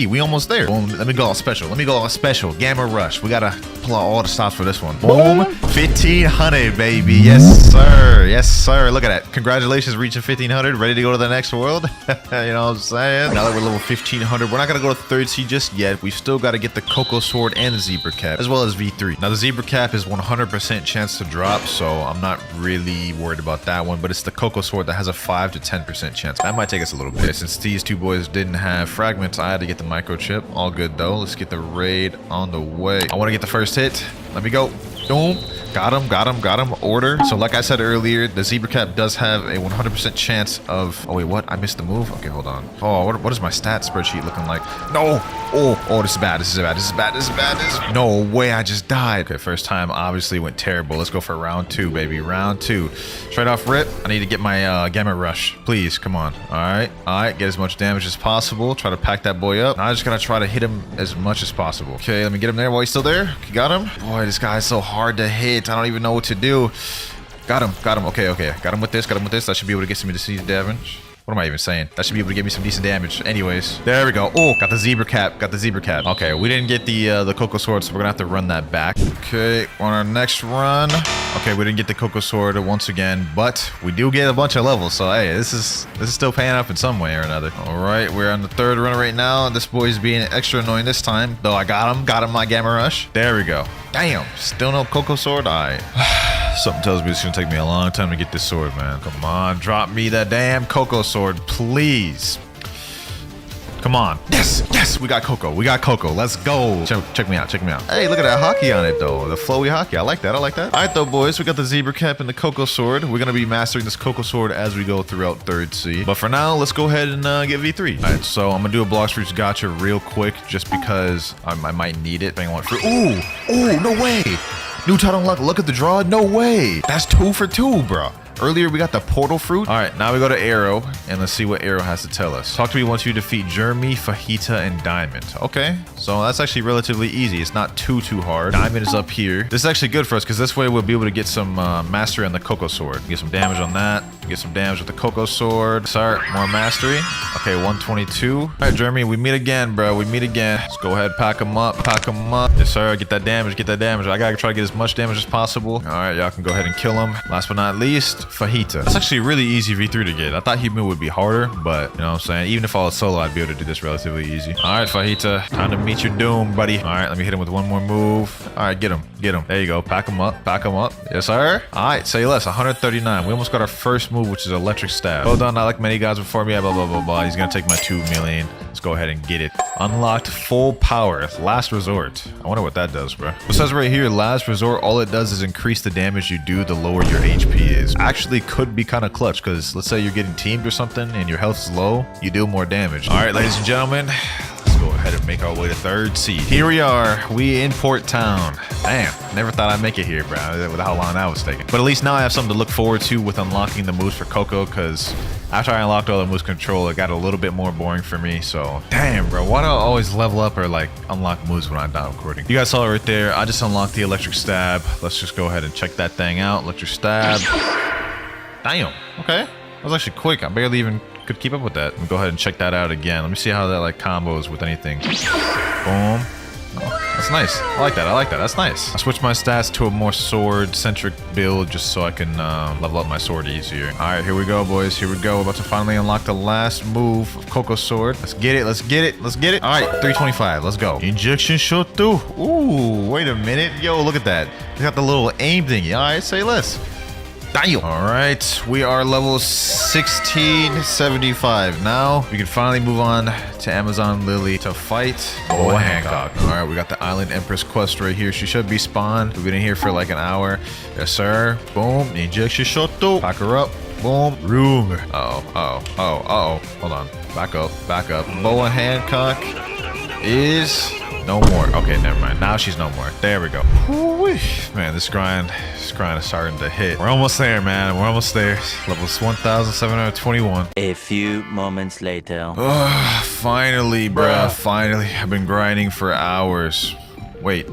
We almost there. Boom. Let me go all special. Gamma Rush. We gotta pull out all the stops for this one. Boom. 1500, baby. Yes, sir. Look at that. Congratulations, reaching 1500. Ready to go to the next world. You know what I'm saying? Now that we're level 1500, we're not gonna go to third C just yet. We still gotta get the Cocoa Sword and the Zebra Cap, as well as V3. Now the Zebra Cap is 100% chance to drop, so I'm not really worried about that one. But it's the Cocoa Sword that has a 5 to 10% chance. That might take us a little bit. Since these 2 boys didn't have fragments, I had to get the microchip. All good though. Let's get the raid on the way. I want to get the first hit. Let me go. Boom. Got him. Order. So like I said earlier, the Zebra Cap does have a 100% chance of... Oh, wait, what? I missed the move? Okay, hold on. Oh, what is my stat spreadsheet looking like? No. Oh, this is bad. No way, I just died. Okay, first time obviously went terrible. Let's go for round 2, baby. Round 2. Straight off rip. I need to get my Gamma Rush. Please, come on. All right. Get as much damage as possible. Try to pack that boy up. Now I'm just gonna try to hit him as much as possible. Okay, let me get him there while he's still there. Okay, got him. Boy, this guy's so hard to hit. I don't even know what to do. Got him. Okay. Got him with this. I should be able to get some of the siege damage. What am I even saying? That should be able to give me some decent damage. Anyways, there we go. Oh, got the zebra cap. Got the zebra cap. Okay, we didn't get the cocoa sword, so we're gonna have to run that back. Okay, on our next run. Okay, we didn't get the cocoa sword once again, but we do get a bunch of levels. So hey, this is still paying off in some way or another. All right, we're on the third run right now. This boy's being extra annoying this time, though. I got him my gamma rush. There we go. Damn, still no cocoa sword. All right. Something tells me it's gonna take me a long time to get this sword, man. Come on, drop me that damn cocoa sword, please. Come on. Yes, yes, we got cocoa. We got cocoa. Let's go. Check me out. Check me out. Hey, look at that hockey on it, though. The flowy hockey. I like that. I like that. All right, though, boys. We got the zebra cap and the cocoa sword. We're going to be mastering this cocoa sword as we go throughout third sea. But for now, let's go ahead and get V3. All right, so I'm going to do a Blox Fruits gotcha real quick just because I might need it. Depending on what fruit. Ooh, no way. New title unlock. Look at the draw. No way. That's 2 for 2, bro. Earlier, we got the portal fruit. All right, now we go to Arrow, and let's see what Arrow has to tell us. Talk to me once you defeat Jeremy, Fajita, and Diamond. Okay, so that's actually relatively easy. It's not too hard. Diamond is up here. This is actually good for us, because this way we'll be able to get some mastery on the Cocoa Sword. Get some damage on that. Get some damage with the Cocoa Sword. Start, more mastery. Okay, 122. All right, Jeremy, we meet again, bro. We meet again. Let's go ahead, pack them up. Pack them up. Yes, sir. Get that damage. Get that damage. I gotta try to get as much damage as possible. All right, y'all can go ahead and kill him. Last but not least, Fajita. That's actually really easy V3 to get. I thought Human would be harder, but you know what I'm saying? Even if I was solo, I'd be able to do this relatively easy. All right, Fajita. Time to meet your doom, buddy. All right, let me hit him with one more move. All right, get him. Get him. There you go. Pack him up. Pack him up. Yes, sir. All right, say less. 139. We almost got our first move, which is Electric Stab. Well done. Not like many guys before me. Blah, blah, blah, blah. He's going to take my 2 million. Let's go ahead and get it. Unlocked full power. Last resort. I wonder what that does, bro. It says right here, last resort, all it does is increase the damage you do the lower your HP is. Actually could be kind of clutch, because let's say you're getting teamed or something and your health is low, you do more damage. All right, ladies and gentlemen, let's go ahead and make our way to third seed. Here we are. We in Port Town. Damn, never thought I'd make it here, bro, with how long that was taking. But at least now I have something to look forward to with unlocking the moves for Coco, because after I unlocked all the moves control, it got a little bit more boring for me. So, damn, bro, why do I always level up or like unlock moves when I'm not recording? You guys saw it right there. I just unlocked the Electric Stab. Let's just go ahead and check that thing out. Electric Stab. Damn. Okay. That was actually quick. I barely even could keep up with that. Let me go ahead and check that out again. Let me see how that like combos with anything. Boom. Oh, that's nice. I like that. I like that. That's nice. I switched my stats to a more sword-centric build just so I can level up my sword easier. All right, here we go, boys. Here we go. We're about to finally unlock the last move of Coco Sword. Let's get it. Let's get it. Let's get it. All right, 325. Let's go. Injection shot through. Ooh, wait a minute. Yo, look at that. It's got the little aim thingy. All right, say less. Damn. All right, we are level 1675. Now we can finally move on to Amazon Lily to fight Boa Hancock. All right, we got the Island Empress quest right here. She should be spawned. We've been in here for like an hour. Yes, sir. Boom. Injection shot through. Pack her up. Boom. Room. Uh-oh. Hold on. Back up. Back up. Boa Hancock is no more. Okay, never mind. Now she's no more. There we go. Woo-wee. Man, this grind is starting to hit. We're almost there, man. We're almost there. Level 1721. A few moments later. Finally, bruh. Finally. I've been grinding for hours. Wait,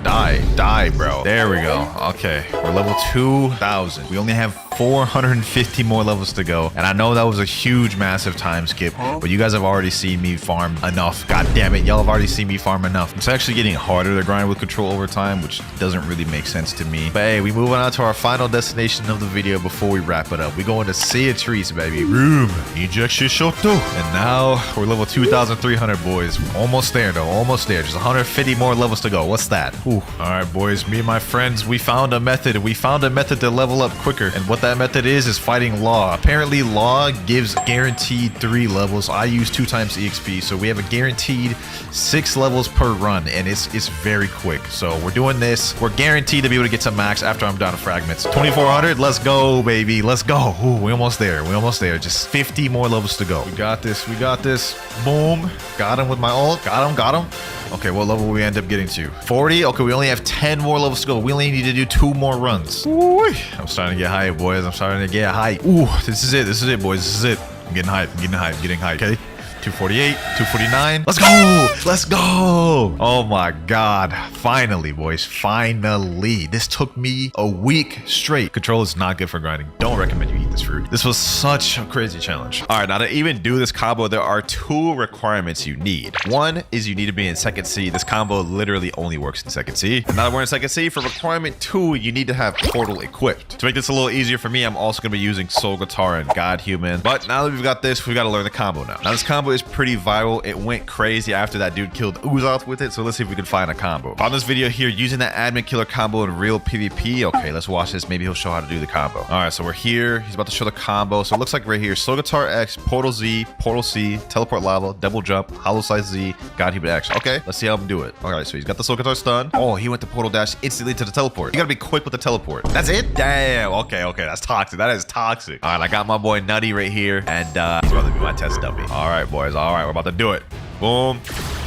die, bro. There we go. Okay, we're level 2000. We only have 450 more levels to go. And I know that was a huge, massive time skip, but you guys have already seen me farm enough. God damn it, y'all have already seen me farm enough. It's actually getting harder to grind with control over time, which doesn't really make sense to me. But hey, we moving on to our final destination of the video before we wrap it up. We going to Sea of Trees, baby. Room. Ejection Shoto. And now we're level 2300, boys. Almost there, though. Almost there. Just 150 more levels to go. What's that? Ooh. All right, boys. Me and my friends, we found a method. We found a method to level up quicker. And what that method is fighting Law. Apparently, Law gives guaranteed 3 levels. I use 2 times EXP, so we have a guaranteed 6 levels per run, and it's very quick. So we're doing this. We're guaranteed to be able to get to max after I'm down to fragments. 2400. Let's go, baby. Let's go. Ooh, we almost there. We almost there. Just 50 more levels to go. We got this. We got this. Boom. Got him with my ult. Got him. Got him. Okay, what level will we end up getting to? 40? Okay, we only have 10 more levels to go. We only need to do 2 more runs. Ooh, I'm starting to get hype, boys. I'm starting to get hype. Ooh, this is it. This is it, boys. This is it. I'm getting hype. I'm getting hype. I'm getting hype. Okay. 248, 249. Let's go. Let's go. Oh my God. Finally, boys. Finally. This took me a week straight. Control is not good for grinding. Don't recommend you eat this fruit. This was such a crazy challenge. All right, now to even do this combo, there are 2 requirements you need. One is you need to be in second C. This combo literally only works in second C. And now that we're in second C, for requirement 2, you need to have portal equipped. To make this a little easier for me, I'm also going to be using Soul Guitar and God Human. But now that we've got this, we've got to learn the combo now. Now this combo is pretty viral. It went crazy after that dude killed Uzoth with it. So let's see if we can find a combo. On this video here, using that admin killer combo in real PvP. Okay, let's watch this. Maybe he'll show how to do the combo. All right, so we're here. He's about to show the combo. So it looks like right here, Soul Guitar X, Portal Z, Portal C, Teleport Lava, Double Jump, Hollow Slice Z, God Human X. Okay, let's see how him do it. All right, so he's got the Soul Guitar stun. Oh, he went to Portal Dash instantly to the teleport. You gotta be quick with the teleport. That's it? Damn. Okay, that's toxic. That is toxic. All right, I got my boy Nutty right here, and he's about to be my test dummy. All right, boys. All right, we're about to do it. Boom.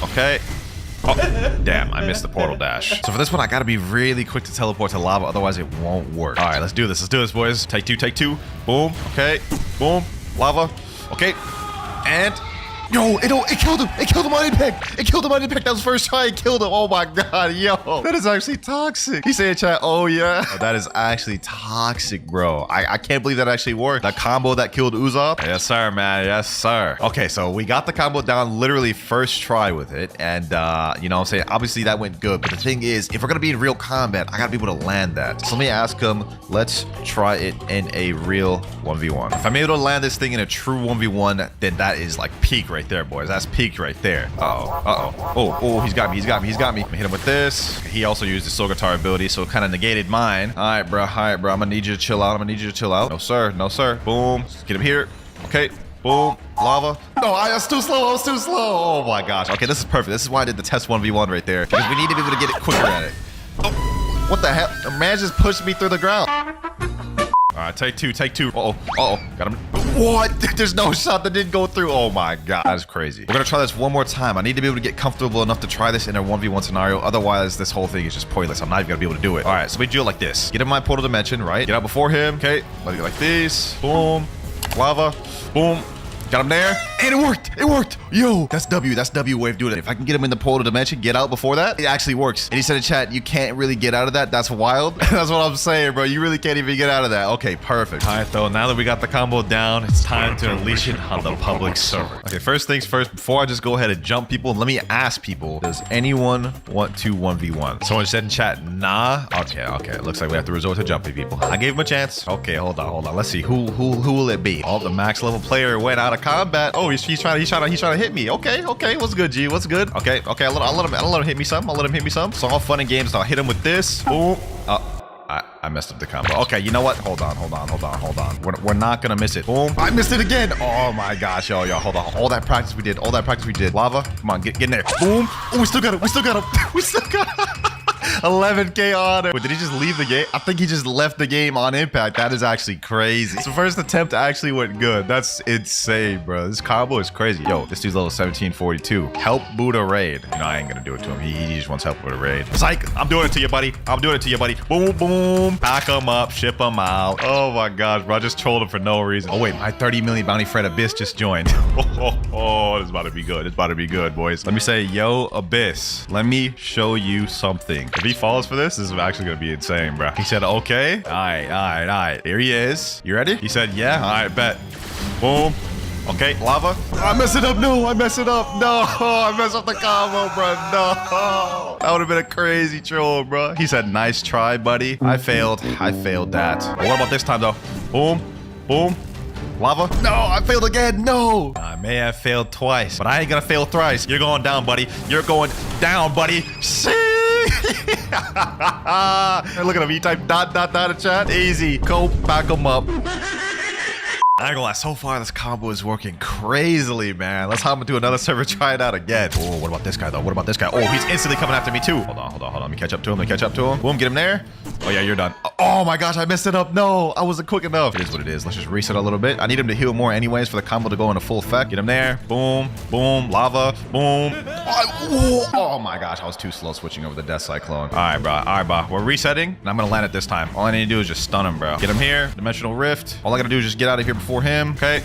Okay. Oh, damn, I missed the portal dash. So for this one, I gotta be really quick to teleport to lava, otherwise it won't work. All right, let's do this. Let's do this, boys. Take two. Boom. Okay. Boom. Lava. Okay. And... Yo, it killed him. It killed him on impact. It killed him on impact. That was the first try. It killed him. Oh my god, yo. That is actually toxic. He said in chat, oh yeah. Oh, that is actually toxic, bro. I can't believe that actually worked. The combo that killed Uzoth. Yes, sir, man. Yes, sir. Okay, so we got the combo down literally first try with it. And, you know what I'm saying? Obviously, that went good. But the thing is, if we're going to be in real combat, I got to be able to land that. So let me ask him, let's try it in a real 1v1. If I'm able to land this thing in a true 1v1, then that is like peak right there, boys. That's peak right there. Oh, he's got me. I'm gonna hit him with this. He also used the Soul Guitar ability, so it kind of negated mine. All right, bro. I'm gonna need you to chill out. No, sir. Boom. Get him here. Okay. Boom. Lava. No, I was too slow. Oh my gosh. Okay, this is perfect. This is why I did the test 1v1 right there, because we need to be able to get it quicker at it. Oh, what the hell? The man just pushed me through the ground. All right, take two. Uh-oh. Got him. What? There's no shot that didn't go through. Oh my god, that's crazy. We're gonna try this one more time. I need to be able to get comfortable enough to try this in a 1v1 scenario. Otherwise, this whole thing is just pointless. I'm not even gonna be able to do it. All right, so we do it like this. Get in my portal dimension, right? Get out before him. Okay, like this. Boom. Lava. Boom. Got him there, and it worked. Yo, that's W way of doing it. If I can get him in the portal dimension, get out before that, it actually works. And he said in chat, you can't really get out of that. That's wild. That's what I'm saying, bro. You really can't even get out of that. Okay, perfect. All right, though, now that we got the combo down, it's time to unleash it on the public server. Okay, first things first, before I just go ahead and jump people, let me ask people, does anyone want to 1v1? Someone said in chat, nah. Okay, it looks like we have to resort to jumping people. I gave him a chance. Okay, hold on. Let's see, who will it be? Oh, the max level player went out of combat. Oh, he's trying to hit me. Okay. What's good, G? What's good? Okay. I'll let him hit me some. It's all fun and games. I'll hit him with this. Boom. I messed up the combo. Okay, you know what? Hold on. We're not gonna miss it. Boom. I missed it again. Oh my gosh, yo. Hold on. All that practice we did. Lava. Come on, get in there. Boom. Oh, we still got him. 11k on it. Wait, did he just leave the game? I think he just left the game on impact. That is actually crazy. So first attempt actually went good. That's insane, bro. This combo is crazy. Yo, this dude's level 1742. Help boot a raid. You know, I ain't gonna do it to him. He just wants help with a raid. Psych, I'm doing it to you, buddy. Boom. Pack him up, ship him out. Oh my gosh, bro. I just trolled him for no reason. Oh wait, my 30 million bounty friend Abyss just joined. Oh, this is about to be good. It's about to be good, boys. Let me say, yo, Abyss, let me show you something. If he falls for this is actually gonna be insane, bro. He said, okay. All right. Here he is. You ready? He said, yeah. All right, bet. Boom. Okay, lava. I mess it up. No, I mess up the combo, bro. No. That would have been a crazy troll, bro. He said, nice try, buddy. I failed that. But what about this time, though? Boom. Lava. No, I failed again. No. I may have failed twice, but I ain't gonna fail thrice. You're going down, buddy. See? Look at him. He typed ... in chat. Easy. Go back him up. I ain't gonna lie, so far this combo is working crazily, man. Let's hop into another server, try it out again. Oh, what about this guy, though? Oh, he's instantly coming after me, too. Hold on. Let me catch up to him. Boom, get him there. Oh, yeah, you're done. Oh, my gosh, I messed it up. No, I wasn't quick enough. It is what it is. Let's just reset a little bit. I need him to heal more anyways for the combo to go into full effect. Get him there. Boom. Lava. Boom. Oh, my gosh, I was too slow switching over the Death Cyclone. All right, bro. We're resetting, and I'm gonna land it this time. All I need to do is just stun him, bro. Get him here. Dimensional Rift. All I gotta do is just get out of here before him. Okay.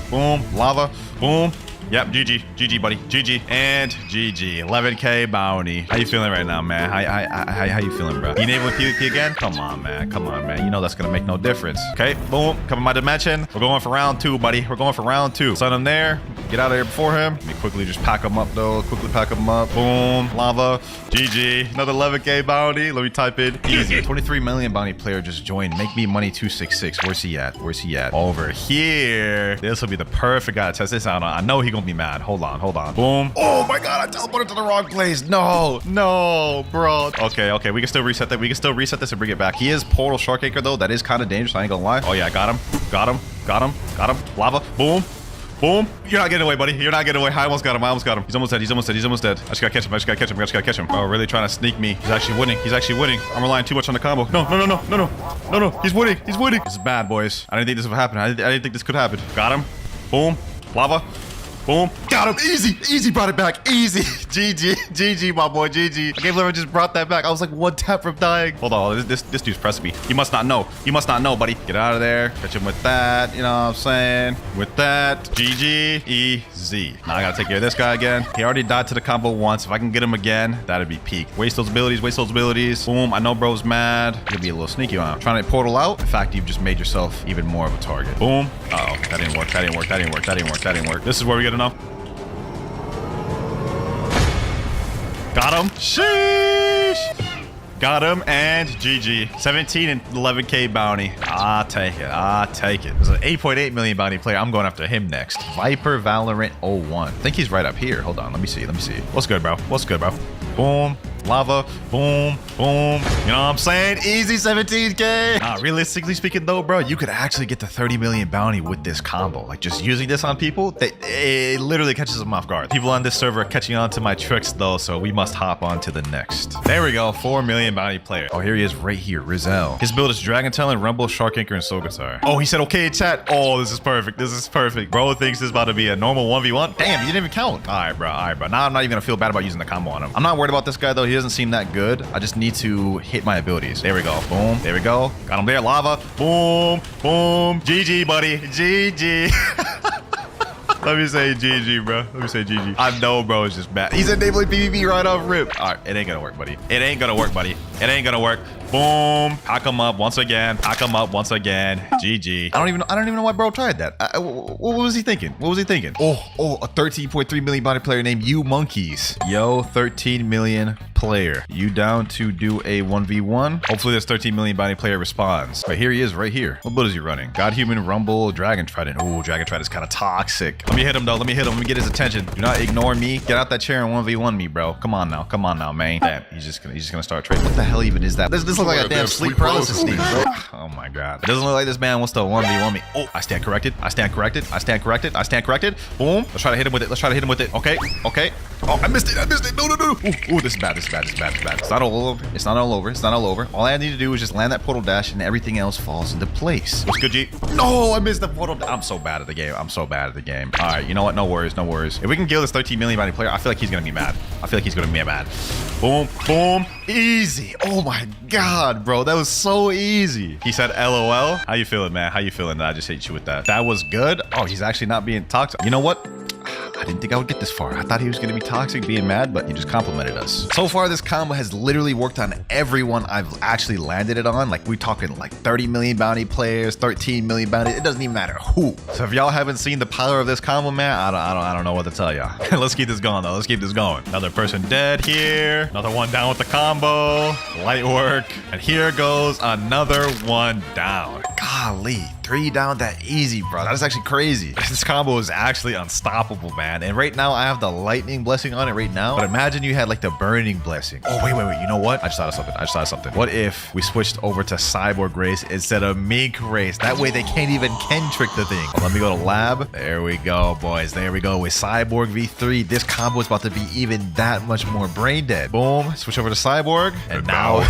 Boom. Lava. Boom. Yep, GG. GG, buddy. GG. And GG. 11K bounty. How you feeling right now, man? How you feeling, bro? Being able to PvP again? Come on, man. Come on, man. You know that's going to make no difference. Okay, boom. Come in my dimension. We're going for round 2, buddy. We're going for round 2. Send him there. Get out of here before him. Let me quickly just pack him up, though. Quickly pack him up. Boom. Lava. GG. Another 11K bounty. Let me type in easy. 23 million bounty player just joined. Make me money 266. Where's he at? Where's he at? Over here. This will be the perfect guy to test this out on. I know he gonna be mad. Hold on. Boom. Oh my god, I teleported to the wrong place. No, bro. Okay. We can still reset that. We can still reset this and bring it back. He is portal shark anchor though. That is kind of dangerous. I ain't gonna lie. Oh yeah, I got him. Lava. Boom. You're not getting away, buddy. You're not getting away. I almost got him. He's almost dead. I just gotta catch him. Oh, really trying to sneak me. He's actually winning. I'm relying too much on the combo. No. He's winning. This is bad, boys. I didn't think this would happen. I didn't think this could happen. Got him. Boom. Lava. Boom. Got him. Easy. Brought it back. Easy. GG, my boy. GG. I can't believe I just brought that back. I was like one tap from dying. Hold on. This dude's pressing me. You must not know, buddy. Get out of there. Catch him with that. You know what I'm saying? With that. GG. Easy. Now I gotta take care of this guy again. He already died to the combo once. If I can get him again, that'd be peak. Waste those abilities. Boom. I know bro's mad. You'll be a little sneaky on him. Trying to portal out. In fact, you've just made yourself even more of a target. Boom. Uh-oh. That didn't work. This is where we get enough. Got him. Sheesh. Got him and GG. 17 and 11K bounty. I'll take it. There's an 8.8 million bounty player. I'm going after him next. Viper Valorant 01. I think he's right up here. Hold on. Let me see. What's good, bro? Boom. Lava. Boom. You know what I'm saying? Easy 17K. Realistically speaking though, bro, you could actually get the 30 million bounty with this combo. Like just using this on people, it literally catches them off guard. People on this server are catching on to my tricks though, so we must hop on to the next. There we go. 4 million bounty player. Oh, here he is right here. Rizal. His build is Dragon Talon, Rumble, Shark Anchor, and Soul Guitar. Oh, he said okay in chat. Oh, this is perfect. Bro thinks this is about to be a normal 1v1. Damn, you didn't even count. All right, bro. Now I'm not even gonna feel bad about using the combo on him. I'm not worried about this guy though. He doesn't seem that good. I just need to hit my abilities. There we go. Boom. There we go. Got him there. Lava. Boom. GG, buddy. GG. Let me say GG, bro. I know, bro. It's just bad. He's enabling PvP right off rip. All right. It ain't gonna work, buddy. It ain't gonna work. Boom. Pack him up once again. GG. I don't even know why bro tried that. What was he thinking? Oh, a 13.3 million body player named You Monkeys. Yo, 13 million player. You down to do a 1v1? Hopefully this 13 million body player responds. But here he is right here. What build is he running? God Human, Rumble, Dragon Trident. Ooh, Dragon Trident is kind of toxic. Let me hit him though. Let me get his attention. Do not ignore me. Get out that chair and 1v1 me, bro. Come on now, man. Damn, he's just gonna start trading. What the hell even is that? This looks like a damn sleep paralysis sneak, bro. Oh my god. It doesn't look like this man wants to 1v1 me. Oh, I stand corrected. Boom. Let's try to hit him with it. Okay. Oh, I missed it. No. Ooh, this is bad. It's not all over. All I need to do is just land that portal dash and everything else falls into place. What's good, G? No, I missed the portal. I'm so bad at the game. All right, you know what? No worries. If we can kill this 13 million bounty player, I feel like he's gonna be mad. Boom. Easy. Oh my god, bro. That was so easy. He said LOL. How you feeling, man? That I just hit you with that? That was good. Oh, he's actually not being toxic. You know what? I didn't think I would get this far. I thought he was going to be toxic, being mad, but he just complimented us. So far, this combo has literally worked on everyone I've actually landed it on. Like, we're talking like 30 million bounty players, 13 million bounty. It doesn't even matter who. So if y'all haven't seen the power of this combo, man, I don't know what to tell y'all. Let's keep this going, though. Another person dead here. Another one down with the combo. Light work. And here goes another one down. Golly, 3 down that easy, bro. That is actually crazy. This combo is actually unstoppable, man. And right now, I have the lightning blessing on it right now. But imagine you had like the burning blessing. Oh, wait. You know what? I just thought of something. What if we switched over to cyborg race instead of mink race? That way they can't even trick the thing. Let me go to lab. There we go, boys. There we go. With cyborg v3, this combo is about to be even that much more brain dead. Boom. Switch over to cyborg. And now...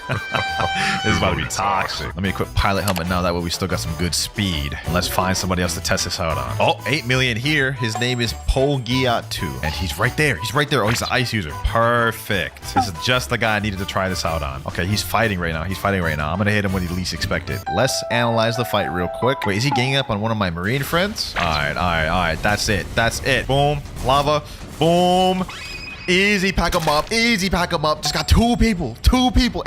This is about to be toxic. Let me equip pilot helmet now. That way we still got some good speed. And let's find somebody else to test this out on. Oh, 8 million here. His name is Pogiat2. And he's right there. He's right there. Oh, he's an ice user. Perfect. This is just the guy I needed to try this out on. Okay, he's fighting right now. He's fighting right now. I'm going to hit him when he least expected. Let's analyze the fight real quick. Wait, is he ganging up on one of my marine friends? All right, all right, all right. That's it. That's it. Boom. Lava. Boom. Easy pack him up. Easy pack him up. Just got two people.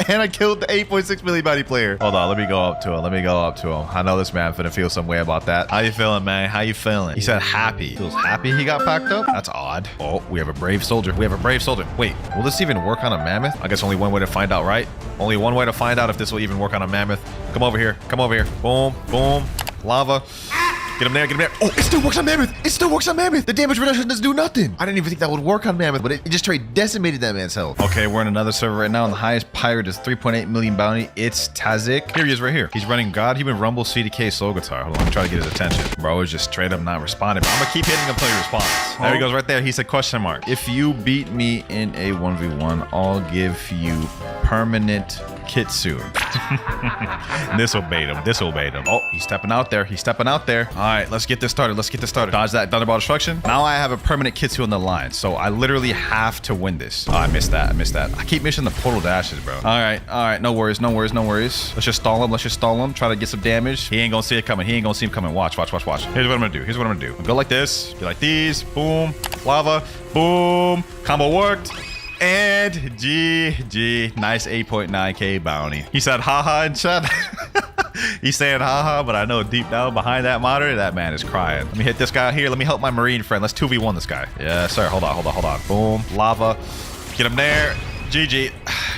And I killed the 8.6 million body player. Hold on. Let me go up to him. Let me go up to him. I know this man finna feel some way about that. How you feeling, man? How you feeling? He said happy. Feels happy he got packed up? That's odd. Oh, we have a brave soldier. We have a brave soldier. Wait, will this even work on a mammoth? I guess only one way to find out, right? Only one way to find out if this will even work on a mammoth. Come over here. Come over here. Boom. Boom. Lava. Get him there, get him there. Oh, it still works on Mammoth. It still works on Mammoth. The damage reduction doesn't do nothing. I didn't even think that would work on Mammoth, but it just straight decimated that man's health. Okay, we're in another server right now, and the highest pirate is 3.8 million bounty. It's Tazik. Here he is right here. He's running God, Human Rumble, CDK, Soul Guitar. Hold on, I'm trying to get his attention. Bro is just straight up not responding. I'm gonna keep hitting him until he responds. There he goes right there. He said question mark. If you beat me in a 1v1, I'll give you permanent Kitsune. This will bait him. This will bait him. Oh, he's stepping out there. He's stepping out there. All right, let's get this started. Let's get this started. Dodge that Thunderbolt Destruction. Now I have a permanent Kitsune on the line, so I literally have to win this. Oh, I missed that. I missed that. I keep missing the portal dashes, bro. All right. No worries. No worries. No worries. Let's just stall him. Let's just stall him. Try to get some damage. He ain't gonna see it coming. He ain't gonna see him coming. Watch, watch, watch, watch. Here's what I'm gonna do. Here's what I'm gonna do. I'll go like this. Be like these. Boom. Lava. Boom. Combo worked. And GG. Nice 8.9k bounty. He said haha in chat. He's saying haha, but I know deep down behind that monitor, that man is crying. Let me hit this guy here. Let me help my marine friend. Let's 2v1 this guy. Yes, sir. Hold on, hold on, hold on. Boom. Lava. Get him there. GG.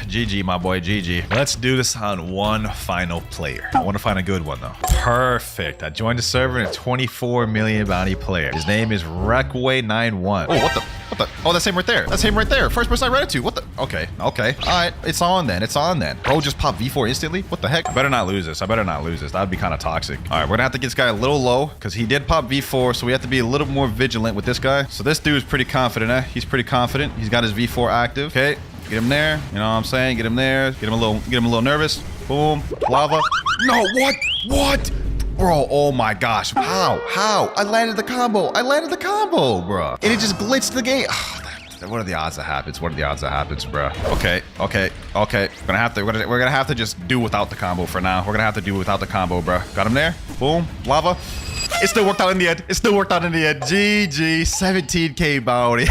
GG, my boy. GG. Let's do this on one final player. I want to find a good one, though. Perfect. I joined the server and a 24 million bounty player. His name is Reckway91. Oh, what the? What the? Oh, that's him right there. That's him right there. First person I read it to. What the? Okay. Okay. All right. It's on then. It's on then. Bro just popped V4 instantly. What the heck? I better not lose this. I better not lose this. That would be kind of toxic. All right. We're going to have to get this guy a little low because he did pop V4. So we have to be a little more vigilant with this guy. So this dude is pretty confident, eh? He's pretty confident. He's got his V4 active. Okay. Get him there. You know what I'm saying? Get him there. Get him a little nervous. Boom. Lava. No, what? What? Bro, oh my gosh. How? I landed the combo. Bro. And it just glitched the game. What are the odds that happens? What are the odds that happens, bro? Okay. We're gonna have to just do without the combo for now. We're gonna have to do without the combo, bro. Got him there. Boom. Lava. It still worked out in the end. GG. 17k bounty.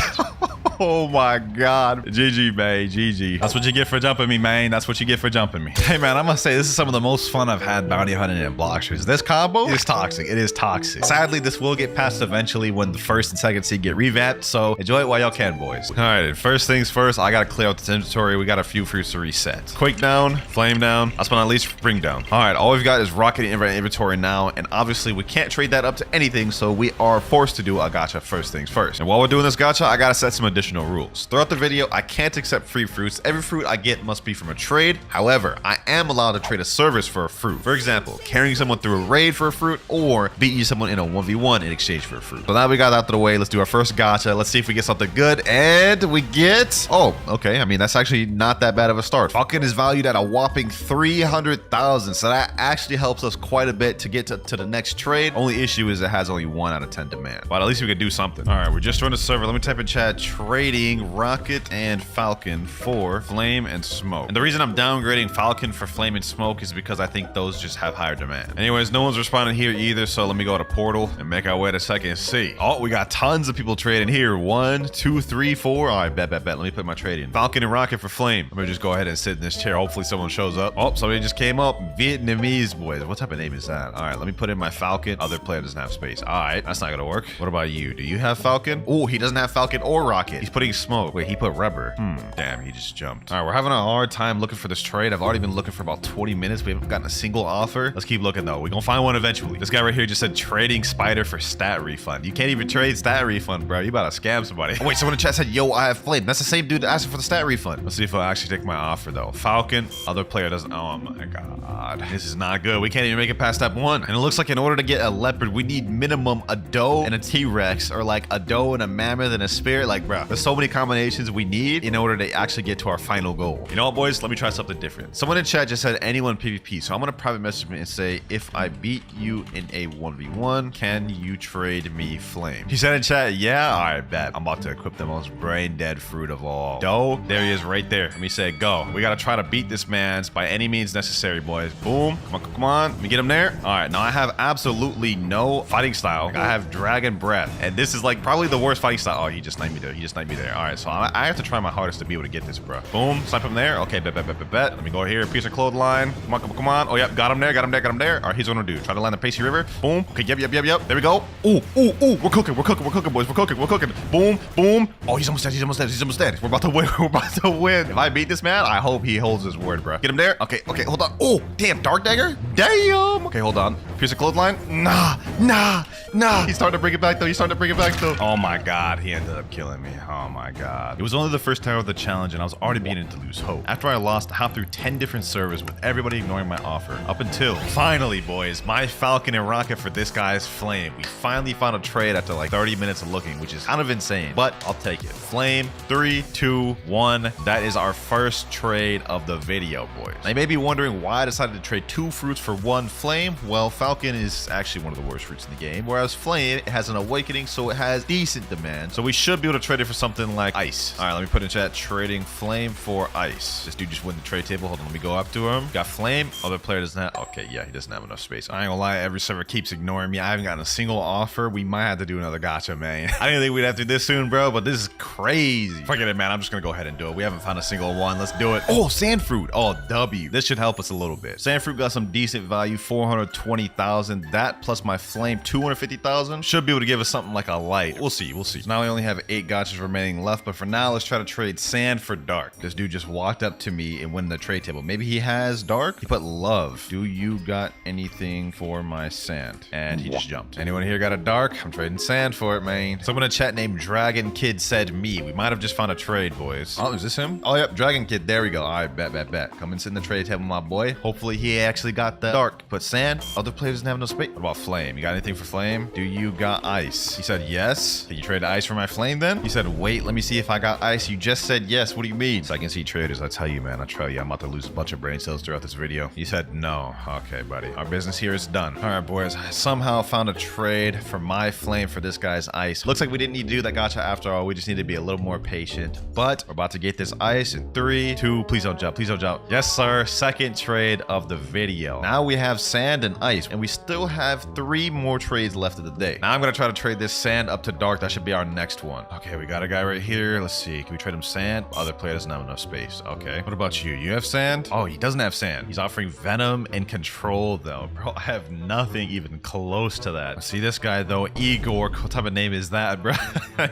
Oh my god. GG, man. GG. That's what you get for jumping me, man. That's what you get for jumping me. Hey, man, I'm gonna say this is some of the most fun I've had bounty hunting in Blox Fruits. This combo is toxic. It is toxic. Sadly, this will get passed eventually when the first and second seed get revamped, so enjoy it while y'all can, boys. All right, first things first, I gotta clear out this inventory. We got a few fruits to reset. Quake down, flame down, last but not least, spring down. All right, all we've got is rocket inventory now, and obviously we can't trade that up to anything, so we are forced to do a gacha first things first. And while we're doing this gacha, I gotta set some additional rules. Throughout the video, I can't accept free fruits. Every fruit I get must be from a trade. However, I am allowed to trade a service for a fruit. For example, carrying someone through a raid for a fruit or beating someone in a 1v1 in exchange for a fruit. So now we got that out of the way. Let's do our first gacha. Let's see if we get something good. And we get... Oh, okay. I mean, that's actually not that bad of a start. Falcon is valued at a whopping 300,000. So that actually helps us quite a bit to get to the next trade. Only issue is it has only 1 out of 10 demand. But at least we could do something. All right, we're just running the server. Let me type in chat trading rocket and falcon for flame and smoke. And the reason I'm downgrading falcon for flame and smoke is because I think those just have higher demand. Anyways, no one's responding here either, so let me go to portal and make our way to second C. Oh, we got tons of people trading here. 1, 2, 3, 4. All right, bet. Let me put my trade in. Falcon and rocket for flame. I'm gonna just go ahead and sit in this chair. Hopefully someone shows up. Oh, somebody just came up. Vietnamese boys. What type of name is that? All right, let me put in my falcon. Other player doesn't have space. All right, that's not gonna work. What about you? Do you have falcon? Oh, he doesn't have falcon or rocket. He's putting smoke. Wait, he put rubber. Damn, he just jumped. All right, we're having a hard time looking for this trade. I've already been looking for about 20 minutes. We haven't gotten a single offer. Let's keep looking though. We're gonna find one eventually. This guy right here just said trading spider for stat refund. You can't even trade stat refund, bro. You about to scam somebody. Oh, wait, someone in chat said, yo, I have flame. That's the same dude that asked for the stat refund. Let's see if I'll actually take my offer though. Falcon, other player doesn't. Oh my god. This is not good. We can't even make it past step 1. And it looks like in order to get a leopard, we need minimum a doe and a T-Rex, or like a doe and a mammoth and a spirit. Like, bro, There's so many combinations we need in order to actually get to our final goal. You know what, boys? Let me try something different. Someone in chat just said anyone PvP. So I'm going to private message me and say, if I beat you in a 1v1, can you trade me flame? He said in chat, yeah, all right, bet. I'm about to equip the most brain dead fruit of all. Doe, there he is right there. Let me say, go. We got to try to beat this man's by any means necessary, boys. Boom. Come on, come on. Let me get him there. All right, now I have absolutely no fighting style. I have dragon breath. And this is like probably the worst fighting style. Oh, he just sniped me there. He just sniped me there. All right, so I have to try my hardest to be able to get this, bro. Boom. Snipe him there. Okay, bet. Let me go here. Piece of clothesline. Come on, come on. Oh, yep. Got him there. Got him there. All right, here's what I'm gonna do. Try to land the Pacey River. Boom. Okay, yep. There we go. Ooh. We're cooking, boys. We're cooking. Boom. Oh, he's almost dead. We're about to win. If I beat this man, I hope he holds his word, bro. Get him there. Okay, hold on. Oh, damn. Dark dagger. Damn. Okay, hold on. Piece of clothesline. Nah. He's starting to bring it back, though. Oh, my God. He ended up killing me. Oh, my God. It was only the first tower of the challenge, and I was already beginning to lose hope. After I lost half through 10 different servers with everybody ignoring my offer. Up until, finally, boys, my Falcon and Rocket for this guy's flame. We finally found a trade after like 30 minutes of looking, which is kind of insane, but I'll take it. Flame, 3, 2, 1. That is our first trade of the video, boys. Now, you may be wondering why I decided to trade 2 fruits for 1 flame. Well, Falcon is actually one of the worst fruits in the game, whereas Flame, it has an awakening, so it has decent demand. So we should be able to trade it for something like ice. All right, let me put in chat, trading flame for ice. This dude just went the trade table. Hold on, let me go up to him. Got flame. Other player doesn't have, okay, yeah, he doesn't have enough space. I ain't gonna lie, every server keeps ignoring me. I haven't gotten a single offer. We might have to do another gacha, man. I didn't think we'd have to do this soon, bro, but this is crazy. Forget it, man. I'm just gonna go ahead and do it. We haven't found a single one. Let's do it. Oh, sand fruit. Oh, W. This should help us a little bit. Sand fruit got some decent value, 420,000. That plus my flame, 250,000. Should be able to give us something like a light. We'll see. So now we only have 8 gachas remaining left, but for now, let's try to trade sand for dark. This dude just walked up to me and went in the trade table. Maybe he has dark? He put love. Do you got anything for my sand? And he just jumped. Anyone here got a dark? I'm trading sand for it, man. Someone in chat named Dragon Kid said me. We might have just found a trade, boys. Oh, is this him? Oh, yep. Dragon Kid. There we go. All right, bet. Come and sit in the trade table, my boy. Hopefully he actually got the dark. Put sand. Other players doesn't have no space. What about flame? You got anything for flame? Do you got ice? He said yes. Can you trade the ice for my flame then? He said, wait, let me see if I got ice. You just said yes. What do you mean? So I can see traders. I tell you, man. I tell you, I'm about to lose a bunch of brain cells throughout this video. He said no. Okay, buddy. Our business here is done. All right, boys. I somehow found a trade for my flame for this guy's ice. Looks like we didn't need to do that gacha after all. We just need to be a little more patient. But we're about to get this ice in 3, 2. Please don't jump. Yes, sir. Second trade of the video. Now we have sand and ice, and we still have 3 more trades left of the day. Now I'm gonna try to trade this sand up to dark. That should be our next one. Okay, we got a guy right here. Let's see. Can we trade him sand? Other player doesn't have enough space. Okay. What about you? You have sand? Oh, he doesn't have sand. He's offering venom and control though. Bro, I have nothing even close to that. See this guy though, Igor. What type of name is that, bro?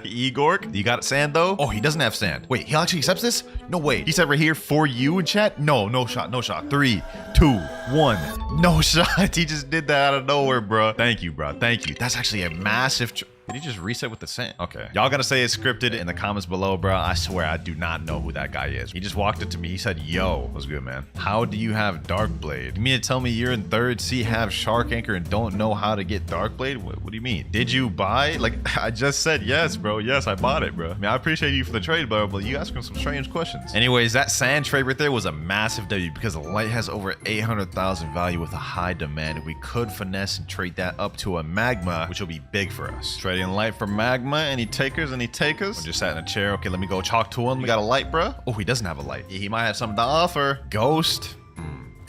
Igor? You got sand though? Oh, he doesn't have sand. Wait, he actually accepts this? No way. He said right here for you in chat? No shot. 3, 2, 1. No shot. He just did that out of nowhere, bro. Thank you, bro. Thank you. That's actually a massive Did he just reset with the sand? Okay. Y'all gotta say it's scripted in the comments below, bro. I swear I do not know who that guy is. He just walked up to me. He said, yo, what's good, man? How do you have Dark Blade? You mean to tell me you're in 3rd C, have Shark Anchor, and don't know how to get Dark Blade? What do you mean? Did you buy? Like, I just said yes, bro. Yes, I bought it, bro. I mean, I appreciate you for the trade, bro, but you asking some strange questions. Anyways, that sand trade right there was a massive W because the light has over 800,000 value with a high demand. We could finesse and trade that up to a Magma, which will be big for us. Trading light for Magma. Any takers? Any takers? I just sat in a chair. Okay, let me go talk to him. We got a light, bro. Oh, he doesn't have a light. He might have something to offer. Ghost.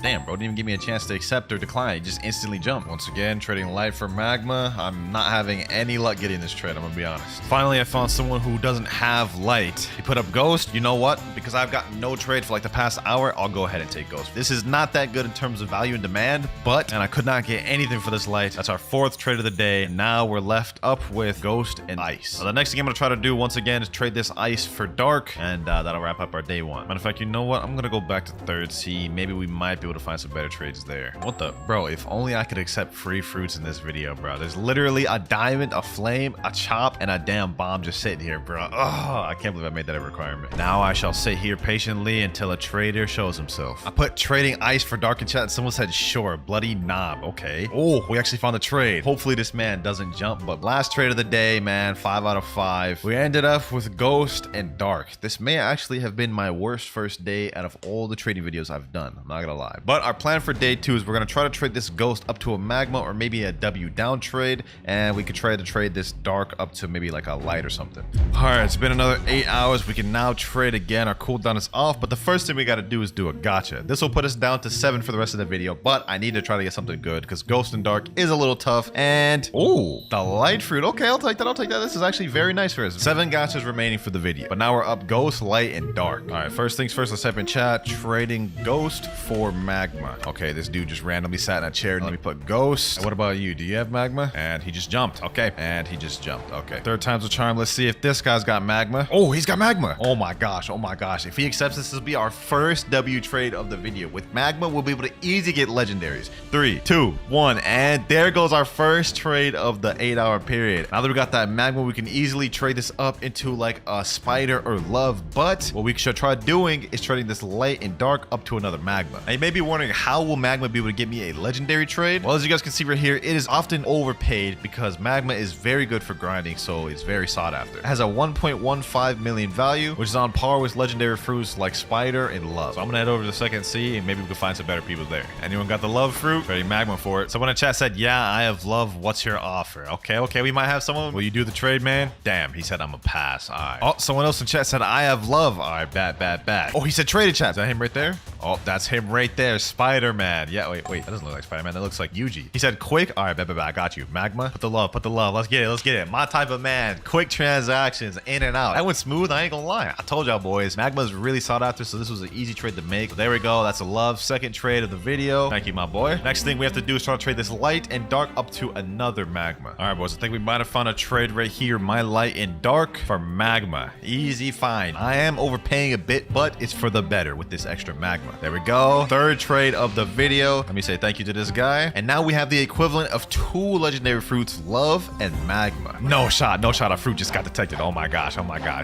Damn, bro, didn't even give me a chance to accept or decline. He just instantly jumped. Once again, trading light for Magma. I'm not having any luck getting this trade, I'm gonna be honest. Finally, I found someone who doesn't have light. He put up Ghost. You know what? Because I've got no trade for like the past hour, I'll go ahead and take Ghost. This is not that good in terms of value and demand, and I could not get anything for this light. That's our 4th trade of the day. And now we're left up with Ghost and Ice. So the next thing I'm gonna try to do once again is trade this Ice for Dark, and that'll wrap up our day 1. Matter of fact, you know what? I'm gonna go back to 3rd C. Maybe we might be able able to find some better trades there. What the? Bro, if only I could accept free fruits in this video, bro. There's literally a diamond, a flame, a chop, and a damn bomb just sitting here, bro. Oh, I can't believe I made that a requirement. Now I shall sit here patiently until a trader shows himself. I put trading ice for dark in chat and someone said sure. Bloody knob. Okay. Oh, we actually found a trade. Hopefully this man doesn't jump, but last trade of the day, man, 5 out of 5. We ended up with ghost and dark. This may actually have been my worst first day out of all the trading videos I've done. I'm not gonna lie. But our plan for day 2 is we're gonna try to trade this ghost up to a magma or maybe a W down trade, and we could try to trade this dark up to maybe like a light or something. All right, it's been another 8 hours. We can now trade again. Our cooldown is off, but the first thing we got to do is do a gacha. This will put us down to 7 for the rest of the video, but I need to try to get something good because ghost and dark is a little tough. And oh, the light fruit. Okay, I'll take that. I'll take that. This is actually very nice for us. 7 gachas remaining for the video, but now we're up ghost, light, and dark. All right, first things first, let's type in chat trading ghost for magma. Okay, this dude just randomly sat in a chair. Let me put ghost. And what about you? Do you have magma? And he just jumped. Okay, and he just jumped. Okay, 3rd time's a charm. Let's see if this guy's got magma. Oh, he's got magma. Oh my gosh. Oh my gosh. If he accepts this will be our first W trade of the video. With magma, we'll be able to easily get legendaries. 3, 2, 1, and there goes our first trade of the 8-hour period. Now that we got that magma, we can easily trade this up into like a spider or love. But what we should try doing is trading this light and dark up to another magma. Now you may be wondering, how will magma be able to get me a legendary trade? Well, as you guys can see right here, it is often overpaid because magma is very good for grinding, so it's very sought after. It has a 1.15 million value, which is on par with legendary fruits like spider and love. So I'm gonna head over to the second sea and maybe we can find some better people there. Anyone got the love fruit? Trading magma for it. Someone in chat said, yeah, I have love. What's your offer? Okay, we might have someone. Will you do the trade, man? Damn, he said I'm a pass. All right. Oh, someone else in chat said I have love. All right, bad. Oh, he said traded chat. Is that him right there? Oh, that's him right there. Spider-Man. Yeah, wait. That doesn't look like Spider-Man. That looks like Yuji. He said quick. All right, bet. I got you. Magma. Put the love. Let's get it. My type of man. Quick transactions. In and out. That went smooth. I ain't gonna lie. I told y'all boys. Magma is really sought after, so this was an easy trade to make. So there we go. That's a love. Second trade of the video. Thank you, my boy. Next thing we have to do is try to trade this light and dark up to another magma. All right, boys. I think we might have found a trade right here. My light and dark for magma. Easy find. I am overpaying a bit, but it's for the better with this extra magma. There we go. 3rd trade of the video. Let me say thank you to this guy. And now we have the equivalent of 2 legendary fruits, love and magma. No shot. Our fruit just got detected. Oh my gosh.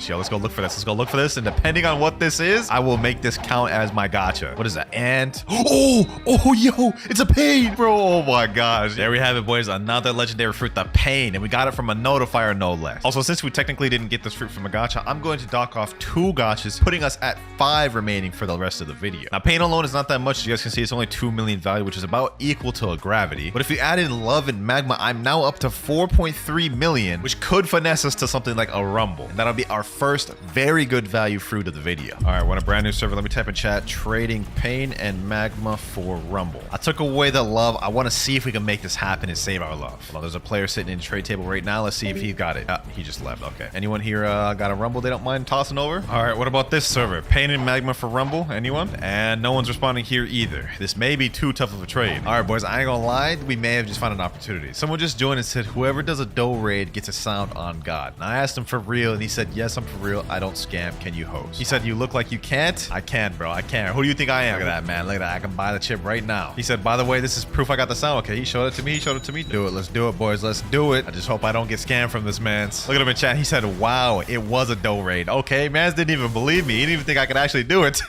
Yo, let's go look for this. And depending on what this is, I will make this count as my gacha. What is that? And yo, it's a pain, bro. Oh my gosh. There we have it, boys. Another legendary fruit, the pain. And we got it from a notifier, no less. Also, since we technically didn't get this fruit from a gacha, I'm going to dock off 2 gachas, putting us at 5 remaining for the rest of the video. Now, pain alone is not that much. As you guys can see, it's only 2 million value, which is about equal to a gravity. But if you add in love and magma, I'm now up to 4.3 million, which could finesse us to something like a rumble. And that'll be our first very good value fruit of the video. All right, we're on a brand new server. Let me type in chat, trading pain and magma for rumble. I took away the love. I want to see if we can make this happen and save our love. Well, there's a player sitting in the trade table right now. Let's see if he got it. He just left. Okay. Anyone here got a rumble they don't mind tossing over? All right, what about this server? Pain and magma for rumble. Anyone? And no one's responding here either. This may be too tough of a trade. All right, boys, I ain't gonna lie. We may have just found an opportunity. Someone just joined and said, whoever does a dough raid gets a sound on God. And I asked him for real, and he said, yes, I'm for real. I don't scam. Can you host? He said, you look like you can't. I can, bro. I can. Who do you think I am? Look at that, man. Look at that. I can buy the chip right now. He said, by the way, this is proof I got the sound. Okay, he showed it to me. Do it. Let's do it, boys. Let's do it. I just hope I don't get scammed from this man's. Look at him in chat. He said, wow, it was a dough raid. Okay, mans didn't even believe me. He didn't even think I could actually do it.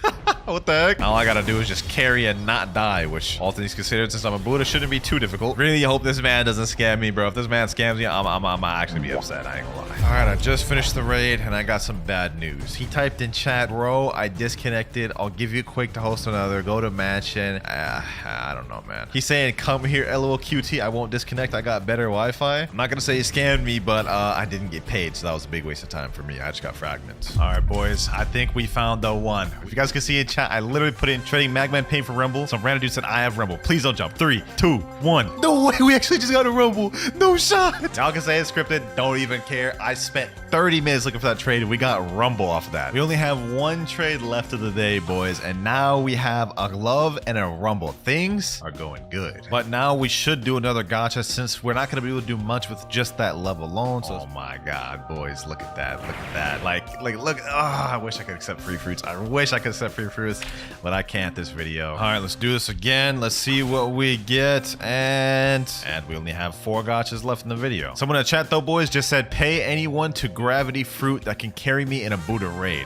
What the heck? All I gotta do is just carry and not die, which all things considered, since I'm a Buddha, shouldn't be too difficult. Really hope this man doesn't scam me, bro. If this man scams me, I'm actually be upset. I ain't gonna lie. All right, I just finished the raid and I got some bad news. He typed in chat, bro, I disconnected. I'll give you a quick to host another. Go to mansion. I don't know, man. He's saying, come here, LOL QT. I won't disconnect. I got better Wi-Fi. I'm not gonna say he scammed me, but I didn't get paid, so that was a big waste of time for me. I just got fragments. All right, boys. I think we found the one. If you guys can see in chat, I literally put in trading magma and pain for rumble. Some random dude said, I have rumble. Please don't jump. 3, 2, 1. No way. We actually just got a rumble. No shot. Y'all can say it's scripted. Don't even care. I spent 30 minutes looking for that trade. We got Rumble off of that. We only have one trade left of the day, boys. And now we have a Love and a Rumble. Things are going good. But now we should do another gacha since we're not going to be able to do much with just that love alone. So, oh my God, boys. Look at that. Look at that. Like, look. Oh, I wish I could accept free fruits. I wish I could accept free fruits, but I can't this video. All right, let's do this again. Let's see what we get. And we only have 4 gachas left in the video. Someone in the chat though, boys, just said, pay anyone to gravity fruit that can carry me in a Buddha raid.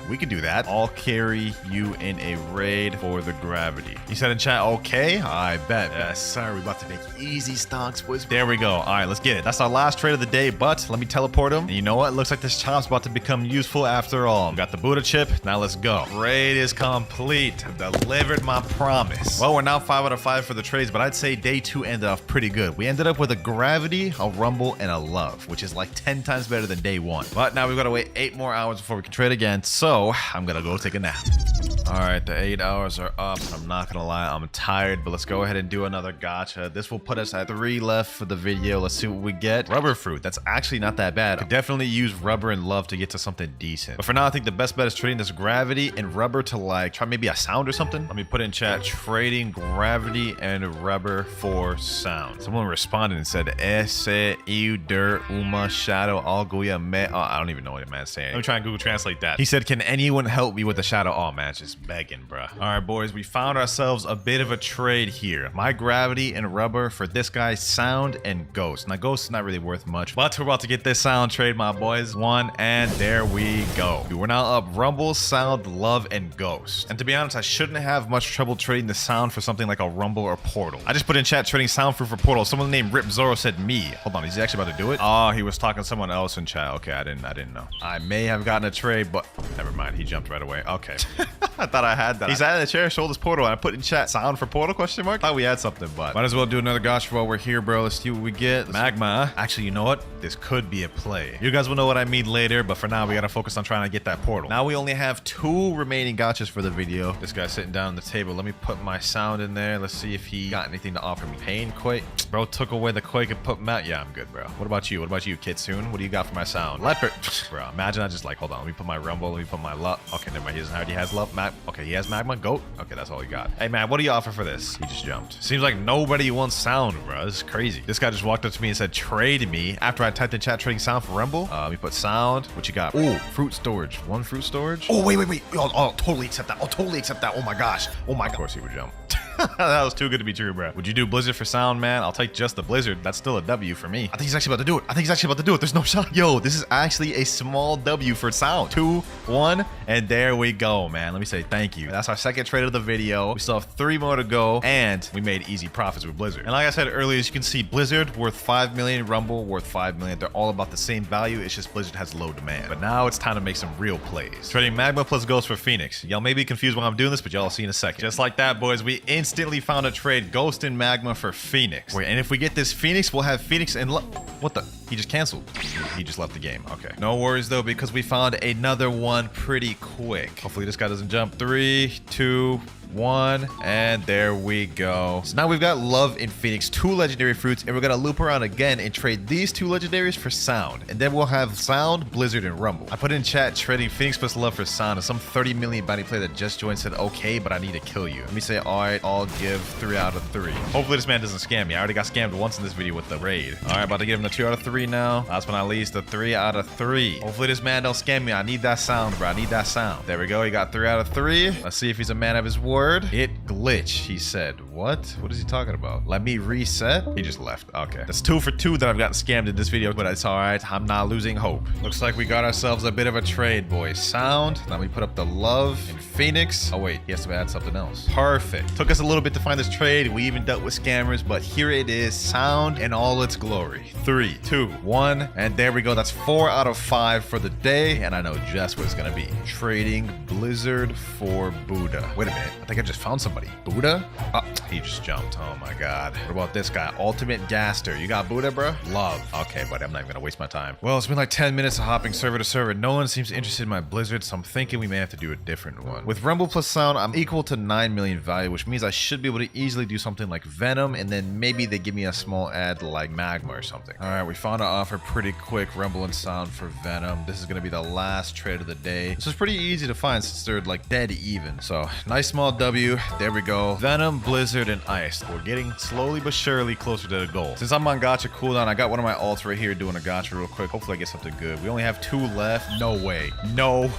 We could do that. I'll carry you in a raid for the gravity. He said in chat, okay, I bet. Yes, sir. We're about to make easy stocks, boys. There we go. All right, let's get it. That's our last trade of the day, but let me teleport him. And you know what? Looks like this chop's about to become useful after all. We got the Buddha chip. Now let's go. Raid is complete. Delivered my promise. Well, we're now 5 out of 5 for the trades, but I'd say day 2 ended off pretty good. We ended up with a gravity, a rumble, and a love, which is like 10 times better than day 1. But now we've got to wait 8 more hours before we can trade again. So I'm gonna go take a nap. All right, the 8 hours are up. I'm not gonna lie, I'm tired, but let's go ahead and do another gacha. This will put us at 3 left for the video. Let's see what we get. Rubber fruit. That's actually not that bad. Could definitely use rubber and love to get to something decent. But for now, I think the best bet is trading this gravity and rubber to like try maybe a sound or something. Let me put in chat, trading gravity and rubber for sound. Someone responded and said, ese iu uma shadow all guya me. Oh, I don't even know what the man's saying. Let me try and Google translate that. He said, can anyone help me with the shadow? Oh man, it's just begging, bruh. All right, boys, we found ourselves a bit of a trade here. My gravity and rubber for this guy's sound and ghost. Now, ghost is not really worth much, but we're about to get this sound trade, my boys. 1, and there we go. We're now up rumble, sound, love, and ghost. And to be honest, I shouldn't have much trouble trading the sound for something like a rumble or portal. I just put in chat trading sound for portal. Someone named Rip Zoro said me. Hold on, is he actually about to do it? Oh, he was talking to someone else in chat. Okay, I didn't know. I may have gotten a trade, but never mind. He jumped right away. Okay. I thought I had that. He sat in the chair, showed his portal, and I put in chat sound for portal question mark. Thought we had something, but might as well do another gacha while we're here, bro. Let's see what we get. Magma. Actually, you know what? This could be a play. You guys will know what I mean later, but for now, we gotta focus on trying to get that portal. Now we only have 2 remaining gachas for the video. This guy's sitting down on the table. Let me put my sound in there. Let's see if he got anything to offer me. Pain quake. Bro took away the quake and put Matt. Yeah, I'm good, bro. What about you? What about you, Kitsune? What do you got for my sound? Leopard. Bro, imagine I just like, hold on. Let me put my rumble. Let me put my love. Okay, never mind. He already has love. Okay, he has magma. Goat. Okay, that's all he got. Hey, man, what do you offer for this? He just jumped. Seems like nobody wants sound, bro. This is crazy. This guy just walked up to me and said, trade me. After I typed in chat trading sound for rumble. Let me put sound. What you got? Oh, fruit storage. 1 fruit storage. Oh, wait. I'll totally accept that. Oh, my gosh. Oh, my God. Of course he would jump. That was too good to be true, bro. Would you do blizzard for sound, man? I'll take just the blizzard. That's still a W for me. I think he's actually about to do it. There's no shot. Yo, this is actually a small W for sound. 2, 1, and there we go, man. Let me say thank you. That's our second trade of the video. We still have 3 more to go, and we made easy profits with blizzard. And like I said earlier, as you can see, blizzard worth 5 million, rumble worth 5 million. They're all about the same value. It's just blizzard has low demand. But now it's time to make some real plays. Trading magma plus ghost for phoenix. Y'all may be confused why I'm doing this, but y'all will see in a second. Just like that, boys, we instantly found a trade ghost and magma for phoenix. Wait, and if we get this phoenix, we'll have phoenix and what the? He just canceled. He just left the game. Okay. No worries though, because we found another one pretty quick. Hopefully this guy doesn't jump. 3, 2, 1, and there we go. So now we've got love in phoenix, 2 legendary fruits, and we're gonna loop around again and trade these 2 legendaries for sound, and then we'll have sound, blizzard, and rumble. I put in chat trading phoenix plus love for sound, and some 30 million bounty player that just joined said okay, but I need to kill you. Let me say, all right, I'll give 3 out of 3. Hopefully this man doesn't scam me. I already got scammed once in this video with the raid. All right, about to give him the 2 out of 3 now. Last but not least, the 3 out of 3. Hopefully this man don't scam me. I need that sound, bro. I need that sound. There we go. He got 3 out of 3. Let's see if he's a man of his word. It glitch, he said. What is he talking about? Let me reset. He just left. Okay, that's 2 for 2 that I've gotten scammed in this video, but it's all right. I'm not losing hope. Looks like we got ourselves a bit of a trade, boys. Sound. Now we put up the love in phoenix. Oh wait, he has to add something else. Perfect. Took us a little bit to find this trade. We even dealt with scammers, but here it is, sound in all its glory. 3, 2, 1, and there we go. That's 4 out of 5 for the day, and I know just what it's gonna be. Trading blizzard for Buddha. Wait a minute. think I just found somebody. Buddha? Oh, he just jumped. Oh my god. What about this guy? Ultimate Gaster. You got Buddha, bro? Love. Okay, buddy, I'm not even gonna waste my time. Well, it's been like 10 minutes of hopping server to server. No one seems interested in my Blizzard, so I'm thinking we may have to do a different one. With Rumble plus Sound, I'm equal to 9 million value, which means I should be able to easily do something like Venom, and then maybe they give me a small ad like Magma or something. All right, we found an offer pretty quick. Rumble and Sound for Venom. This is gonna be the last trade of the day. This is pretty easy to find since they're like dead even. So nice small W. There we go. Venom, Blizzard, and Ice. We're getting slowly but surely closer to the goal. Since I'm on gacha cooldown, I got one of my alts right here doing a gacha real quick. Hopefully I get something good. We only have 2 left. No way. No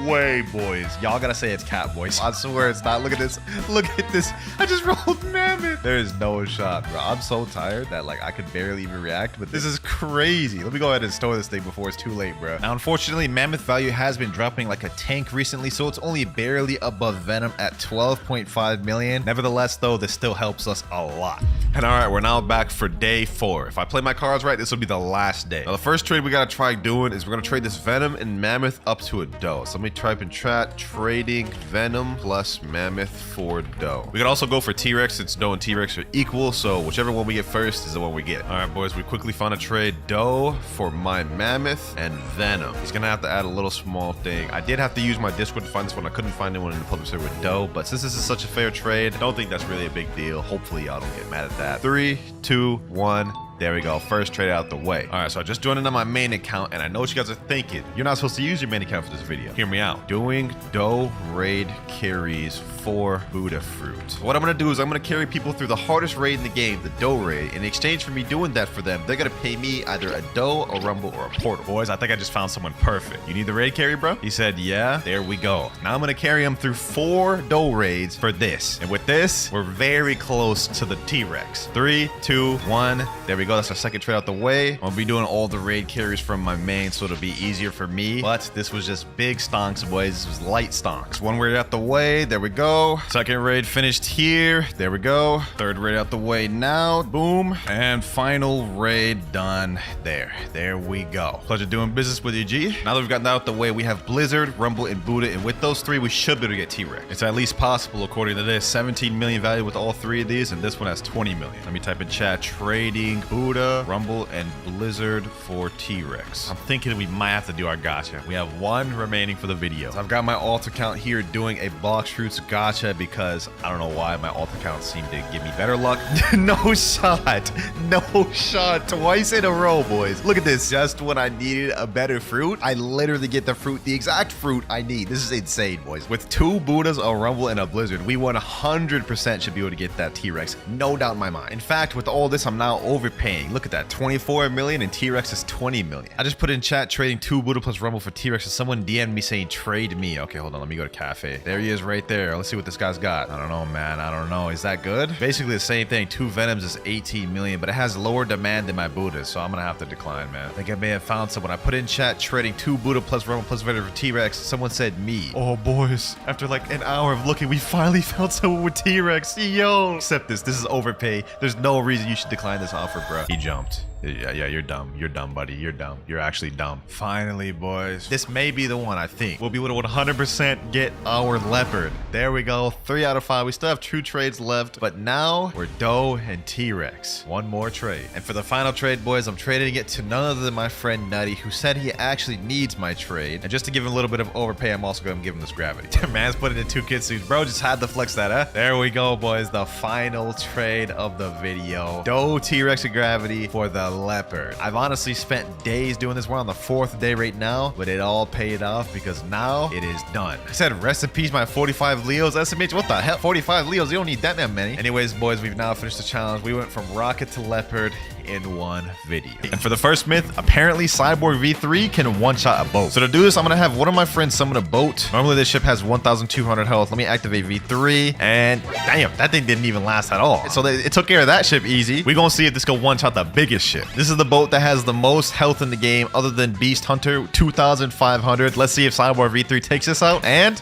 way, boys. Y'all gotta say it's cat, boys. I swear it's not. Look at this. Look at this. I just rolled Mammoth. There is no shot, bro. I'm so tired that like I could barely even react, but this is crazy. Let me go ahead and store this thing before it's too late, bro. Now, unfortunately, Mammoth value has been dropping like a tank recently, so it's only barely above Venom at 12.5 million. Nevertheless, though, this still helps us a lot. And all right, we're now back for day 4. If I play my cards right, this will be the last day. Now, the first trade we gotta try doing is we're gonna trade this Venom and Mammoth up to a doe. So let me type in chat, trading Venom plus Mammoth for doe. We could also go for T-Rex since doe and T-Rex are equal, so whichever one we get first is the one we get. All right, boys, we quickly found a trade doe for my Mammoth and Venom. He's gonna have to add a little small thing. I did have to use my Discord to find this one. I couldn't find anyone in the public server with doe, but since this is such a fair trade, I don't think that's really a big deal. Hopefully y'all don't get mad at that. 3, 2, 1. There we go. First trade out the way. All right, so I just joined in on my main account, and I know what you guys are thinking. You're not supposed to use your main account for this video. Hear me out. Doing doe raid carries for Buddha Fruit. What I'm gonna do is I'm gonna carry people through the hardest raid in the game, the doe raid. In exchange for me doing that for them, they're gonna pay me either a doe, a rumble, or a portal. Boys, I think I just found someone perfect. You need the raid carry, bro? He said, yeah. There we go. Now I'm gonna carry him through 4 doe raids for this. And with this, we're very close to the T-Rex. 3, 2, 1. There we go. That's our second trade out the way. I'll be doing all the raid carries from my main, so it'll be easier for me. But this was just big stonks, boys. This was light stonks. 1 raid out the way. There we go. Second raid finished here. There we go. 3rd raid out the way now. Boom. And final raid done there. There we go. Pleasure doing business with you, G. Now that we've gotten that out the way, we have Blizzard, Rumble, and Buddha. And with those 3, we should be able to get T-Rex. It's at least possible according to this. 17 million value with all 3 of these, and this one has 20 million. Let me type in chat. Trading Buddha, Rumble, and Blizzard for T-Rex. I'm thinking we might have to do our gacha. We have 1 remaining for the video. So I've got my alt account here doing a Blox Fruits gacha because I don't know why my alt account seemed to give me better luck. No shot. No shot. Twice in a row, boys. Look at this. Just when I needed a better fruit, I literally get the fruit, the exact fruit I need. This is insane, boys. With 2 Buddhas, a Rumble, and a Blizzard, we 100% should be able to get that T-Rex. No doubt in my mind. In fact, with all this, I'm now overpaying. Look at that. 24 million and T-Rex is 20 million. I just put in chat trading 2 Buddha plus Rumble for T-Rex, and someone DM'd me saying trade me. Okay, hold on. Let me go to cafe. There he is right there. Let's see what this guy's got. I don't know, man. I don't know. Is that good? Basically the same thing. 2 Venoms is 18 million, but it has lower demand than my Buddhas, so I'm gonna have to decline, man. I think I may have found someone. I put in chat trading 2 Buddha plus Rumble plus Venom for T-Rex. Someone said me. Oh, boys. After like an hour of looking, we finally found someone with T-Rex. Yo. Accept this. This is overpay. There's no reason you should decline this offer, bro. He jumped. Yeah, you're dumb. You're dumb, buddy. You're dumb. You're actually dumb. Finally, boys. This may be the one, I think. We'll be able to 100% get our leopard. There we go. 3 out of 5. We still have 2 trades left, but now we're doe and T-Rex. 1 more trade. And for the final trade, boys, I'm trading it to none other than my friend Nutty, who said he actually needs my trade. And just to give him a little bit of overpay, I'm also going to give him this gravity. Man's putting in 2 Kitsune. Bro, just had to flex that, huh? There we go, boys. The final trade of the video. Doe, T-Rex, and gravity for the leopard. I've honestly spent days doing this. We're on the 4th day right now, but it all paid off because now it is done. I said rest in peace my 45 Leos. SMH, what the hell? 45 Leos, you don't need that many. Anyways, boys, we've now finished the challenge. We went from rocket to leopard in 1 video. And for the first myth, apparently Cyborg V3 can one-shot a boat. So to do this, I'm gonna have one of my friends summon a boat. Normally this ship has 1,200 health. Let me activate V3, and damn, that thing didn't even last at all. So it took care of that ship easy. We're gonna see if this can one-shot the biggest ship. This is the boat that has the most health in the game other than Beast Hunter, 2,500. Let's see if Cyborg V3 takes this out. And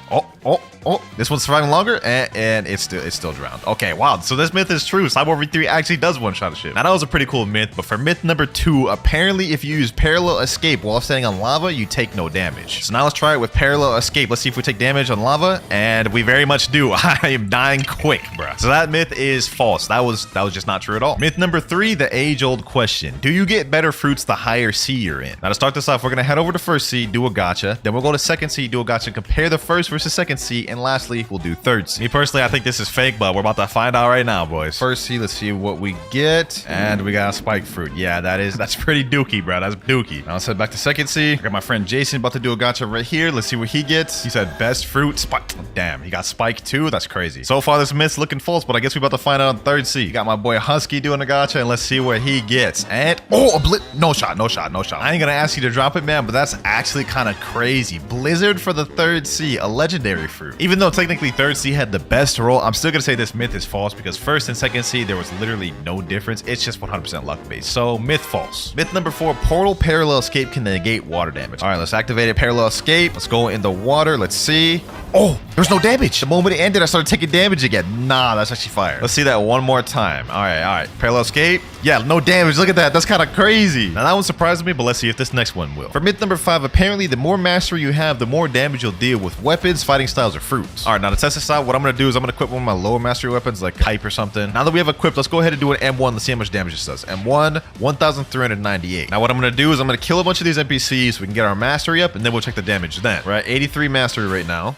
Oh, this one's surviving longer, and it's still drowned. Okay, wow. So this myth is true. Cyber V3 actually does one-shot a ship. Now that was a pretty cool myth, but for myth number 2, apparently if you use parallel escape while standing on lava, you take no damage. So now let's try it with parallel escape. Let's see if we take damage on lava, and we very much do. I am dying quick, bruh. So that myth is false. That was just not true at all. Myth number 3, the age-old question: do you get better fruits the higher sea you're in? Now to start this off, we're gonna head over to first sea, do a gacha, then we'll go to second sea, do a gacha, compare the first versus second sea, and lastly we'll do third sea. Me personally, I think this is fake, but we're about to find out right now, boys. First sea, let's see what we get, and we got a spike fruit. Yeah, that's pretty dookie, bro. That's dookie. Now let's head back to second sea. I got my friend Jason about to do a gacha right here. Let's see what he gets. He said best fruit spike. Damn, he got spike too. That's crazy. So far this myth's looking false, but I guess we about to find out on third sea. Got my boy Husky doing a gacha, and let's see what he gets. And no shot. I ain't gonna ask you to drop it, man, but that's actually kind of crazy. Blizzard for the third sea, a legendary fruit. Even though technically third sea had the best roll, I'm still gonna say this myth is false because first and second sea there was literally no difference. It's just 100% luck based. So myth false. Myth number 4, portal parallel escape can negate water damage. All right, let's activate it. Parallel escape. Let's go in the water. Let's see. Oh, there's no damage. The moment it ended, I started taking damage again. Nah, that's actually fire. Let's see that one more time. All right. Parallel escape. Yeah, no damage. Look at that. That's kind of crazy. Now that one surprised me, but let's see if this next one will. For myth number 5, apparently the more mastery you have, the more damage you'll deal with weapons, fighting styles, or fruits. All right, now to test this out, what I'm gonna do is I'm gonna equip one of my lower mastery weapons, like hype or something. Now that we have equipped, let's go ahead and do an M1. Let's see how much damage this does. M1, 1,398. Now what I'm gonna do is I'm gonna kill a bunch of these NPCs so we can get our mastery up, and then we'll check the damage then. We're at 83 mastery right now.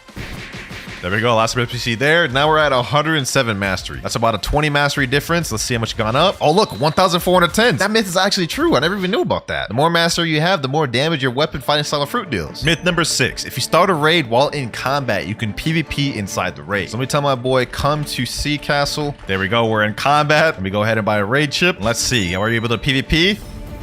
There we go, last NPC there. Now we're at 107 mastery. That's about a 20 mastery difference. Let's see how much gone up. Oh look, 1,410. That myth is actually true. I never even knew about that. The more mastery you have, the more damage your weapon, fighting style, and fruit deals. Myth number 6, if you start a raid while in combat, you can PvP inside the raid. So let me tell my boy, come to Sea Castle. There we go, we're in combat. Let me go ahead and buy a raid ship. Let's see, are we able to PvP?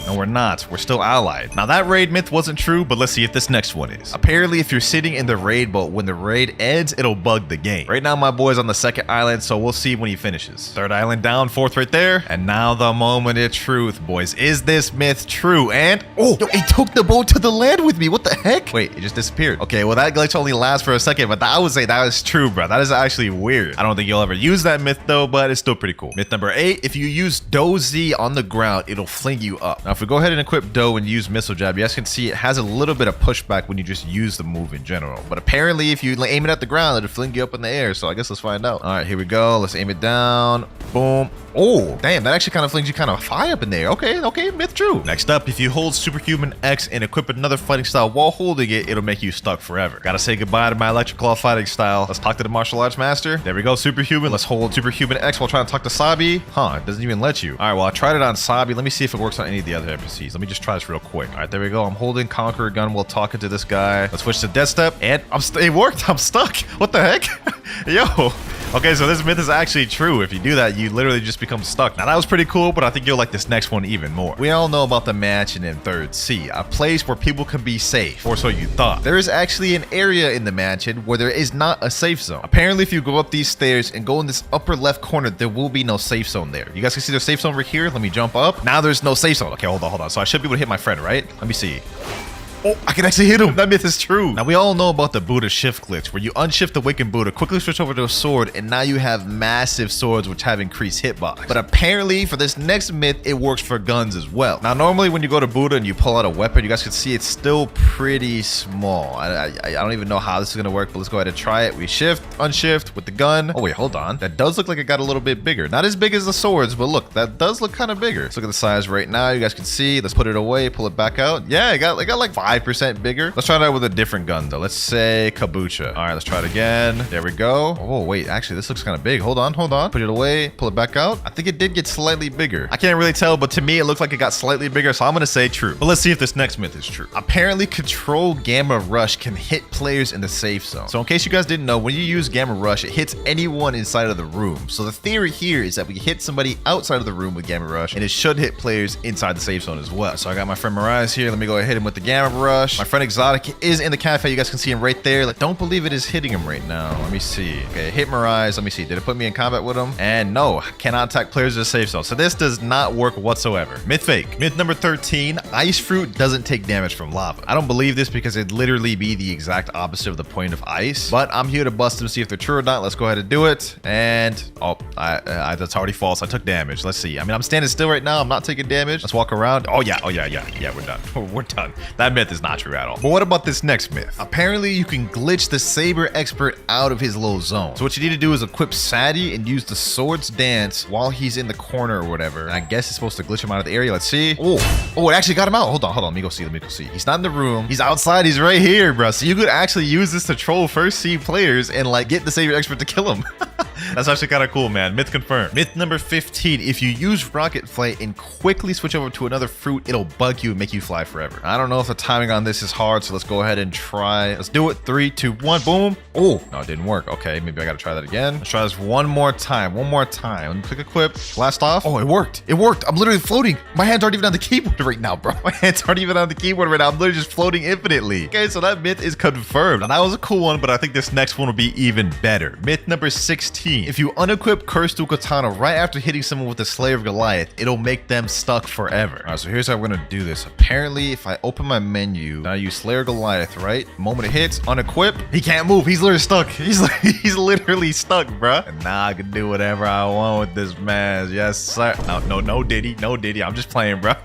No, we're not. We're still allied. Now that raid myth wasn't true, but let's see if this next one is. Apparently, if you're sitting in the raid boat, when the raid ends, it'll bug the game. Right now, my boy's on the second island, so we'll see when he finishes. Third island down, fourth right there. And now the moment of truth, boys. Is this myth true? And, oh, yo, it took the boat to the land with me. What the heck? Wait, it just disappeared. Okay, well, that glitch only lasts for a second, but I would say that is true, bro. That is actually weird. I don't think you'll ever use that myth, though, but it's still pretty cool. Myth number 8, if you use Do-Z on the ground, it'll fling you up. Now, if we go ahead and equip Do and use missile jab, you guys can see it has a little bit of pushback when you just use the move in general, but apparently if you aim it at the ground, it'll fling you up in the air. So I guess let's find out. All right, here we go. Let's aim it down. Boom. Oh, damn, that actually kind of flings you kind of high up in there. Okay, myth true. Next up, if you hold Superhuman X and equip another fighting style while holding it, it'll make you stuck forever. Gotta say goodbye to my electric claw fighting style. Let's talk to the martial arts master. There we go, Superhuman. Let's hold Superhuman X while trying to talk to Sabi. It doesn't even let you. All right, well, I tried it on Sabi. Let me see if it works on any of the other NPCs. Let me just try this real quick. All right, there we go. I'm holding Conqueror gun while talking to this guy. Let's switch to Death Step, and it worked. I'm stuck. What the heck? Yo. Okay, so this myth is actually true. If you do that, you literally just become stuck. Now, that was pretty cool, but I think you'll like this next one even more. We all know about the mansion in Third Sea, a place where people can be safe, or so you thought. There is actually an area in the mansion where there is not a safe zone. Apparently, if you go up these stairs and go in this upper left corner, there will be no safe zone there. You guys can see the safe zone over here. Let me jump up. Now there's no safe zone. Okay, hold on. So I should be able to hit my friend, right? Let me see. Oh, I can actually hit him. That myth is true. Now, we all know about the Buddha shift glitch, where you unshift the Awakened Buddha, quickly switch over to a sword, and now you have massive swords which have increased hitbox. But apparently, for this next myth, it works for guns as well. Now, normally when you go to Buddha and you pull out a weapon, you guys can see it's still pretty small. I don't even know how this is going to work, but let's go ahead and try it. We shift, unshift with the gun. Oh, wait, hold on. That does look like it got a little bit bigger. Not as big as the swords, but look, that does look kind of bigger. Let's look at the size right now. You guys can see. Let's put it away, pull it back out. Yeah, it got like 5% bigger. Let's try it out with a different gun though. Let's say Kabucha. All right, let's try it again. There we go. Oh wait, actually this looks kind of big. Hold on. Put it away, pull it back out. I think it did get slightly bigger. I can't really tell, but to me it looks like it got slightly bigger, so I'm gonna say true. But let's see if this next myth is true. Apparently Control Gamma Rush can hit players in the safe zone. So in case you guys didn't know, when you use Gamma Rush, it hits anyone inside of the room. So the theory here is that we hit somebody outside of the room with Gamma Rush, and it should hit players inside the safe zone as well. So I got my friend Mariah here. Let me go ahead and hit him with the Gamma rush. My friend Exotic is in the cafe. You guys can see him right there. Like, don't believe it is hitting him right now. Let me see. Okay, hit Mirage. Let me see. Did it put me in combat with him? And no, cannot attack players in a safe zone. So this does not work whatsoever. Myth fake. Myth number 13, ice fruit doesn't take damage from lava. I don't believe this because it'd literally be the exact opposite of the point of ice, but I'm here to bust them, see if they're true or not. Let's go ahead and do it. And oh, that's already false. I took damage. Let's see. I mean, I'm standing still right now. I'm not taking damage. Let's walk around. Oh yeah, we're done. We're done. That myth is not true at all. But what about this next myth? Apparently you can glitch the Saber expert out of his little zone. So what you need to do is equip Sadie and use the Swords Dance while he's in the corner or whatever. And I guess it's supposed to glitch him out of the area. Let's see. Oh, it actually got him out. Hold on. Let me go see. He's not in the room. He's outside. He's right here, bro. So you could actually use this to troll first seed players and like get the Saber expert to kill him. That's actually kind of cool, man. Myth confirmed. Myth number 15. If you use Rocket Flight and quickly switch over to another fruit, it'll bug you and make you fly forever. I don't know if the timing on this is hard, so let's go ahead and try. Let's do it. 3, 2, 1. Boom. Oh, no, it didn't work. Okay, maybe I got to try that again. Let's try this one more time. Let me click equip. Blast off. Oh, it worked. I'm literally floating. My hands aren't even on the keyboard right now, bro. My hands aren't even on the keyboard right now. I'm literally just floating infinitely. Okay, so that myth is confirmed. And that was a cool one, but I think this next one will be even better. Myth number 16. If you unequip Cursed Katana right after hitting someone with the Slayer of Goliath, it'll make them stuck forever. All right, so here's how we're gonna do this. Apparently, if I open my menu, now I use Slayer Goliath, right? Moment it hits, unequip, he can't move. He's literally stuck. He's literally stuck, bruh. And now I can do whatever I want with this man. Yes, sir. No, Diddy. I'm just playing, bruh.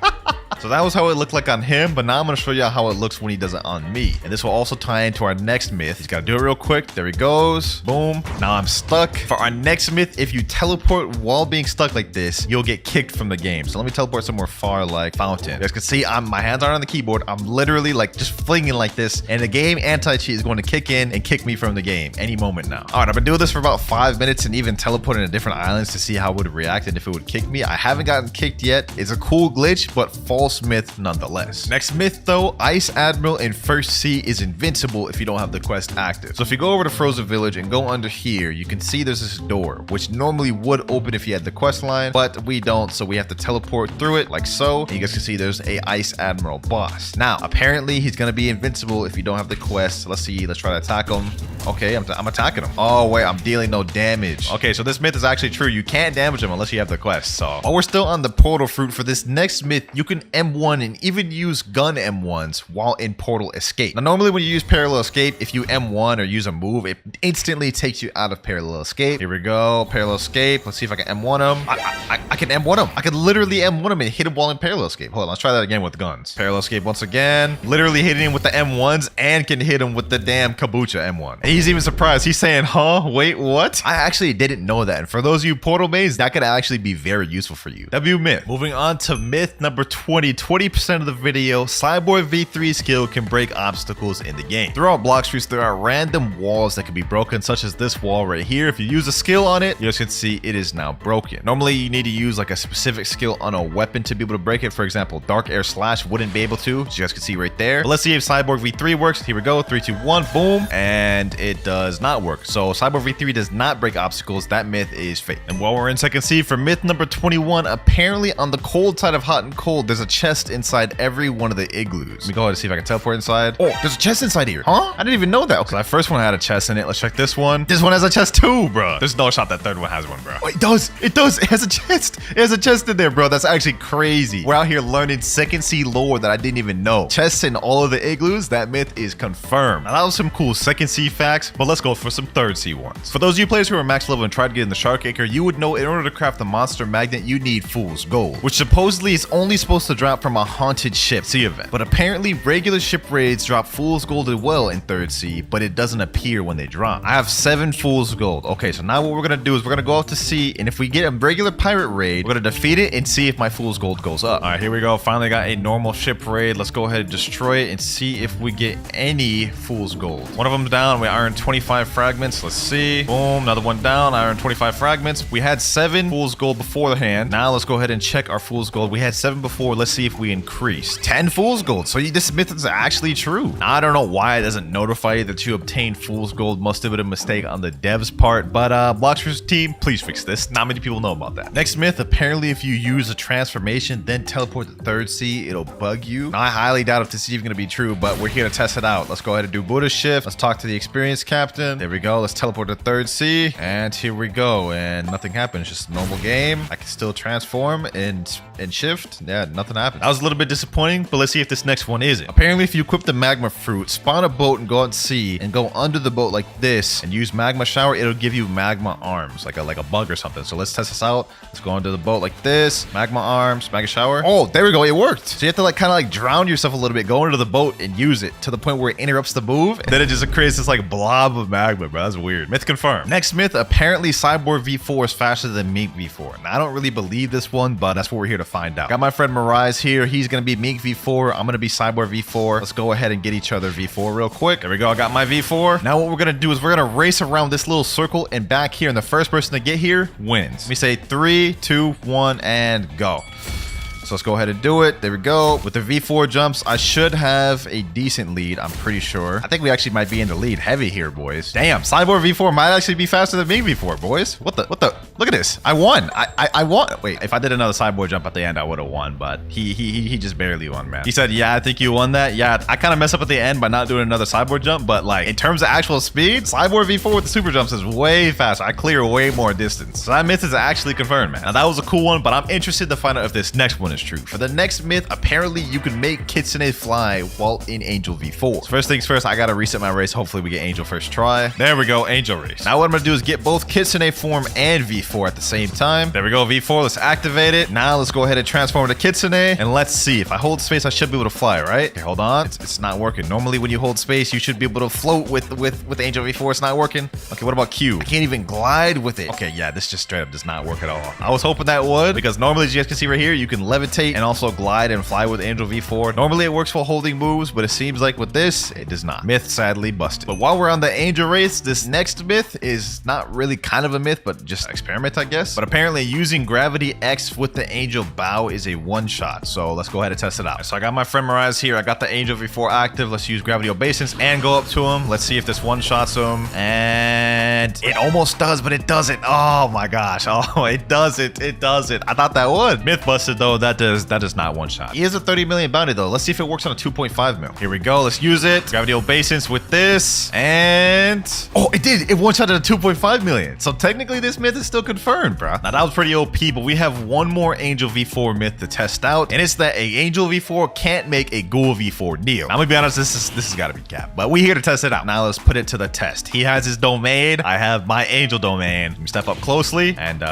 So that was how it looked like on him, but now I'm going to show you how it looks when he does it on me. And this will also tie into our next myth. He's got to do it real quick. There he goes. Boom. Now I'm stuck. For our next myth, if you teleport while being stuck like this, you'll get kicked from the game. So let me teleport somewhere far like Fountain. You guys can see my hands aren't on the keyboard. I'm literally like just flinging like this. And the game anti-cheat is going to kick in and kick me from the game any moment now. All right, I've been doing this for about 5 minutes and even teleporting to different islands to see how it would react and if it would kick me. I haven't gotten kicked yet. It's a cool glitch, but false myth nonetheless. Next myth though, Ice Admiral in First Sea is invincible if you don't have the quest active. So if you go over to Frozen Village and go under here, you can see there's this door, which normally would open if you had the quest line, but we don't, so we have to teleport through it like so. And you guys can see there's a Ice Admiral boss. Now, apparently he's gonna be invincible if you don't have the quest. Let's see, let's try to attack him. Okay, I'm attacking him. Oh wait, I'm dealing no damage. Okay, so this myth is actually true. You can't damage him unless you have the quest. So while we're still on the portal fruit, for this next myth, you can M1 and even use gun M1s while in portal escape. Now normally when you use parallel escape, if you M1 or use a move, it instantly takes you out of parallel escape. Here we go, parallel escape. Let's see if I can M1 him. I can M1 him. I can literally M1 him and hit him while in parallel escape. Hold on, let's try that again with guns. Parallel escape once again. Literally hitting him with the M1s and can hit him with the damn Kabucha M1. And he's even surprised. He's saying, huh? Wait, what? I actually didn't know that. And for those of you portal mains, that could actually be very useful for you. W myth. Moving on to myth number 20. 20% of the video, Cyborg V3 skill can break obstacles in the game. Throughout Blox Fruits, there are random walls that can be broken, such as this wall right here. If you use a skill on it, you guys can see it is now broken. Normally, you need to use like a specific skill on a weapon to be able to break it. For example, Dark Air Slash wouldn't be able to, as you guys can see right there. But let's see if Cyborg V3 works. Here we go, 3, 2, 1, boom. And it does not work. So Cyborg V3 does not break obstacles. That myth is fake. And while we're in second seed for myth number 21, apparently on the cold side of hot and cold, there's a chest inside every one of the igloos. Let me go ahead and see if I can teleport inside. Oh, there's a chest inside here. Huh? I didn't even know that. Okay, that first one had a chest in it. Let's check this one. This one has a chest too, bro. There's no shot that third one has one, bro. Oh, it does. It does. It has a chest. It has a chest in there, bro. That's actually crazy. We're out here learning second sea lore that I didn't even know. Chests in all of the igloos. That myth is confirmed. Now, that was some cool second sea facts, but let's go for some third sea ones. For those of you players who are max level and tried to get in the Shark Acre, you would know in order to craft the monster magnet, you need Fool's Gold, which supposedly is only supposed to drop from a haunted ship sea event. But apparently regular ship raids drop Fool's Gold as well in third sea, but it doesn't appear when they drop. I have 7 Fool's Gold. Okay, so now what we're gonna do is we're gonna go out to sea, and if we get a regular pirate raid, we're gonna defeat it and see if my Fool's Gold goes up. All right, here we go. Finally got a normal ship raid. Let's go ahead and destroy it and see if we get any Fool's Gold. One of them's down. We iron 25 fragments. Let's see. Boom, another one down. Iron 25 fragments. We had 7 Fool's Gold beforehand. Now let's go ahead and check our Fool's Gold. We had 7 before. V4. Let's see if we increase 10 fool's gold. So this myth is actually true. I don't know why it doesn't notify you that you obtained fool's gold. Must have been a mistake on the devs part, but Blox Fruits team, please fix this. Not many people know about that. Next myth, apparently if you use a transformation then teleport to third sea, it'll bug you. Now, I highly doubt if this is even gonna be true, but we're here to test it out. Let's go ahead and do Buddha shift. Let's talk to the experienced captain. There we go. Let's teleport to third sea, and here we go. And nothing happens. Just a normal game. I can still transform and shift. Yeah, nothing happened. That was a little bit disappointing, but let's see if this next one isn't. Apparently, if you equip the magma fruit, spawn a boat and go out to sea and go under the boat like this and use magma shower, it'll give you magma arms, like a bug or something. So let's test this out. Let's go under the boat like this. Magma arms, magma shower. Oh, there we go. It worked. So you have to like kind of like drown yourself a little bit, go into the boat and use it to the point where it interrupts the move. And then it just creates this like blob of magma, bro. That's weird. Myth confirmed. Next myth, apparently Cyborg V4 is faster than Mink V4. Now, I don't really believe this one, but that's what we're here to find out. Got my friend Mirai here. He's going to be Mink V4. I'm going to be Cyborg V4. Let's go ahead and get each other V4 real quick. There we go. I got my V4. Now what we're going to do is we're going to race around this little circle and back here. And the first person to get here wins. Let me say 3, 2, 1, and go. So let's go ahead and do it. There we go. With the V4 jumps, I should have a decent lead, I'm pretty sure. I think we actually might be in the lead heavy here, boys. Damn, Cyborg V4 might actually be faster than Mink V4, boys. What the? Look at this. I won. I won. Wait, if I did another Cyborg jump at the end, I would have won, but he just barely won, man. He said, yeah, I think you won that. Yeah, I kind of messed up at the end by not doing another Cyborg jump, but like in terms of actual speed, Cyborg V4 with the super jumps is way faster. I clear way more distance. So that myth is actually confirmed, man. Now that was a cool one, but I'm interested to find out if this next one is true. For the next myth, apparently you can make Kitsune fly while in Angel V4. So first things first, I gotta reset my race. Hopefully we get Angel first try. There we go, Angel race. Now what I'm gonna do is get both Kitsune form and V4 at the same time. There we go, V4, let's activate it. Now let's go ahead and transform to Kitsune, and let's see. If I hold space, I should be able to fly, right? Okay, hold on. It's not working. Normally when you hold space, you should be able to float with Angel V4. It's not working. Okay, what about Q? I can't even glide with it. Okay, yeah, this just straight up does not work at all. I was hoping that would, because normally, as you guys can see right here, you can levitate and also glide and fly with Angel V4. Normally it works while holding moves, but it seems like with this, it does not. Myth sadly busted. But while we're on the Angel race, this next myth is not really kind of a myth, but just an experiment, I guess. But apparently using Gravity X with the Angel Bow is a one-shot. So let's go ahead and test it out. So I got my friend Mirai here. I got the Angel V4 active. Let's use Gravity Obeisance and go up to him. Let's see if this one-shots him. And it almost does, but it doesn't. Oh my gosh. Oh, it doesn't. It doesn't. I thought that would. Myth busted though. That does not one-shot. He is a 30 million bounty though. Let's see if it works on a 2.5 mil. Here we go. Let's use it. Gravity Obeisance with this. And oh, it did. It one-shot at a 2.5 million. So technically this myth is still confirmed, bro. Now that was pretty OP, but we have one more Angel V4 myth to test out. And it's that a Angel V4 can't make a Ghoul V4 Neo. I'm gonna be honest, this has got to be cap. But we here to test it out. Now let's put it to the test. He has his domain. I have my Angel domain. Let me step up closely and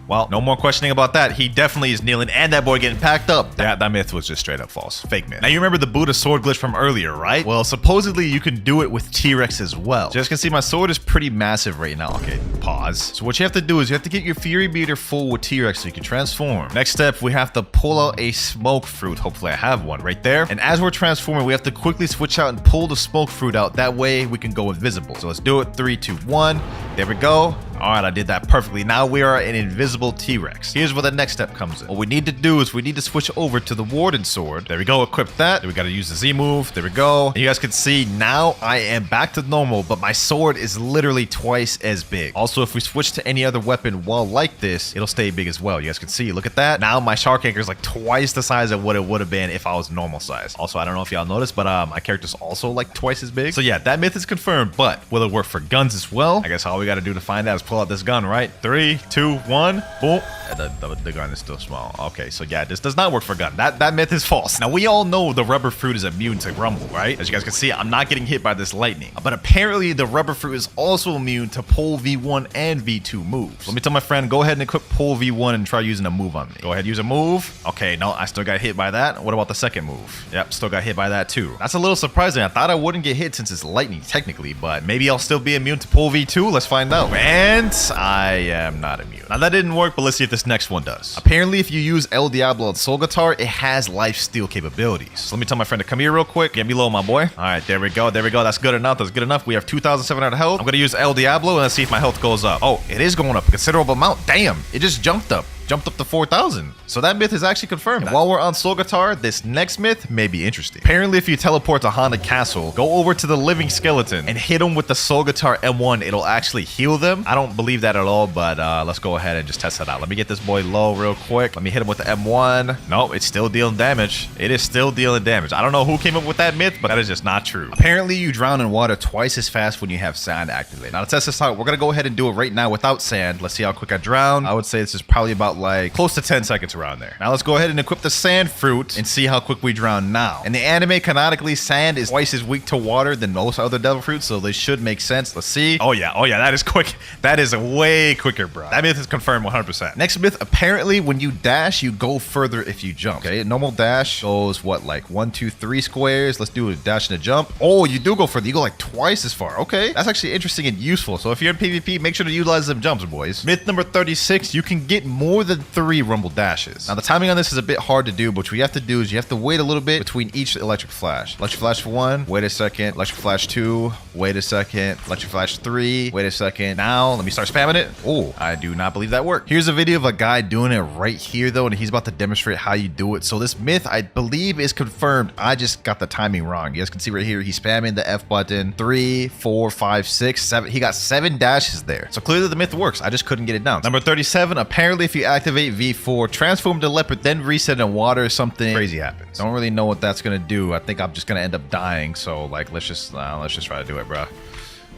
well, no more questioning about that. He definitely is kneeling, and that boy getting packed up. That myth was just straight up false. Fake myth. Now, you remember the Buddha sword glitch from earlier, right? Well, supposedly you can do it with T-Rex as well. So as you can see, my sword is pretty massive right now. Okay, pause. So what you have to do is you have to get your Fury meter full with T-Rex so you can transform. Next step, we have to pull out a smoke fruit. Hopefully I have one right there. And as we're transforming, we have to quickly switch out and pull the smoke fruit out. That way we can go invisible. So let's do it. 3, 2, 1. There we go. All right, I did that perfectly. Now we are an invisible T-Rex. Here's where the next step comes in. What we need to do is we need to switch over to the Warden Sword. There we go, equip that. Then we gotta use the Z move. There we go. And you guys can see now I am back to normal, but my sword is literally twice as big. Also, if we switch to any other weapon while like this, it'll stay big as well. You guys can see, look at that. Now my shark anchor is like twice the size of what it would have been if I was normal size. Also, I don't know if y'all noticed, but my character's also like twice as big. So yeah, that myth is confirmed, but will it work for guns as well? I guess all we gotta do to find out is pull out this gun, right? 3, 2, 1, boom. The gun is still small. Okay, so yeah, this does not work for gun. That myth is false. Now, we all know the rubber fruit is immune to rumble, right? As you guys can see, I'm not getting hit by this lightning. But apparently, the rubber fruit is also immune to pole V1 and V2 moves. Let me tell my friend, go ahead and equip pole V1 and try using a move on me. Go ahead, use a move. Okay, no, I still got hit by that. What about the second move? Yep, still got hit by that too. That's a little surprising. I thought I wouldn't get hit since it's lightning technically, but maybe I'll still be immune to pole V2. Let's find out. And I am not immune. Now, that didn't work, but let's see if this next one does. Apparently, if you use El Diablo on Soul Guitar, it has life steal capabilities. So let me tell my friend to come here real quick. Get me low, my boy. All right, there we go. There we go. That's good enough. That's good enough. We have 2,700 health. I'm going to use El Diablo and let's see if my health goes up. Oh, it is going up a considerable amount. Damn, it just jumped up. jumped up to 4,000. So that myth is actually confirmed. And while we're on Soul Guitar, this next myth may be interesting. Apparently, if you teleport to Haunted Castle, go over to the living skeleton and hit them with the Soul Guitar M1, it'll actually heal them. I don't believe that at all, but let's go ahead and just test that out. Let me get this boy low real quick. Let me hit him with the M1. No, it's still dealing damage. It is still dealing damage. I don't know who came up with that myth, but that is just not true. Apparently, you drown in water twice as fast when you have sand activated. Now, to test this out, we're going to go ahead and do it right now without sand. Let's see how quick I drown. I would say this is probably about like close to 10 seconds around there. Now, let's go ahead and equip the sand fruit and see how quick we drown now. In the anime, canonically, sand is twice as weak to water than most other devil fruits, so they should make sense. Let's see. Oh yeah, that is quick. That is way quicker, bro. That myth is confirmed 100%. Next myth, apparently when you dash, you go further if you jump. Okay, normal dash goes what, like 1, 2, 3 squares. Let's do a dash and a jump. Oh, you do go further. You go like twice as far. Okay, that's actually interesting and useful. So if you're in PvP, make sure to utilize them jumps, boys. Myth number 36, you can get more than 3 rumble dashes. Now the timing on this is a bit hard to do, but what you have to do is you have to wait a little bit between each electric flash. Electric flash for 1, wait a second. Electric flash 2, wait a second. Electric flash 3, wait a second. Now let me start spamming it. Oh, I do not believe that worked. Here's a video of a guy doing it right here though, and he's about to demonstrate how you do it. So this myth, I believe, is confirmed. I just got the timing wrong. You guys can see right here, he's spamming the F button. 3, 4, 5, 6, 7. He got 7 dashes there. So clearly the myth works. I just couldn't get it down. Number 37, apparently if you activate V4, transform to leopard, then reset in water, something crazy happens. Don't really know what that's gonna do. I think I'm just gonna end up dying. So like, let's just try to do it, bro.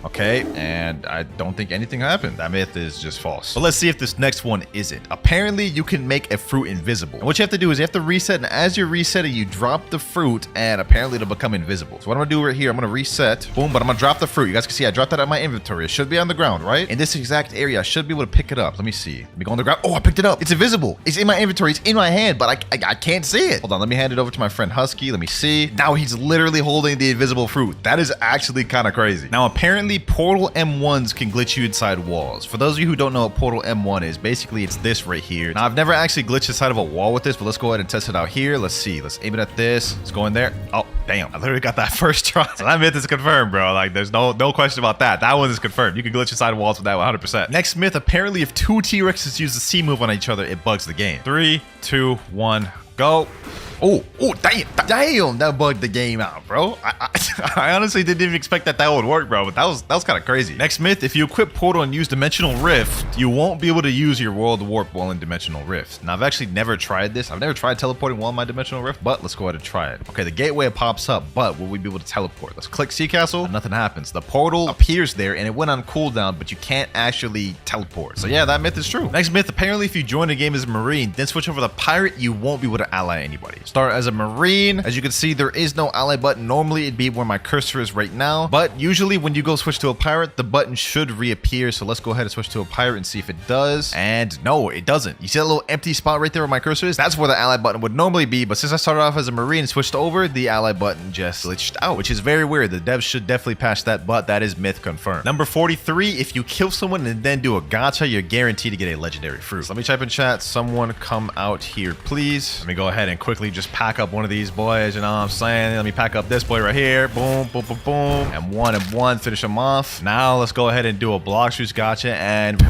Okay, and I don't think anything happened. That myth is just false. But let's see if this next one isn't. Apparently, you can make a fruit invisible. And what you have to do is you have to reset, and as you're resetting, you drop the fruit, and apparently it'll become invisible. So what I'm gonna do right here, I'm gonna reset, boom, but I'm gonna drop the fruit. You guys can see I dropped that out of my inventory. It should be on the ground, right? In this exact area, I should be able to pick it up. Let me see. Let me go on the ground. Oh, I picked it up. It's invisible. It's in my inventory. It's in my hand, but I can't see it. Hold on, let me hand it over to my friend Husky. Let me see. Now he's literally holding the invisible fruit. That is actually kind of crazy. Now, apparently, Portal M1s can glitch you inside walls. For those of you who don't know what Portal M1 is, basically it's this right here. Now, I've never actually glitched inside of a wall with this, but let's go ahead and test it out here. Let's see. Let's aim it at this. Let's go in there. Oh, damn. I literally got that first try. So that myth is confirmed, bro. Like, there's no question about that. That one is confirmed. You can glitch inside walls with that 100%. Next myth, apparently if 2 T-Rexes use the C move on each other, it bugs the game. 3, 2, 1, go. Oh, damn, that bugged the game out, bro. I honestly didn't even expect that would work, bro, but that was kind of crazy. Next myth, if you equip Portal and use Dimensional Rift, you won't be able to use your World Warp while in Dimensional Rift. Now, I've actually never tried this. I've never tried teleporting while in my Dimensional Rift, but let's go ahead and try it. Okay, the gateway pops up, but will we be able to teleport? Let's click Sea Castle, and nothing happens. The portal appears there, and it went on cooldown, but you can't actually teleport. So yeah, that myth is true. Next myth, apparently if you join a game as a Marine, then switch over to Pirate, you won't be able to ally anybody. Start as a Marine. As you can see, there is no ally button. Normally, it'd be where my cursor is right now, but usually when you go switch to a pirate, the button should reappear. So let's go ahead and switch to a pirate and see if it does. And no, it doesn't. You see that little empty spot right there where my cursor is? That's where the ally button would normally be, but since I started off as a Marine and switched over, the ally button just glitched out, which is very weird. The devs should definitely patch that, but that is myth confirmed. Number 43, if you kill someone and then do a gacha, you're guaranteed to get a legendary fruit. So let me type in chat, someone come out here, please. Let me go ahead and quickly just pack up one of these boys, you know what I'm saying? Let me pack up this boy right here. Boom, boom, boom, boom. And one, finish him off. Now let's go ahead and do a Blox Fruits gacha and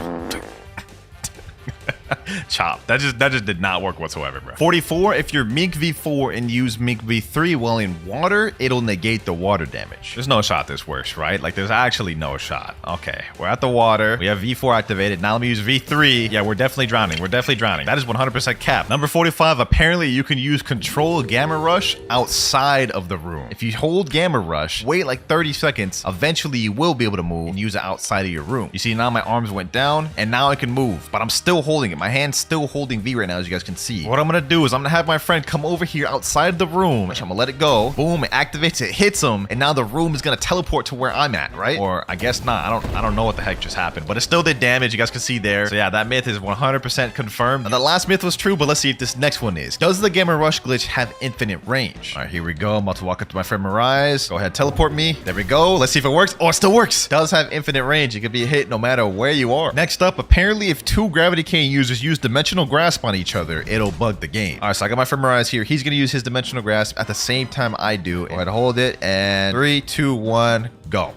chop. That just did not work whatsoever, bro. 44, if you're Mink V4 and use Mink V3 while in water, it'll negate the water damage. There's no shot this works, right? Like, there's actually no shot. Okay, we're at the water. We have V4 activated. Now let me use V3. Yeah, we're definitely drowning. We're definitely drowning. That is 100% cap. Number 45, apparently you can use Control Gamma Rush outside of the room. If you hold Gamma Rush, wait like 30 seconds, eventually you will be able to move and use it outside of your room. You see, now my arms went down and now I can move, but I'm still holding it. My hand's still holding V right now, as you guys can see. What I'm gonna do is I'm gonna have my friend come over here outside the room. I'm gonna let it go. Boom, it activates, it hits him, and now the room is gonna teleport to where I'm at, right? Or I guess not. I don't know what the heck just happened, but it still did damage. You guys can see there. So yeah, that myth is 100% confirmed. Now, the last myth was true, but let's see if this next one is. Does the Gamma Rush glitch have infinite range? All right, here we go. I'm about to walk up to my friend Mirai. Go ahead, teleport me. There we go. Let's see if it works. Oh, it still works. Does have infinite range. It can be hit no matter where you are. Next up, apparently if 2 Gravity Cane users use Dimensional Grasp on each other, it'll bug the game. All right, so I got my friend Mirai here. He's gonna use his Dimensional Grasp at the same time I do. Go ahead, hold it, and 3, 2, 1, go.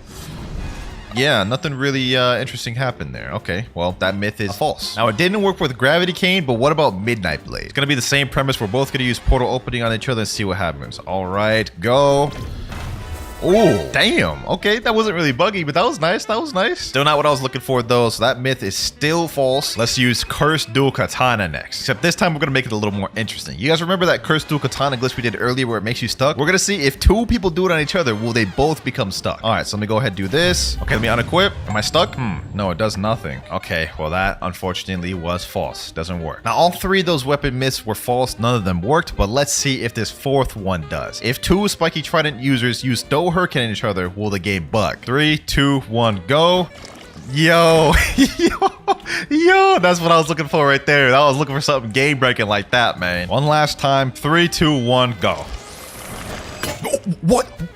Yeah, nothing really interesting happened there. Okay, well, that myth is false. Now, it didn't work with Gravity Cane, but what about Midnight Blade? It's gonna be the same premise. We're both gonna use portal opening on each other and see what happens. All right, go. Oh, damn. Okay, that wasn't really buggy, but that was nice. That was nice. Still not what I was looking for, though, so that myth is still false. Let's use Cursed Dual Katana next. Except this time, we're going to make it a little more interesting. You guys remember that Cursed Dual Katana glitch we did earlier where it makes you stuck? We're going to see if two people do it on each other, will they both become stuck? All right, so let me go ahead and do this. Okay, let me unequip. Am I stuck? No, it does nothing. Okay, well, that unfortunately was false. Doesn't work. Now, all three of those weapon myths were false. None of them worked, but let's see if this fourth one does. If two Spiky Trident users use Stow Hurricane at each other, will the game bug? 3, 2, 1, go. Yo, yo, that's what I was looking for right there. I was looking for something game breaking like that, man. One last time. 3, 2, 1, go.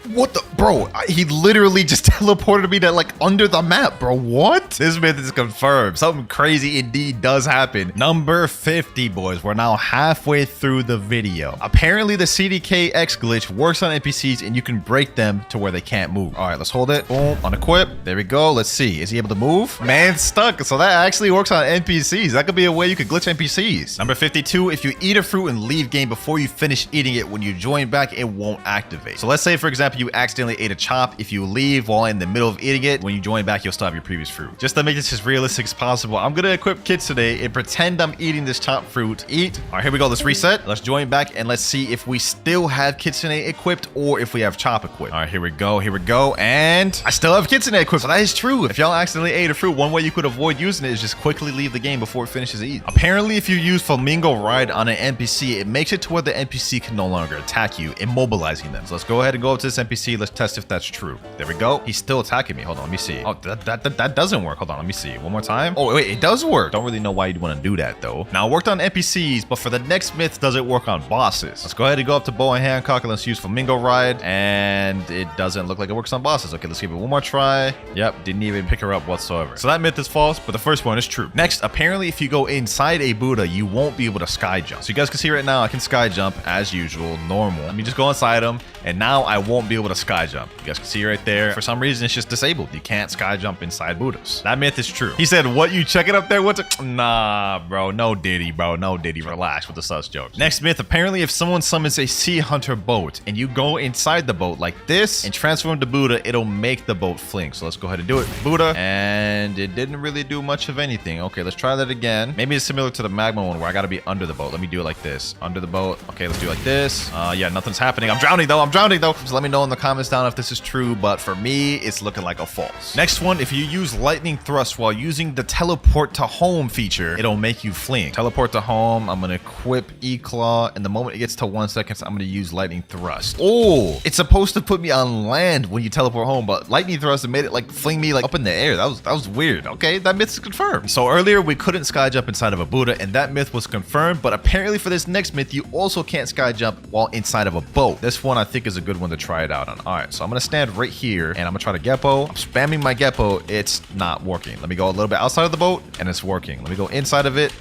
What the, bro? He literally just teleported me to like under the map, bro. What? This myth is confirmed. Something crazy indeed does happen. Number 50, boys. We're now halfway through the video. Apparently, the CDKX glitch works on NPCs and you can break them to where they can't move. All right, let's hold it. Boom, unequip. There we go. Let's see. Is he able to move? Man's stuck. So that actually works on NPCs. That could be a way you could glitch NPCs. Number 52, if you eat a fruit and leave game before you finish eating it, when you join back, it won't activate. So let's say, for example, you accidentally ate a chop. If you leave while in the middle of eating it, when you join back, you'll still have your previous fruit. Just to make this as realistic as possible, I'm gonna equip Kitsune and pretend I'm eating this chopped fruit. Eat. All right, here we go. Let's reset. Let's join back and let's see if we still have Kitsune equipped or if we have chop equipped. All right, here we go. Here we go. And I still have Kitsune equipped. So that is true. If y'all accidentally ate a fruit, one way you could avoid using it is just quickly leave the game before it finishes eating. Apparently, if you use Flamingo Ride on an NPC, it makes it to where the NPC can no longer attack you, immobilizing them. So let's go ahead and go up to this NPC. Let's test if that's true. There we go. He's still attacking me. Hold on, let me see. Oh, that doesn't work. Hold on, let me see. One more time. Oh, wait, it does work. Don't really know why you'd want to do that, though. Now, it worked on NPCs, but for the next myth, does it work on bosses? Let's go ahead and go up to Bow and Hancock and let's use Flamingo Ride. And it doesn't look like it works on bosses. Okay, let's give it one more try. Yep, didn't even pick her up whatsoever. So that myth is false, but the first one is true. Next, apparently, if you go inside a Buddha, you won't be able to sky jump. So you guys can see right now, I can sky jump as usual, normal. Let me just go inside him, and now I won't be able to sky jump. You guys can see right there. For some reason, it's just disabled. You can't sky jump inside Buddhas. That myth is true. He said, what, you check it up there? What's it? Nah, bro. No Diddy, bro. No Diddy. Relax with the sus jokes. Next myth, apparently if someone summons a sea hunter boat and you go inside the boat like this and transform to Buddha, it'll make the boat fling. So let's go ahead and do it. Buddha. And it didn't really do much of anything. Okay, let's try that again. Maybe it's similar to the Magma one where I gotta be under the boat. Let me do it like this. Under the boat. Okay, let's do it like this. Yeah, nothing's happening. I'm drowning though. I'm drowning though. So let me know in the comments down if this is true, but for me, it's looking like a false. Next one, if you use lightning thrust while using the teleport to home feature, it'll make you fling. Teleport to home, I'm gonna equip E-Claw, and the moment it gets to 1 second, I'm gonna use lightning thrust. Oh, it's supposed to put me on land when you teleport home, but lightning thrust made it like fling me like up in the air. That was weird. Okay, that myth is confirmed. So earlier we couldn't sky jump inside of a Buddha, and that myth was confirmed, but apparently for this next myth, you also can't sky jump while inside of a boat. This one I think is a good one to try it out on. All right, so I'm gonna stand right here and I'm gonna try to Geppo. I'm spamming my Geppo. It's not working. Let me go a little bit outside of the boat and it's working. Let me go inside of it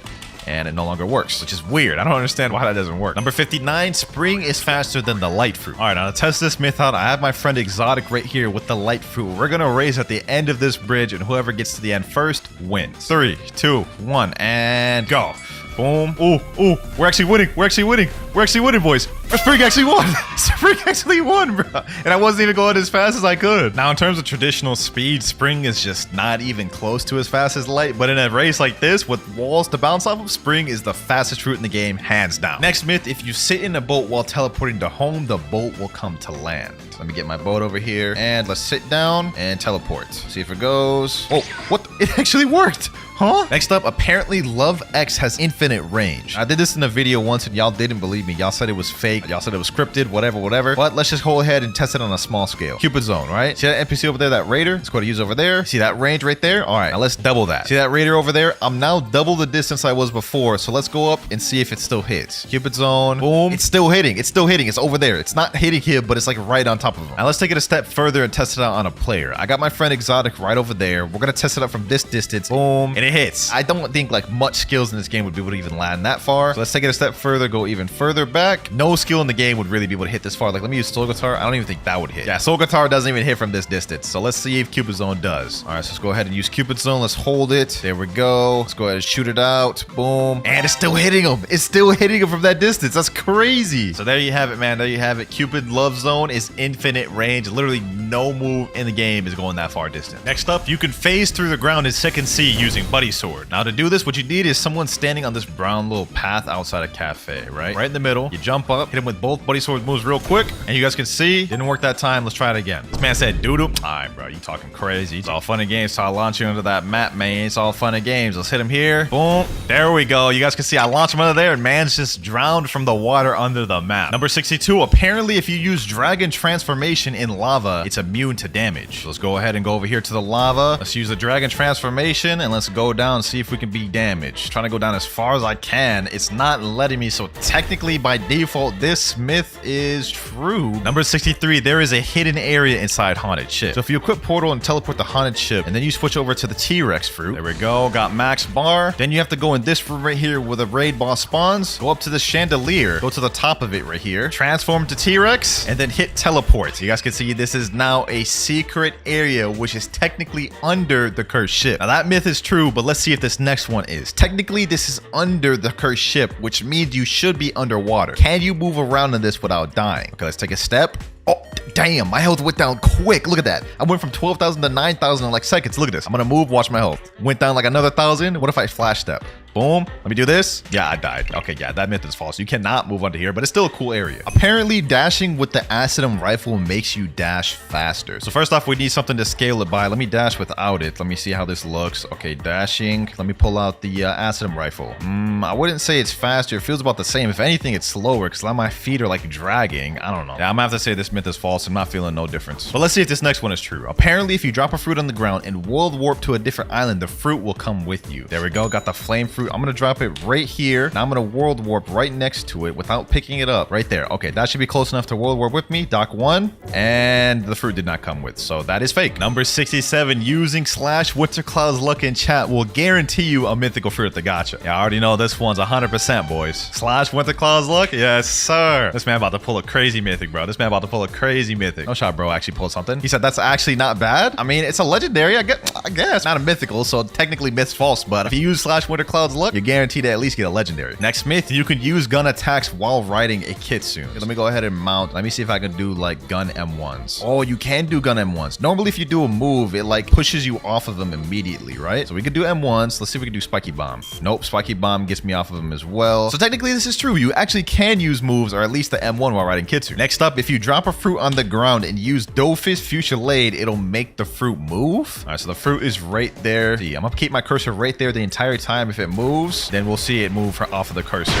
and it no longer works, which is weird. I don't understand why that doesn't work. Number 59, spring is faster than the light fruit. All right, now to test this myth out, I have my friend Exotic right here with the light fruit. We're gonna race at the end of this bridge and whoever gets to the end first wins. 3, 2, 1, and go. Boom. Ooh, we're actually winning. We're actually winning. We're actually winning, boys. Spring actually won. Spring actually won, bro. And I wasn't even going as fast as I could. Now, in terms of traditional speed, Spring is just not even close to as fast as Light. But in a race like this, with walls to bounce off of, Spring is the fastest fruit in the game, hands down. Next myth, if you sit in a boat while teleporting to home, the boat will come to land. Let me get my boat over here. And let's sit down and teleport. See if it goes. Oh, what? It actually worked. Huh? Next up, apparently Love X has infinite range. I did this in a video once and y'all didn't believe me. Y'all said it was fake. Y'all said it was scripted, whatever. But let's just go ahead and test it on a small scale. Cupid Zone, right? See that NPC over there, that Raider? Let's go to use over there. See that range right there? All right, now let's double that. See that Raider over there? I'm now double the distance I was before. So let's go up and see if it still hits. Cupid Zone, boom. It's still hitting. It's still hitting. It's over there. It's not hitting him, but it's like right on top of him. Now let's take it a step further and test it out on a player. I got my friend Exotic right over there. We're gonna test it out from this distance. Boom, and it hits. I don't think like much skills in this game would be able to even land that far. So let's take it a step further, go even further. further back, no skill in the game would really be able to hit this far. Like, let me use Soul Guitar. I don't even think that would hit. Yeah, Soul Guitar doesn't even hit from this distance. So let's see if Cupid Zone does. All right, so let's go ahead and use Cupid Zone. Let's hold it. There we go. Let's go ahead and shoot it out. Boom. And it's still hitting him. It's still hitting him from that distance. That's crazy. So there you have it, man. There you have it. Cupid Love Zone is infinite range. Literally no move in the game is going that far distance. Next up, you can phase through the ground in second C using Buddy Sword. Now to do this, what you need is someone standing on this brown little path outside a cafe, right? Right in the middle. You jump up, hit him with both Buddy Sword moves real quick, and you guys can see, didn't work that time. Let's try it again. This man said doo-doo. All right, bro, you talking crazy. It's all fun and games, so I launch you into that map, man. It's all fun and games. Let's hit him here. Boom. There we go. You guys can see I launched him under there, and man's just drowned from the water under the map. Number 62, apparently if you use Dragon Transformation in lava, it's immune to damage. So let's go ahead and go over here to the lava. Let's use the Dragon Transformation, and let's go down and see if we can be damaged. Trying to go down as far as I can. It's not letting me, so technically by default, this myth is true. Number 63, there is a hidden area inside Haunted Ship. So if you equip Portal and teleport the Haunted Ship, and then you switch over to the T-Rex fruit, there we go, got max bar. Then you have to go in this room right here where the raid boss spawns, go up to the chandelier, go to the top of it right here, transform to T-Rex, and then hit teleport. You guys can see this is now a secret area, which is technically under the cursed ship. Now that myth is true, but let's see if this next one is. Technically, this is under the cursed ship, which means you should be underwater. Can you move around in this without dying? Okay, let's take a step. Oh, damn, my health went down quick. Look at that. I went from 12,000 to 9,000 in like seconds. Look at this. I'm gonna move, watch my health. Went down like another 1,000. What if I flash step? Boom. Let me do this. Yeah, I died. Okay, yeah, that myth is false. You cannot move under here, but it's still a cool area. Apparently, dashing with the Acidum rifle makes you dash faster. So first off, we need something to scale it by. Let me dash without it. Let me see how this looks. Okay, dashing. Let me pull out the Acidum rifle. I wouldn't say it's faster. It feels about the same. If anything, it's slower because my feet are like dragging. I don't know. Yeah, I'm gonna have to say this myth is false. I'm not feeling no difference. But let's see if this next one is true. Apparently, if you drop a fruit on the ground and world warp to a different island, the fruit will come with you. There we go. Got the flame fruit. I'm gonna drop it right here. Now I'm gonna world warp right next to it without picking it up. Right there. Okay, that should be close enough to world warp with me. Dock 1. And the fruit did not come with. So that is fake. Number 67, using /WinterKloudz luck in chat will guarantee you a mythical fruit at the gacha. Yeah, I already know this one's 100%, boys. /WinterKloudz luck? Yes, sir. This man about to pull a crazy mythic, bro. This man about to pull a crazy mythic. No shot, bro. Actually pulled something. He said that's actually not bad. I mean, it's a legendary. I guess. Not a mythical, so technically myth's false. But if you use /WinterKloudz luck, you're guaranteed to at least get a legendary. Next myth, you can use gun attacks while riding a Kitsune. Okay, let me go ahead and mount. Let me see if I can do like gun M1s. Oh, you can do gun M1s. Normally, if you do a move, it like pushes you off of them immediately, right? So we could do M1s. Let's see if we can do Spiky Bomb. Nope, Spiky Bomb gets me off of them as well. So technically, this is true. You actually can use moves, or at least the M1 while riding Kitsune. Next up, if you drop a fruit on the ground and use Dofus Fuchilade, it'll make the fruit move. All right, so the fruit is right there. See, I'm gonna keep my cursor right there the entire time. If it moves, then we'll see it move off of the cursor.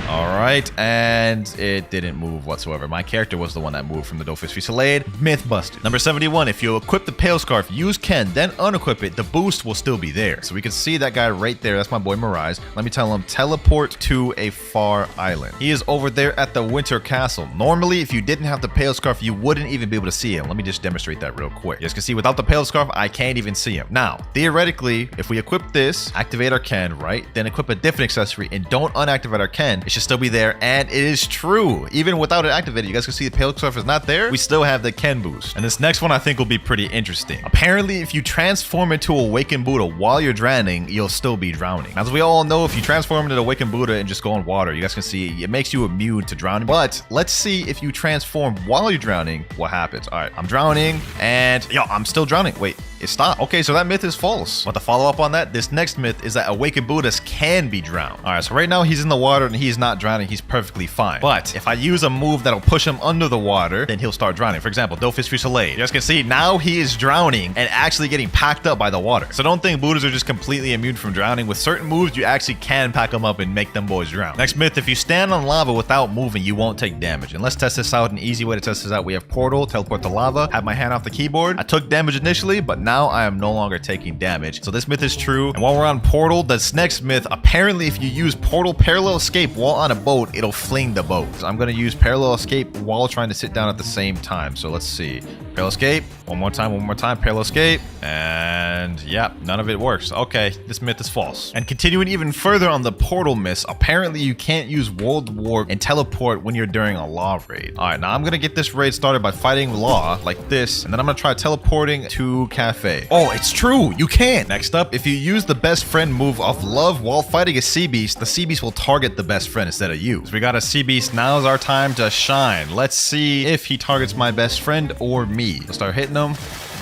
All right, and it didn't move whatsoever. My character was the one that moved from the Dofus Fusilade. Myth busted. Number 71, if you equip the Pale Scarf, use Ken, then unequip it, the boost will still be there. So we can see that guy right there. That's my boy Mirage. Let me tell him, teleport to a far island. He is over there at the Winter Castle. Normally, if you didn't have the Pale Scarf, you wouldn't even be able to see him. Let me just demonstrate that real quick. You guys can see without the Pale Scarf, I can't even see him. Now, theoretically, if we equip this, activate our Ken, right? Then equip a different accessory and don't unactivate our Ken, it should still be there. And it is true. Even without it activated, you guys can see the Pale Scarf is not there. We still have the Ken boost. And this next one I think will be pretty interesting. Apparently, if you transform into Awakened Buddha while you're drowning, you'll still be drowning. As we all know, if you transform into Awakened Buddha and just go in water, you guys can see it makes you immune to drowning. But let's see if you transform while you're drowning, what happens. All right, I'm drowning and I'm still drowning. Wait, it stopped. Okay, so that myth is false. But to follow up on that, this next myth is that Awakened Buddhas can be drowned. All right, so right now he's in the water and he's not drowning. He's perfectly fine. But if I use a move that'll push him under the water, then he'll start drowning. For example, Dofus Fusilade. You guys can see now he is drowning and actually getting packed up by the water. So don't think Buddhas are just completely immune from drowning. With certain moves, you actually can pack them up and make them boys drown. Next myth, if you stand on lava without moving, you won't take damage. And let's test this out. An easy way to test this out, we have Portal, teleport to lava, have my hand off the keyboard. I took damage initially, but now I am no longer taking damage. So this myth is true. And while we're on Portal, this next myth, apparently if you use Portal Parallel Escape while on a boat, it'll fling the boat. So I'm going to use Parallel Escape while trying to sit down at the same time. So let's see. Parallel escape. One more time. Parallel escape. And yep, none of it works. Okay, this myth is false. And continuing even further on the portal myths, apparently you can't use world warp and teleport when you're during a law raid. All right, now I'm gonna get this raid started by fighting law like this, and then I'm gonna try teleporting to cafe. Oh, it's true, you can. Next up, if you use the best friend move of love while fighting a sea beast, the sea beast will target the best friend instead of you. So we got a sea beast. Now is our time to shine. Let's see if he targets my best friend or me. Let's start hitting him.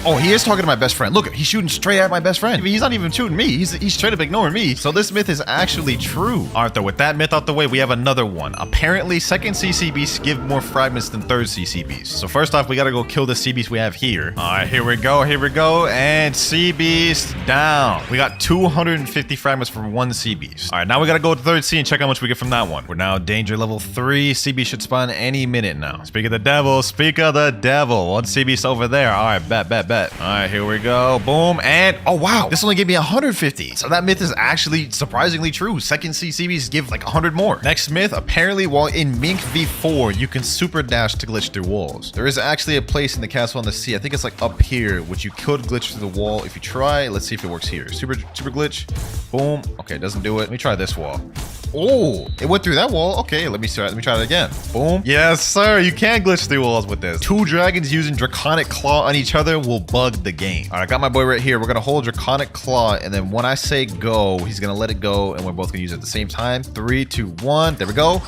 Oh, he is targeting my best friend. Look, he's shooting straight at my best friend. He's not even shooting me. He's straight up ignoring me. So this myth is actually true. All right, though, with that myth out the way, we have another one. Apparently, second CC beasts give more fragments than third CC beasts. So first off, we got to go kill the sea beast we have here. All right, here we go. And sea beast down. We got 250 fragments from one sea beast. All right, now we got to go to third sea and check how much we get from that one. We're now danger level 3. Sea beast should spawn any minute now. Speak of the devil. One sea beast over there. All right, bet. All right, here we go. Boom. And oh wow, this only gave me 150. So that myth is actually surprisingly true. Second CCBs give like 100 more. Next myth, apparently while in Mink V4 you can super dash to glitch through walls. There is actually a place in the castle on the sea, I think it's like up here, which you could glitch through the wall if you try. Let's see if it works here. Super glitch. Boom. Okay, it doesn't do it. Let me try this wall. Oh, it went through that wall. Okay, let me try it again. Boom. Yes, sir. You can glitch through walls with this. 2 dragons using Draconic Claw on each other will bug the game. All right, I got my boy right here. We're going to hold Draconic Claw, and then when I say go, he's going to let it go, and we're both going to use it at the same time. 3, 2, 1. There we go.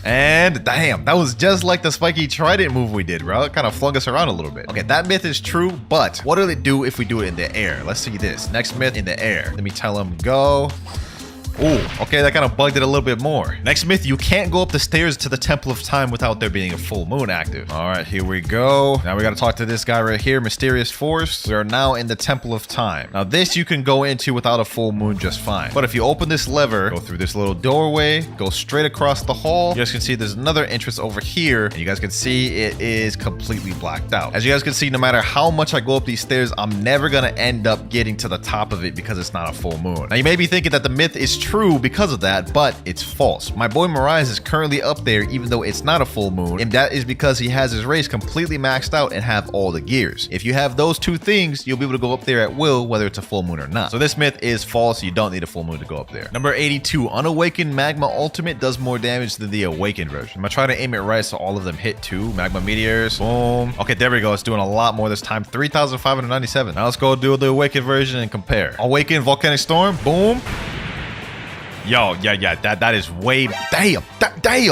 And damn, that was just like the spiky trident move we did, bro. It kind of flung us around a little bit. Okay, that myth is true, but what will it do if we do it in the air? Let's see this. Next myth, in the air. Let me tell him go. Oh, okay, that kind of bugged it a little bit more. Next myth, you can't go up the stairs to the Temple of Time without there being a full moon active. All right, here we go. Now we got to talk to this guy right here, Mysterious Force. We are now in the Temple of Time. Now this you can go into without a full moon just fine. But if you open this lever, go through this little doorway, go straight across the hall, you guys can see there's another entrance over here, and you guys can see it is completely blacked out. As you guys can see, no matter how much I go up these stairs, I'm never going to end up getting to the top of it because it's not a full moon. Now you may be thinking that the myth is true because of that, but it's false. My boy Mirage is currently up there even though it's not a full moon, and that is because he has his race completely maxed out and have all the gears. If you have those 2 things, you'll be able to go up there at will whether it's a full moon or not. So this myth is false. You don't need a full moon to go up there. Number 82, Unawakened Magma Ultimate does more damage than the Awakened version. I'm gonna try to aim it right so all of them hit too. Magma Meteors, boom. Okay, there we go. It's doing a lot more this time. 3,597. Now let's go do the Awakened version and compare. Awakened Volcanic Storm, boom. Yo, yeah, that is way, damn,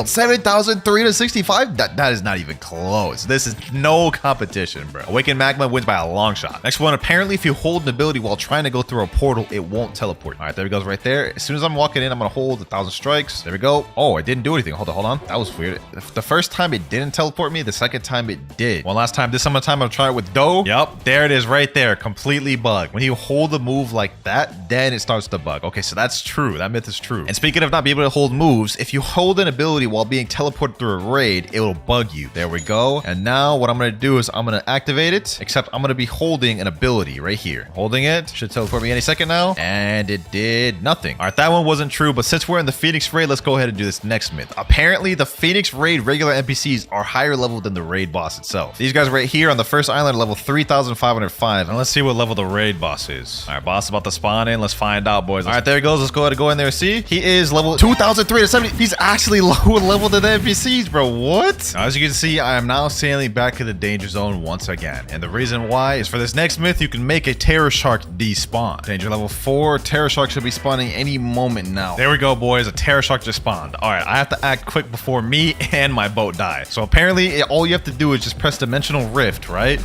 7,365. That is not even close. This is no competition, bro. Awakened Magma wins by a long shot. Next one, apparently if you hold an ability while trying to go through a portal, it won't teleport. All right, there it goes right there. As soon as I'm walking in, I'm gonna hold 1,000 strikes. There we go. Oh, it didn't do anything. Hold on. That was weird. The first time it didn't teleport me, the second time it did. One last time. This time I'm gonna try it with Doe. Yep, there it is right there. Completely bugged. When you hold a move like that, then it starts to bug. Okay, so that's true. That myth is true. And speaking of not being able to hold moves, if you hold an ability while being teleported through a raid, it will bug you. There we go. And now what I'm going to do is I'm going to activate it, except I'm going to be holding an ability right here. Holding it. Should teleport me any second now. And it did nothing. All right, that one wasn't true, but since we're in the Phoenix raid, let's go ahead and do this next myth. Apparently, the Phoenix raid regular NPCs are higher level than the raid boss itself. These guys right here on the first island are level 3,505. And let's see what level the raid boss is. All right, boss about to spawn in. Let's find out, boys. All right, there he goes. Let's go ahead and go in there and see. He is level 2,370. He's actually lower level than the NPCs, bro. What? Now, as you can see, I am now sailing back to the danger zone once again. And the reason why is for this next myth, you can make a Terror Shark despawn. Danger level 4. Terror Shark should be spawning any moment now. There we go, boys. A Terror Shark just spawned. All right, I have to act quick before me and my boat die. So apparently, all you have to do is just press Dimensional Rift, right?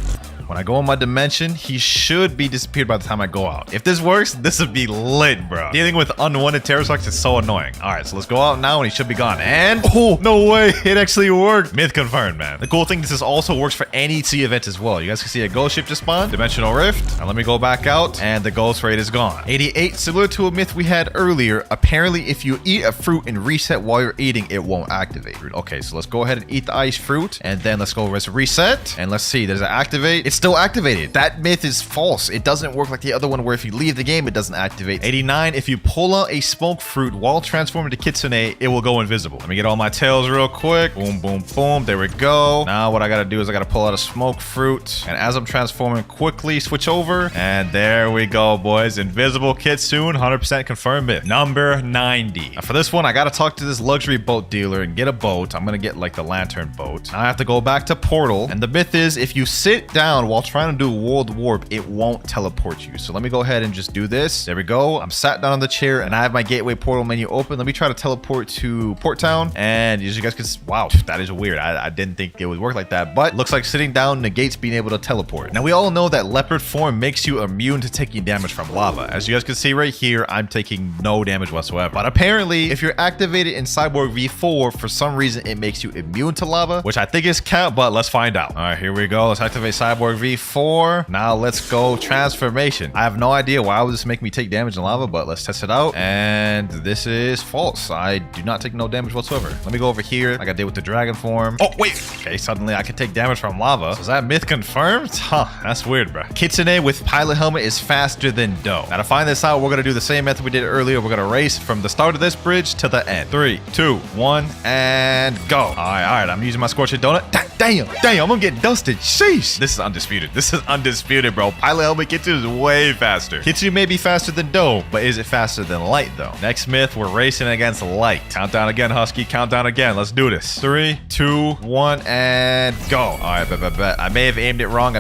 When I go in my dimension, he should be disappeared by the time I go out. If this works, this would be lit, bro. Dealing with unwanted Terror Sharks is so annoying. All right, so let's go out now and he should be gone. And, oh, no way. It actually worked. Myth confirmed, man. The cool thing is this also works for any sea event as well. You guys can see a ghost ship just spawned. Dimensional Rift. Now let me go back out and the ghost raid is gone. 88, similar to a myth we had earlier. Apparently, if you eat a fruit and reset while you're eating, it won't activate. Okay, so let's go ahead and eat the ice fruit and then let's go reset. And let's see, there's an activate. It's still activated. That myth is false. It doesn't work like the other one where if you leave the game, it doesn't activate. 89, if you pull out a smoke fruit while transforming to Kitsune, it will go invisible. Let me get all my tails real quick. Boom, boom, boom. There we go. Now what I gotta do is I gotta pull out a smoke fruit. And as I'm transforming, quickly switch over. And there we go, boys. Invisible Kitsune, 100% confirmed myth. Number 90. Now for this one, I gotta talk to this luxury boat dealer and get a boat. I'm gonna get like the lantern boat. Now I have to go back to Portal. And the myth is if you sit down while trying to do world warp, it won't teleport you. So let me go ahead and just do this. There we go. I'm sat down on the chair and I have my gateway portal menu open. Let me try to teleport to Port Town. And as you guys can see, wow, that is weird. I didn't think it would work like that, but looks like sitting down negates being able to teleport. Now we all know that leopard form makes you immune to taking damage from lava. As you guys can see right here, I'm taking no damage whatsoever. But apparently, if you're activated in Cyborg V4, for some reason, it makes you immune to lava, which I think is count, but let's find out. All right, here we go. Let's activate Cyborg V4. Now let's go transformation. I have no idea why would this make me take damage in lava, but let's test it out. And this is false. I do not take no damage whatsoever. Let me go over here like I did with the dragon form. Oh, wait. Okay, suddenly I can take damage from lava. So is that myth confirmed? Huh, that's weird, bro. Kitsune with pilot helmet is faster than Do. Now to find this out, we're going to do the same method we did earlier. We're going to race from the start of this bridge to the end. 3, 2, 1, and go. All right. I'm using my scorching donut. Damn, I'm gonna get dusted. Sheesh. This is undisputed. This is undisputed, bro. Pilot helmet Kitsune is way faster. Kitsune may be faster than Do, but is it faster than Light, though? Next myth, we're racing against Light. Countdown again, Husky. Countdown again. Let's do this. 3, 2, 1, and go. All right, bet. I may have aimed it wrong.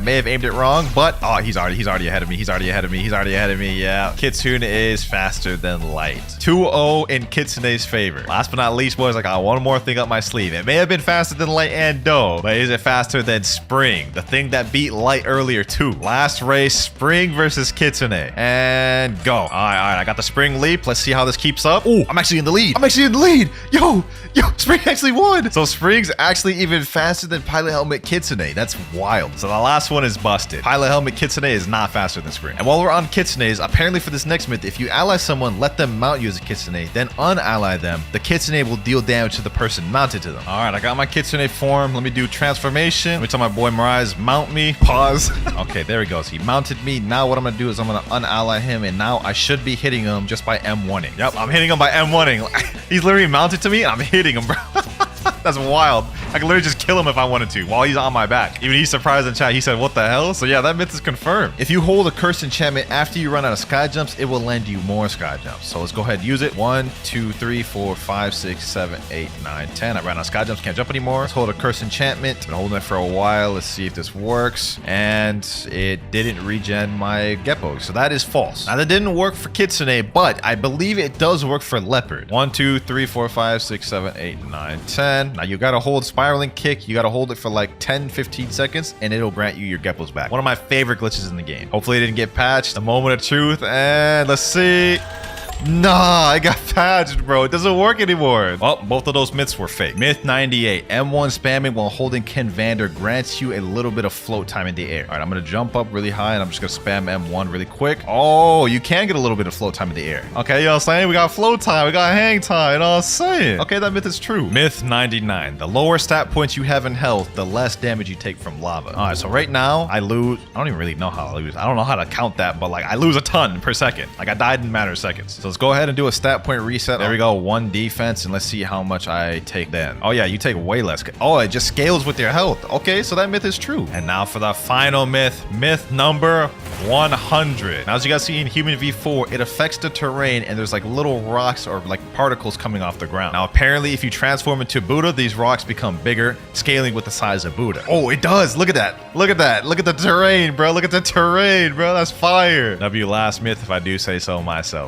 But oh, he's already ahead of me. He's already ahead of me. Yeah. Kitsune is faster than Light. 2-0 in Kitsune's favor. Last but not least, boys, I got one more thing up my sleeve. It may have been faster than Light and Do, but is it faster than Spring? The thing that beat Light earlier too. Last race, Spring versus Kitsune. And go. All right. I got the Spring leap. Let's see how this keeps up. Oh, I'm actually in the lead. Yo, Spring actually won. So Spring's actually even faster than Pilot Helmet Kitsune. That's wild. So the last one is busted. Pilot Helmet Kitsune is not faster than Spring. And while we're on Kitsunes, apparently for this next myth, if you ally someone, let them mount you as a Kitsune, then unally them, the Kitsune will deal damage to the person mounted to them. All right, I got my Kitsune form. Let me do transformation. Let me tell my boy Mirage, mount me. Pause. Okay, there he goes. He mounted me. Now what I'm gonna do is I'm gonna unally him, and now I should be hitting him just by M1ing. Yep, I'm hitting him by M1ing. He's literally mounted to me, and I'm hitting him, bro. That's wild. I can literally just kill him if I wanted to while he's on my back. Even he's surprised in chat. He said, what the hell? So yeah, that myth is confirmed. If you hold a cursed enchantment after you run out of sky jumps, it will lend you more sky jumps. So let's go ahead and use it. 1, 2, 3, 4, 5, 6, 7, 8, 9, 10. I ran out of sky jumps. Can't jump anymore. Let's hold a cursed enchantment. Been holding it for a while. Let's see if this works. And it didn't regen my Geppo. So that is false. Now that didn't work for Kitsune, but I believe it does work for Leopard. 1, 2, 3, 4, 5, 6, 7, 8, 9, 10. Now you gotta hold spiraling kick. You gotta hold it for like 10-15 seconds and it'll grant you your Geppos back. One of my favorite glitches in the game. Hopefully it didn't get patched. The moment of truth, and let's see. Nah, I got patched, bro. It doesn't work anymore. Oh, both of those myths were fake. Myth 98. M1 spamming while holding Ken Vander grants you a little bit of float time in the air. All right, I'm going to jump up really high, and I'm just going to spam M1 really quick. Oh, you can get a little bit of float time in the air. Okay, you know what I'm saying? We got float time. We got hang time. You know what I'm saying? Okay, that myth is true. Myth 99. The lower stat points you have in health, the less damage you take from lava. All right, so right now, I lose. I don't even really know how I lose. I don't know how to count that, but like I lose a ton per second. Like I died in a matter of seconds. So let's go ahead and do a stat point reset. There we go. 1 defense, and let's see how much I take then. Oh yeah, you take way less. Oh, it just scales with your health. Okay, so that myth is true. And now for the final myth. Myth number 100. Now, as you guys see in Human V4, it affects the terrain, and there's like little rocks or like particles coming off the ground. Now, apparently, if you transform into Buddha, these rocks become bigger, scaling with the size of Buddha. Oh, it does. Look at that. Look at that. Look at the terrain, bro. Look at the terrain, bro. That's fire. W last myth, if I do say so myself.